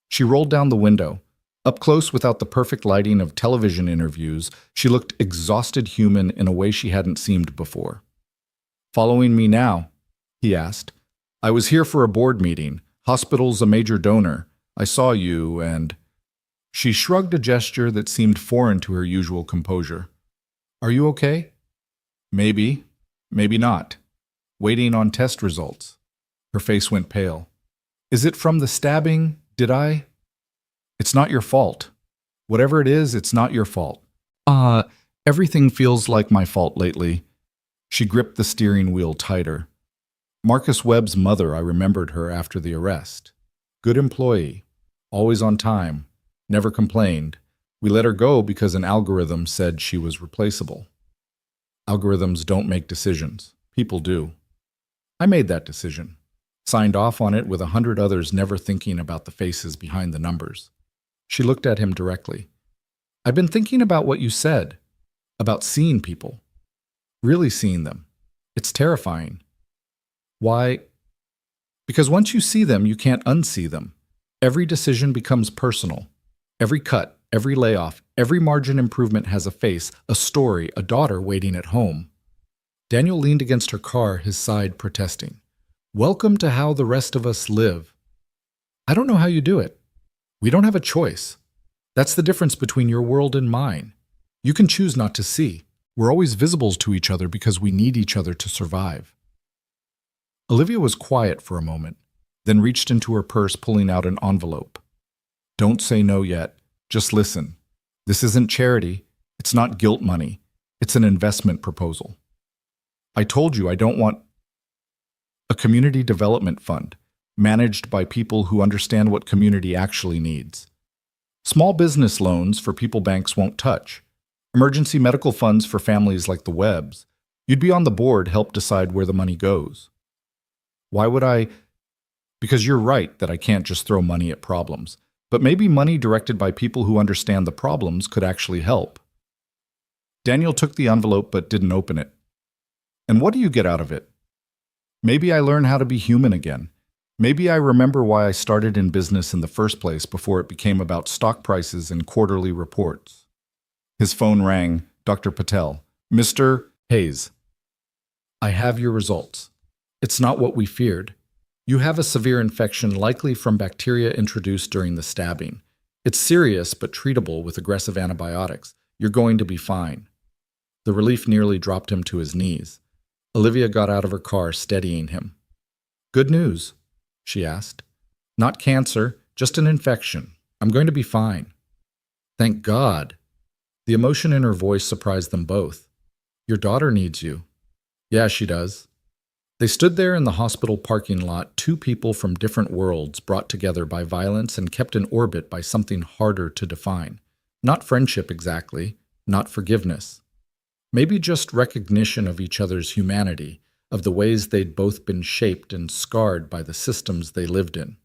She rolled down the window. Up close, without the perfect lighting of television interviews, she looked exhausted human in a way she hadn't seemed before. Following me now? He asked. I was here for a board meeting. Hospital's a major donor. I saw you and... She shrugged, a gesture that seemed foreign to her usual composure. Are you okay? Maybe. Maybe not. Waiting on test results. Her face went pale. Is it from the stabbing? Did I... It's not your fault. Whatever it is, it's not your fault. Everything feels like my fault lately. She gripped the steering wheel tighter. Marcus Webb's mother, I remembered her after the arrest. Good employee. Always on time. Never complained. We let her go because an algorithm said she was replaceable. Algorithms don't make decisions. People do. I made that decision. Signed off on it with 100 others, never thinking about the faces behind the numbers. She looked at him directly. I've been thinking about what you said, about seeing people, really seeing them. It's terrifying. Why? Because once you see them, you can't unsee them. Every decision becomes personal. Every cut, every layoff, every margin improvement has a face, a story, a daughter waiting at home. Daniel leaned against her car, his side protesting. Welcome to how the rest of us live. I don't know how you do it. We don't have a choice. That's the difference between your world and mine. You can choose not to see. We're always visible to each other because we need each other to survive. Olivia was quiet for a moment, then reached into her purse, pulling out an envelope. Don't say no yet. Just listen. This isn't charity. It's not guilt money. It's an investment proposal. I told you I don't want a community development fund managed by people who understand what community actually needs. Small business loans for people banks won't touch. Emergency medical funds for families like the Webbs. You'd be on the board, help decide where the money goes. Why would I? Because you're right that I can't just throw money at problems. but maybe money directed by people who understand the problems could actually help. Daniel took the envelope but didn't open it. And what do you get out of it? Maybe I learn how to be human again. Maybe I remember why I started in business in the first place before it became about stock prices and quarterly reports. His phone rang. Dr. Patel. Mr. Hayes, I have your results. It's not what we feared. You have a severe infection likely from bacteria introduced during the stabbing. It's serious but treatable with aggressive antibiotics. You're going to be fine. The relief nearly dropped him to his knees. Olivia got out of her car, steadying him. Good news, she asked. Not cancer, just an infection. I'm going to be fine. Thank God. The emotion in her voice surprised them both. Your daughter needs you. Yeah, she does. They stood there in the hospital parking lot, two people from different worlds brought together by violence and kept in orbit by something harder to define. Not friendship exactly, not forgiveness. Maybe just recognition of each other's humanity, of the ways they'd both been shaped and scarred by the systems they lived in.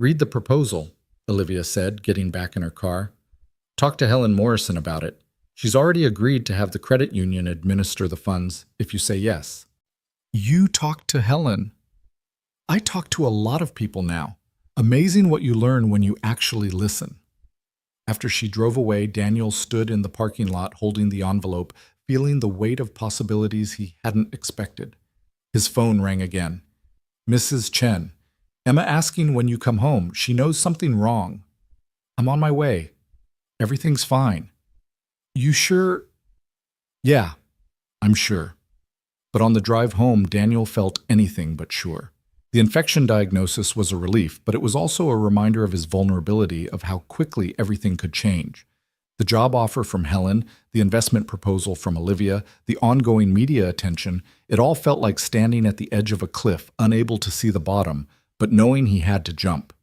Read the proposal, Olivia said, getting back in her car. Talk to Helen Morrison about it. She's already agreed to have the credit union administer the funds if you say yes. You talked to Helen. I talk to a lot of people now. Amazing what you learn when you actually listen. After she drove away, Daniel stood in the parking lot holding the envelope, feeling the weight of possibilities he hadn't expected. His phone rang again. Mrs. Chen. Emma asking when you come home. She knows something wrong. I'm on my way. Everything's fine. You sure? Yeah, I'm sure. But on the drive home, Daniel felt anything but sure. The infection diagnosis was a relief, but it was also a reminder of his vulnerability, of how quickly everything could change. The job offer from Helen, the investment proposal from Olivia, the ongoing media attention, it all felt like standing at the edge of a cliff, unable to see the bottom, but knowing he had to jump.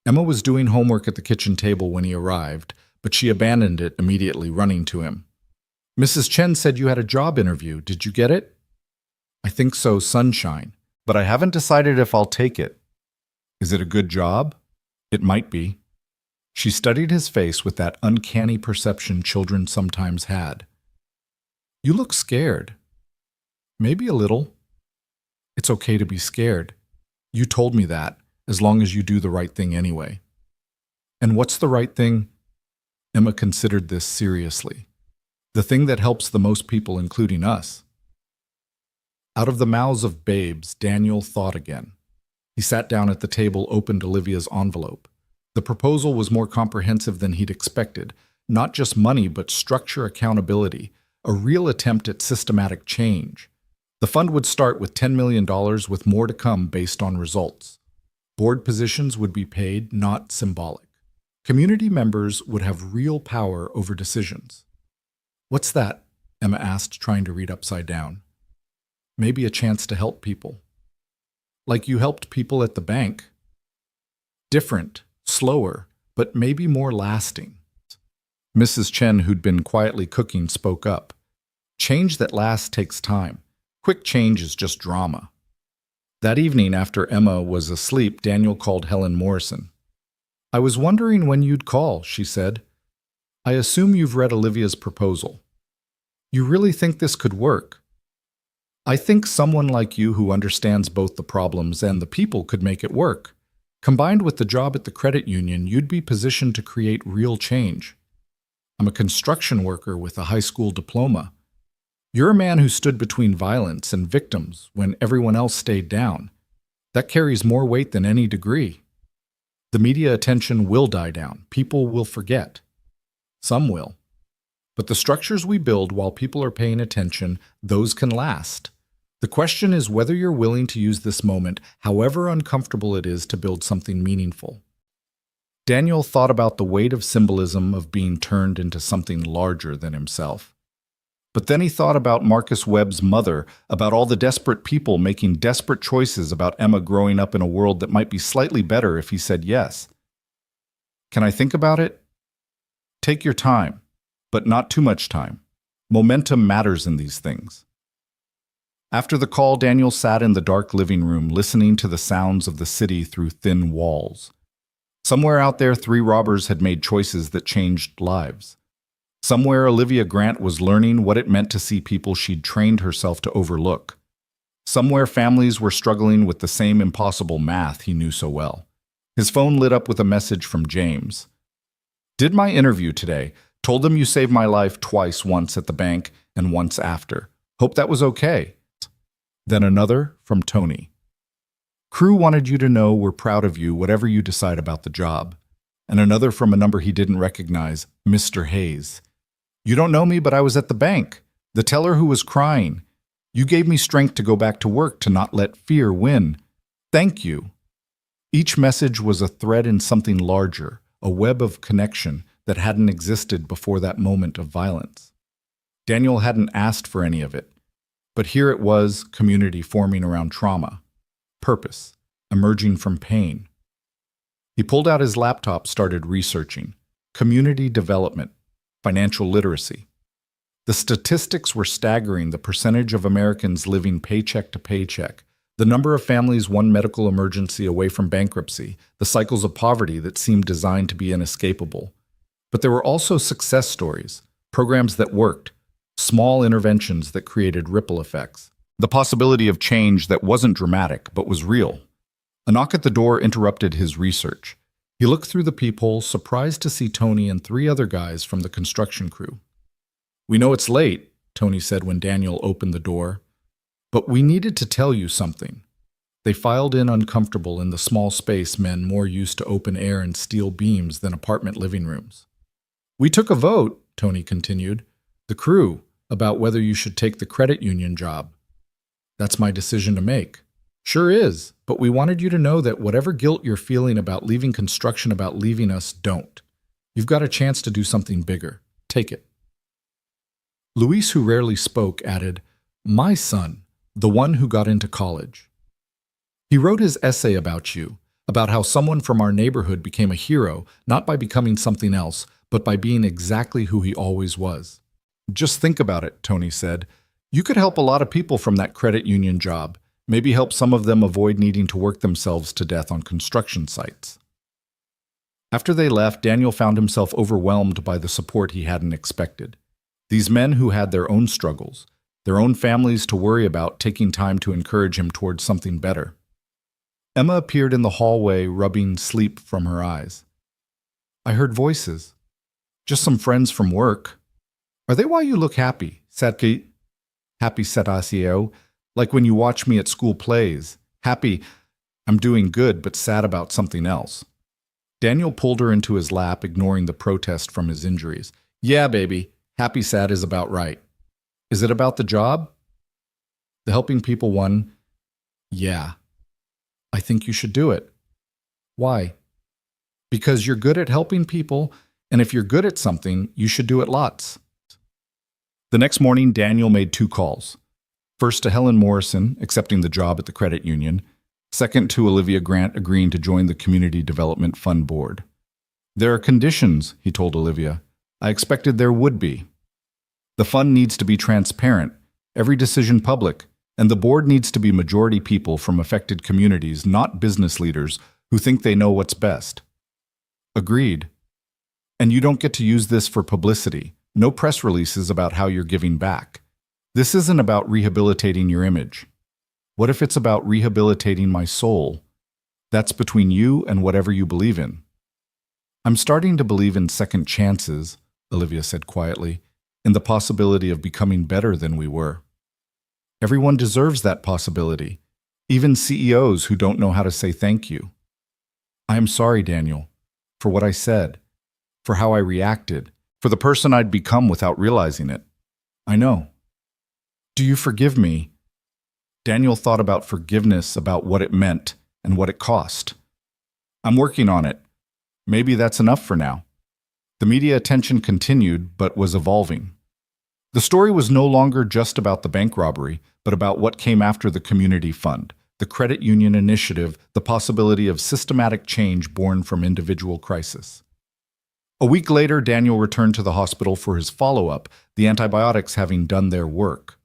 Emma was doing homework at the kitchen table when he arrived, but she abandoned it immediately, running to him. Mrs. Chen said you had a job interview. Did you get it? I think so, sunshine. But I haven't decided if I'll take it. Is it a good job? It might be. She studied his face with that uncanny perception children sometimes had. You look scared. Maybe a little. It's okay to be scared. You told me that, as long as you do the right thing anyway. And what's the right thing? Emma considered this seriously. The thing that helps the most people, including us. Out of the mouths of babes, Daniel thought again. He sat down at the table, opened Olivia's envelope. The proposal was more comprehensive than he'd expected. Not just money, but structure, accountability, a real attempt at systematic change. The fund would start with $10 million, with more to come based on results. Board positions would be paid, not symbolic. Community members would have real power over decisions. What's that? Emma asked, trying to read upside down. Maybe a chance to help people. Like you helped people at the bank. Different, slower, but maybe more lasting. Mrs. Chen, who'd been quietly cooking, spoke up. Change that lasts takes time. Quick change is just drama. That evening, after Emma was asleep, Daniel called Helen Morrison. I was wondering when you'd call, she said. I assume you've read Olivia's proposal. You really think this could work? I think someone like you who understands both the problems and the people could make it work. Combined with the job at the credit union, you'd be positioned to create real change. I'm a construction worker with a high school diploma. You're a man who stood between violence and victims when everyone else stayed down. That carries more weight than any degree. The media attention will die down. People will forget. Some will. But the structures we build while people are paying attention, those can last. The question is whether you're willing to use this moment, however uncomfortable it is, to build something meaningful. Daniel thought about the weight of symbolism of being turned into something larger than himself. But then he thought about Marcus Webb's mother, about all the desperate people making desperate choices, about Emma growing up in a world that might be slightly better if he said yes. Can I think about it? Take your time, but not too much time. Momentum matters in these things. After the call, Daniel sat in the dark living room, listening to the sounds of the city through thin walls. Somewhere out there, 3 robbers had made choices that changed lives. Somewhere, Olivia Grant was learning what it meant to see people she'd trained herself to overlook. Somewhere, families were struggling with the same impossible math he knew so well. His phone lit up with a message from James. Did my interview today. Told them you saved my life twice, once at the bank and once after. Hope that was okay. Then another from Tony. Crew wanted you to know we're proud of you, whatever you decide about the job. And another from a number he didn't recognize, Mr. Hayes. You don't know me, but I was at the bank. The teller who was crying. You gave me strength to go back to work, to not let fear win. Thank you. Each message was a thread in something larger, a web of connection that hadn't existed before that moment of violence. Daniel hadn't asked for any of it, but here it was, community forming around trauma, purpose, emerging from pain. He pulled out his laptop, started researching. Community development, financial literacy. The statistics were staggering, the percentage of Americans living paycheck to paycheck, the number of families one medical emergency away from bankruptcy, the cycles of poverty that seemed designed to be inescapable. But there were also success stories, programs that worked, small interventions that created ripple effects, the possibility of change that wasn't dramatic but was real. A knock at the door interrupted his research. He looked through the peephole, surprised to see Tony and 3 other guys from the construction crew. We know it's late, Tony said when Daniel opened the door, but we needed to tell you something. They filed in uncomfortable in the small space, men more used to open air and steel beams than apartment living rooms. We took a vote, Tony continued, the crew, about whether you should take the credit union job. That's my decision to make. Sure is, but we wanted you to know that whatever guilt you're feeling about leaving construction, about leaving us, don't. You've got a chance to do something bigger. Take it. Luis, who rarely spoke, added, my son, the one who got into college. He wrote his essay about you, about how someone from our neighborhood became a hero, not by becoming something else, but by being exactly who he always was. Just think about it, Tony said. You could help a lot of people from that credit union job, maybe help some of them avoid needing to work themselves to death on construction sites. After they left, Daniel found himself overwhelmed by the support he hadn't expected. These men who had their own struggles, their own families to worry about, taking time to encourage him towards something better. Emma appeared in the hallway, rubbing sleep from her eyes. I heard voices. Just some friends from work. Are they why you look happy? Happy, Setasio, like when you watch me at school plays. Happy, I'm doing good, but sad about something else. Daniel pulled her into his lap, ignoring the protest from his injuries. Yeah, baby, happy sad is about right. Is it about the job? The helping people one? Yeah. I think you should do it. Why? Because you're good at helping people, and if you're good at something, you should do it lots. The next morning, Daniel made 2 calls. First to Helen Morrison, accepting the job at the credit union. Second to Olivia Grant, agreeing to join the Community Development Fund Board. There are conditions, he told Olivia. I expected there would be. The fund needs to be transparent, every decision public, and the board needs to be majority people from affected communities, not business leaders who think they know what's best. Agreed. And you don't get to use this for publicity. No press releases about how you're giving back. This isn't about rehabilitating your image. What if it's about rehabilitating my soul? That's between you and whatever you believe in. I'm starting to believe in second chances, Olivia said quietly, in the possibility of becoming better than we were. Everyone deserves that possibility, even CEOs who don't know how to say thank you. I am sorry, Daniel, for what I said, for how I reacted, for the person I'd become without realizing it. I know. Do you forgive me? Daniel thought about forgiveness, about what it meant and what it cost. I'm working on it. Maybe that's enough for now. The media attention continued, but was evolving. The story was no longer just about the bank robbery, but about what came after the community fund, the credit union initiative, the possibility of systematic change born from individual crisis. A week later, Daniel returned to the hospital for his follow-up, the antibiotics having done their work.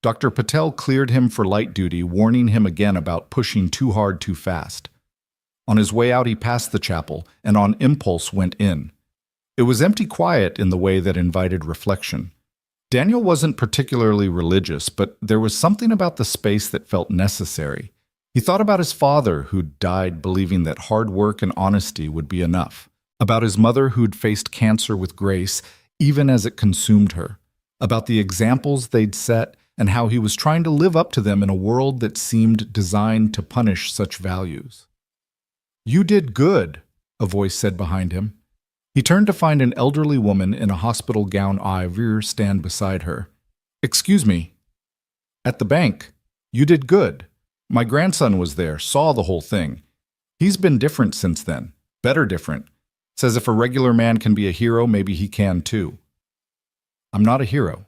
Dr. Patel cleared him for light duty, warning him again about pushing too hard too fast. On his way out, he passed the chapel and on impulse went in. It was empty quiet in the way that invited reflection. Daniel wasn't particularly religious, but there was something about the space that felt necessary. He thought about his father, who'd died believing that hard work and honesty would be enough. About his mother, who'd faced cancer with grace, even as it consumed her. About the examples they'd set and how he was trying to live up to them in a world that seemed designed to punish such values. "You did good," a voice said behind him. He turned to find an elderly woman in a hospital gown ivory stand beside her. "Excuse me." "At the bank. You did good. My grandson was there, saw the whole thing. He's been different since then. Better different. Says if a regular man can be a hero, maybe he can too." "I'm not a hero."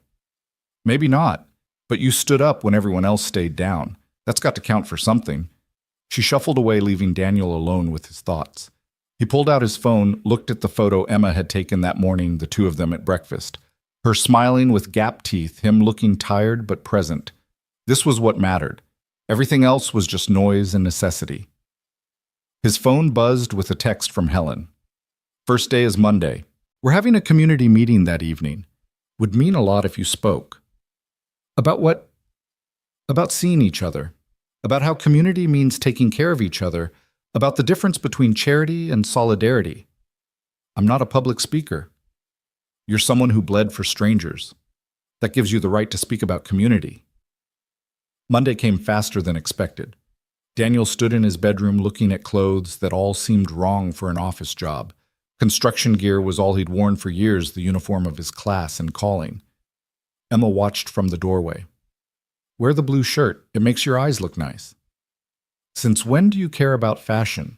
"Maybe not, but you stood up when everyone else stayed down. That's got to count for something." She shuffled away, leaving Daniel alone with his thoughts. He pulled out his phone, looked at the photo Emma had taken that morning, the two of them at breakfast. Her smiling with gap teeth, him looking tired but present. This was what mattered. Everything else was just noise and necessity. His phone buzzed with a text from Helen. "First day is Monday. We're having a community meeting that evening. Would mean a lot if you spoke." "About what?" "About seeing each other. About how community means taking care of each other. About the difference between charity and solidarity." "I'm not a public speaker." "You're someone who bled for strangers. That gives you the right to speak about community." Monday came faster than expected. Daniel stood in his bedroom looking at clothes that all seemed wrong for an office job. Construction gear was all he'd worn for years, the uniform of his class and calling. Emma watched from the doorway. "Wear the blue shirt. It makes your eyes look nice." "Since when do you care about fashion?"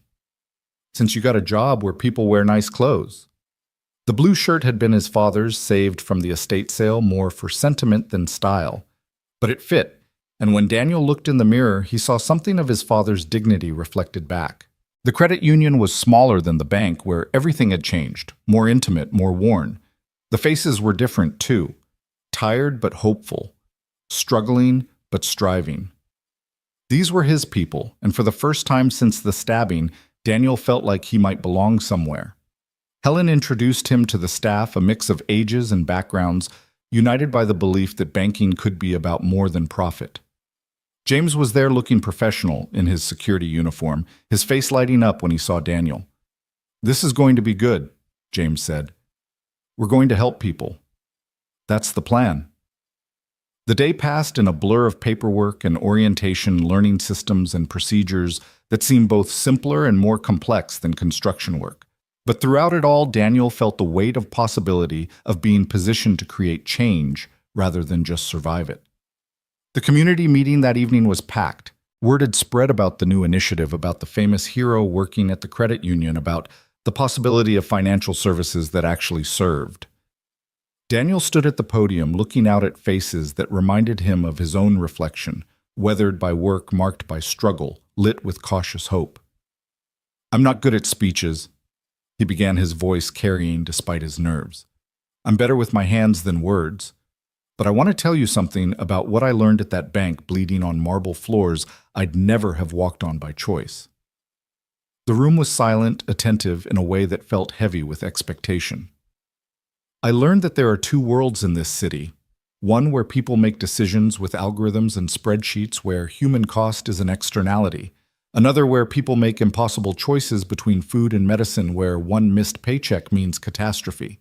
"Since you got a job where people wear nice clothes." The blue shirt had been his father's, saved from the estate sale more for sentiment than style. But it fit, and when Daniel looked in the mirror, he saw something of his father's dignity reflected back. The credit union was smaller than the bank, where everything had changed, more intimate, more worn. The faces were different, too. Tired but hopeful. Struggling but striving. These were his people, and for the first time since the stabbing, Daniel felt like he might belong somewhere. Helen introduced him to the staff, a mix of ages and backgrounds, united by the belief that banking could be about more than profit. James was there looking professional in his security uniform, his face lighting up when he saw Daniel. "This is going to be good," James said. "We're going to help people. That's the plan." The day passed in a blur of paperwork and orientation, learning systems and procedures that seemed both simpler and more complex than construction work. But throughout it all, Daniel felt the weight of possibility of being positioned to create change rather than just survive it. The community meeting that evening was packed. Word had spread about the new initiative, about the famous hero working at the credit union, about the possibility of financial services that actually served. Daniel stood at the podium looking out at faces that reminded him of his own reflection, weathered by work marked by struggle, lit with cautious hope. "I'm not good at speeches," he began, his voice carrying despite his nerves. "I'm better with my hands than words. But I want to tell you something about what I learned at that bank, bleeding on marble floors I'd never have walked on by choice." The room was silent, attentive in a way that felt heavy with expectation. "I learned that there are two worlds in this city. One where people make decisions with algorithms and spreadsheets where human cost is an externality. Another where people make impossible choices between food and medicine where one missed paycheck means catastrophe."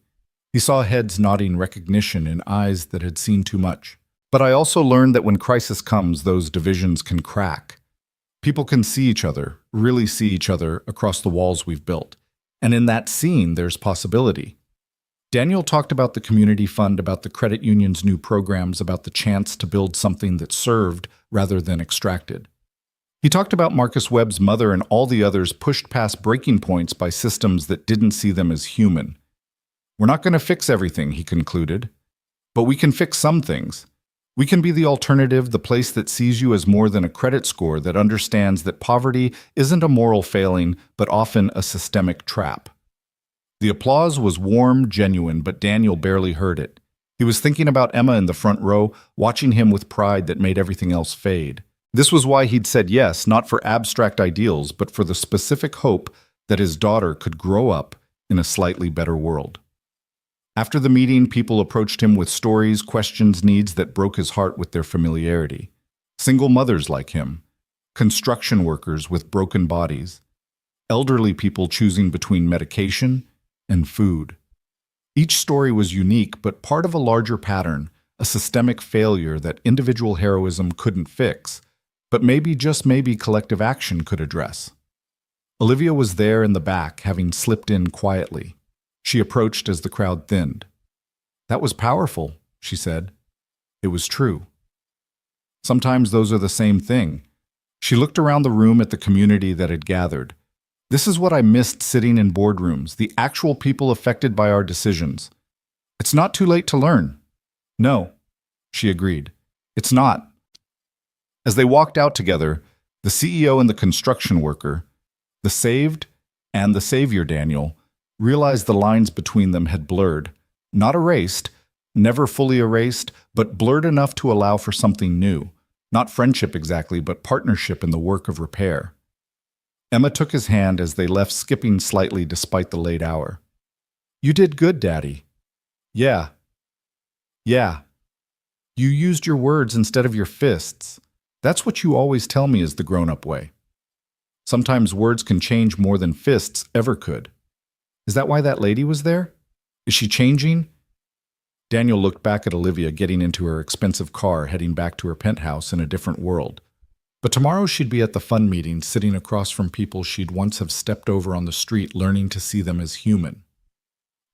He saw heads nodding recognition in eyes that had seen too much. "But I also learned that when crisis comes, those divisions can crack. People can see each other, really see each other across the walls we've built. And in that seeing, there's possibility." Daniel talked about the community fund, about the credit union's new programs, about the chance to build something that served rather than extracted. He talked about Marcus Webb's mother and all the others pushed past breaking points by systems that didn't see them as human. "We're not going to fix everything," he concluded, "but we can fix some things. We can be the alternative, the place that sees you as more than a credit score, that understands that poverty isn't a moral failing, but often a systemic trap." The applause was warm, genuine, but Daniel barely heard it. He was thinking about Emma in the front row, watching him with pride that made everything else fade. This was why he'd said yes, not for abstract ideals, but for the specific hope that his daughter could grow up in a slightly better world. After the meeting, people approached him with stories, questions, needs that broke his heart with their familiarity. Single mothers like him, construction workers with broken bodies, elderly people choosing between medication and food. Each story was unique, but part of a larger pattern, a systemic failure that individual heroism couldn't fix, but maybe, just maybe, collective action could address. Olivia was there in the back, having slipped in quietly. She approached as the crowd thinned. "That was powerful," she said. It was true. Sometimes those are the same thing. She looked around the room at the community that had gathered. This is what I missed sitting in boardrooms, the actual people affected by our decisions. It's not too late to learn. No, she agreed. It's not. As they walked out together, the CEO and the construction worker, the saved and the savior Daniel, realized the lines between them had blurred, not erased, never fully erased, but blurred enough to allow for something new. Not friendship exactly, but partnership in the work of repair. Emma took his hand as they left, skipping slightly despite the late hour. "You did good, Daddy." Yeah. You used your words instead of your fists. That's what you always tell me is the grown-up way. Sometimes words can change more than fists ever could. Is that why that lady was there? Is she changing? Daniel looked back at Olivia getting into her expensive car, heading back to her penthouse in a different world. But tomorrow she'd be at the fun meeting, sitting across from people she'd once have stepped over on the street, learning to see them as human.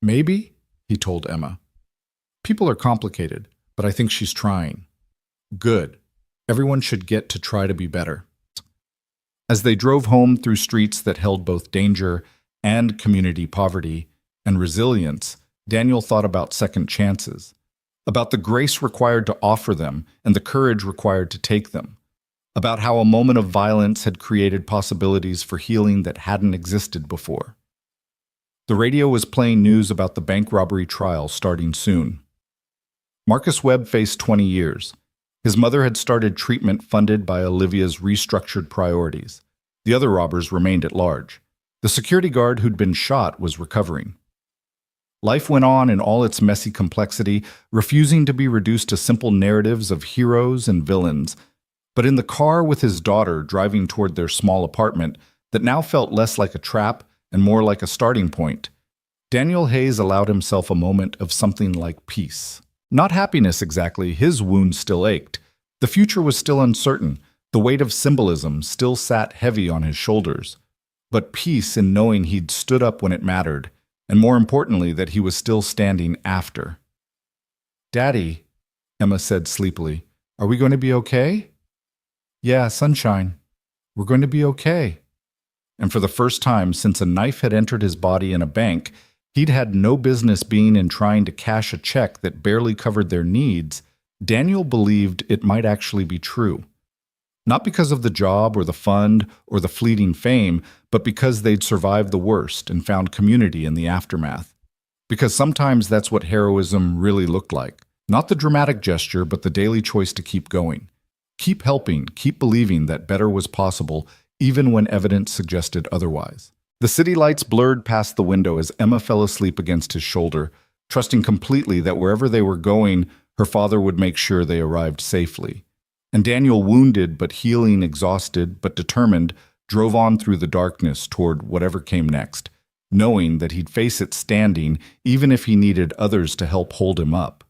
"Maybe," he told Emma. "People are complicated, but I think she's trying." "Good. Everyone should get to try to be better." As they drove home through streets that held both danger and community poverty and resilience, Daniel thought about second chances, about the grace required to offer them and the courage required to take them, about how a moment of violence had created possibilities for healing that hadn't existed before. The radio was playing news about the bank robbery trial starting soon. Marcus Webb faced 20 years. His mother had started treatment funded by Olivia's restructured priorities. The other robbers remained at large. The security guard who'd been shot was recovering. Life went on in all its messy complexity, refusing to be reduced to simple narratives of heroes and villains. But in the car with his daughter driving toward their small apartment that now felt less like a trap and more like a starting point, Daniel Hayes allowed himself a moment of something like peace. Not happiness exactly, his wound still ached. The future was still uncertain, the weight of symbolism still sat heavy on his shoulders. But peace in knowing he'd stood up when it mattered, and more importantly, that he was still standing after. "Daddy," Emma said sleepily, "are we going to be okay?" "Yeah, sunshine. We're going to be okay." And for the first time since a knife had entered his body in a bank, he'd had no business being in trying to cash a check that barely covered their needs, Daniel believed it might actually be true. Not because of the job or the fund or the fleeting fame, but because they'd survived the worst and found community in the aftermath. Because sometimes that's what heroism really looked like. Not the dramatic gesture, but the daily choice to keep going. Keep helping, keep believing that better was possible, even when evidence suggested otherwise. The city lights blurred past the window as Emma fell asleep against his shoulder, trusting completely that wherever they were going, her father would make sure they arrived safely. And Daniel, wounded but healing, exhausted but determined, drove on through the darkness toward whatever came next, knowing that he'd face it standing even if he needed others to help hold him up.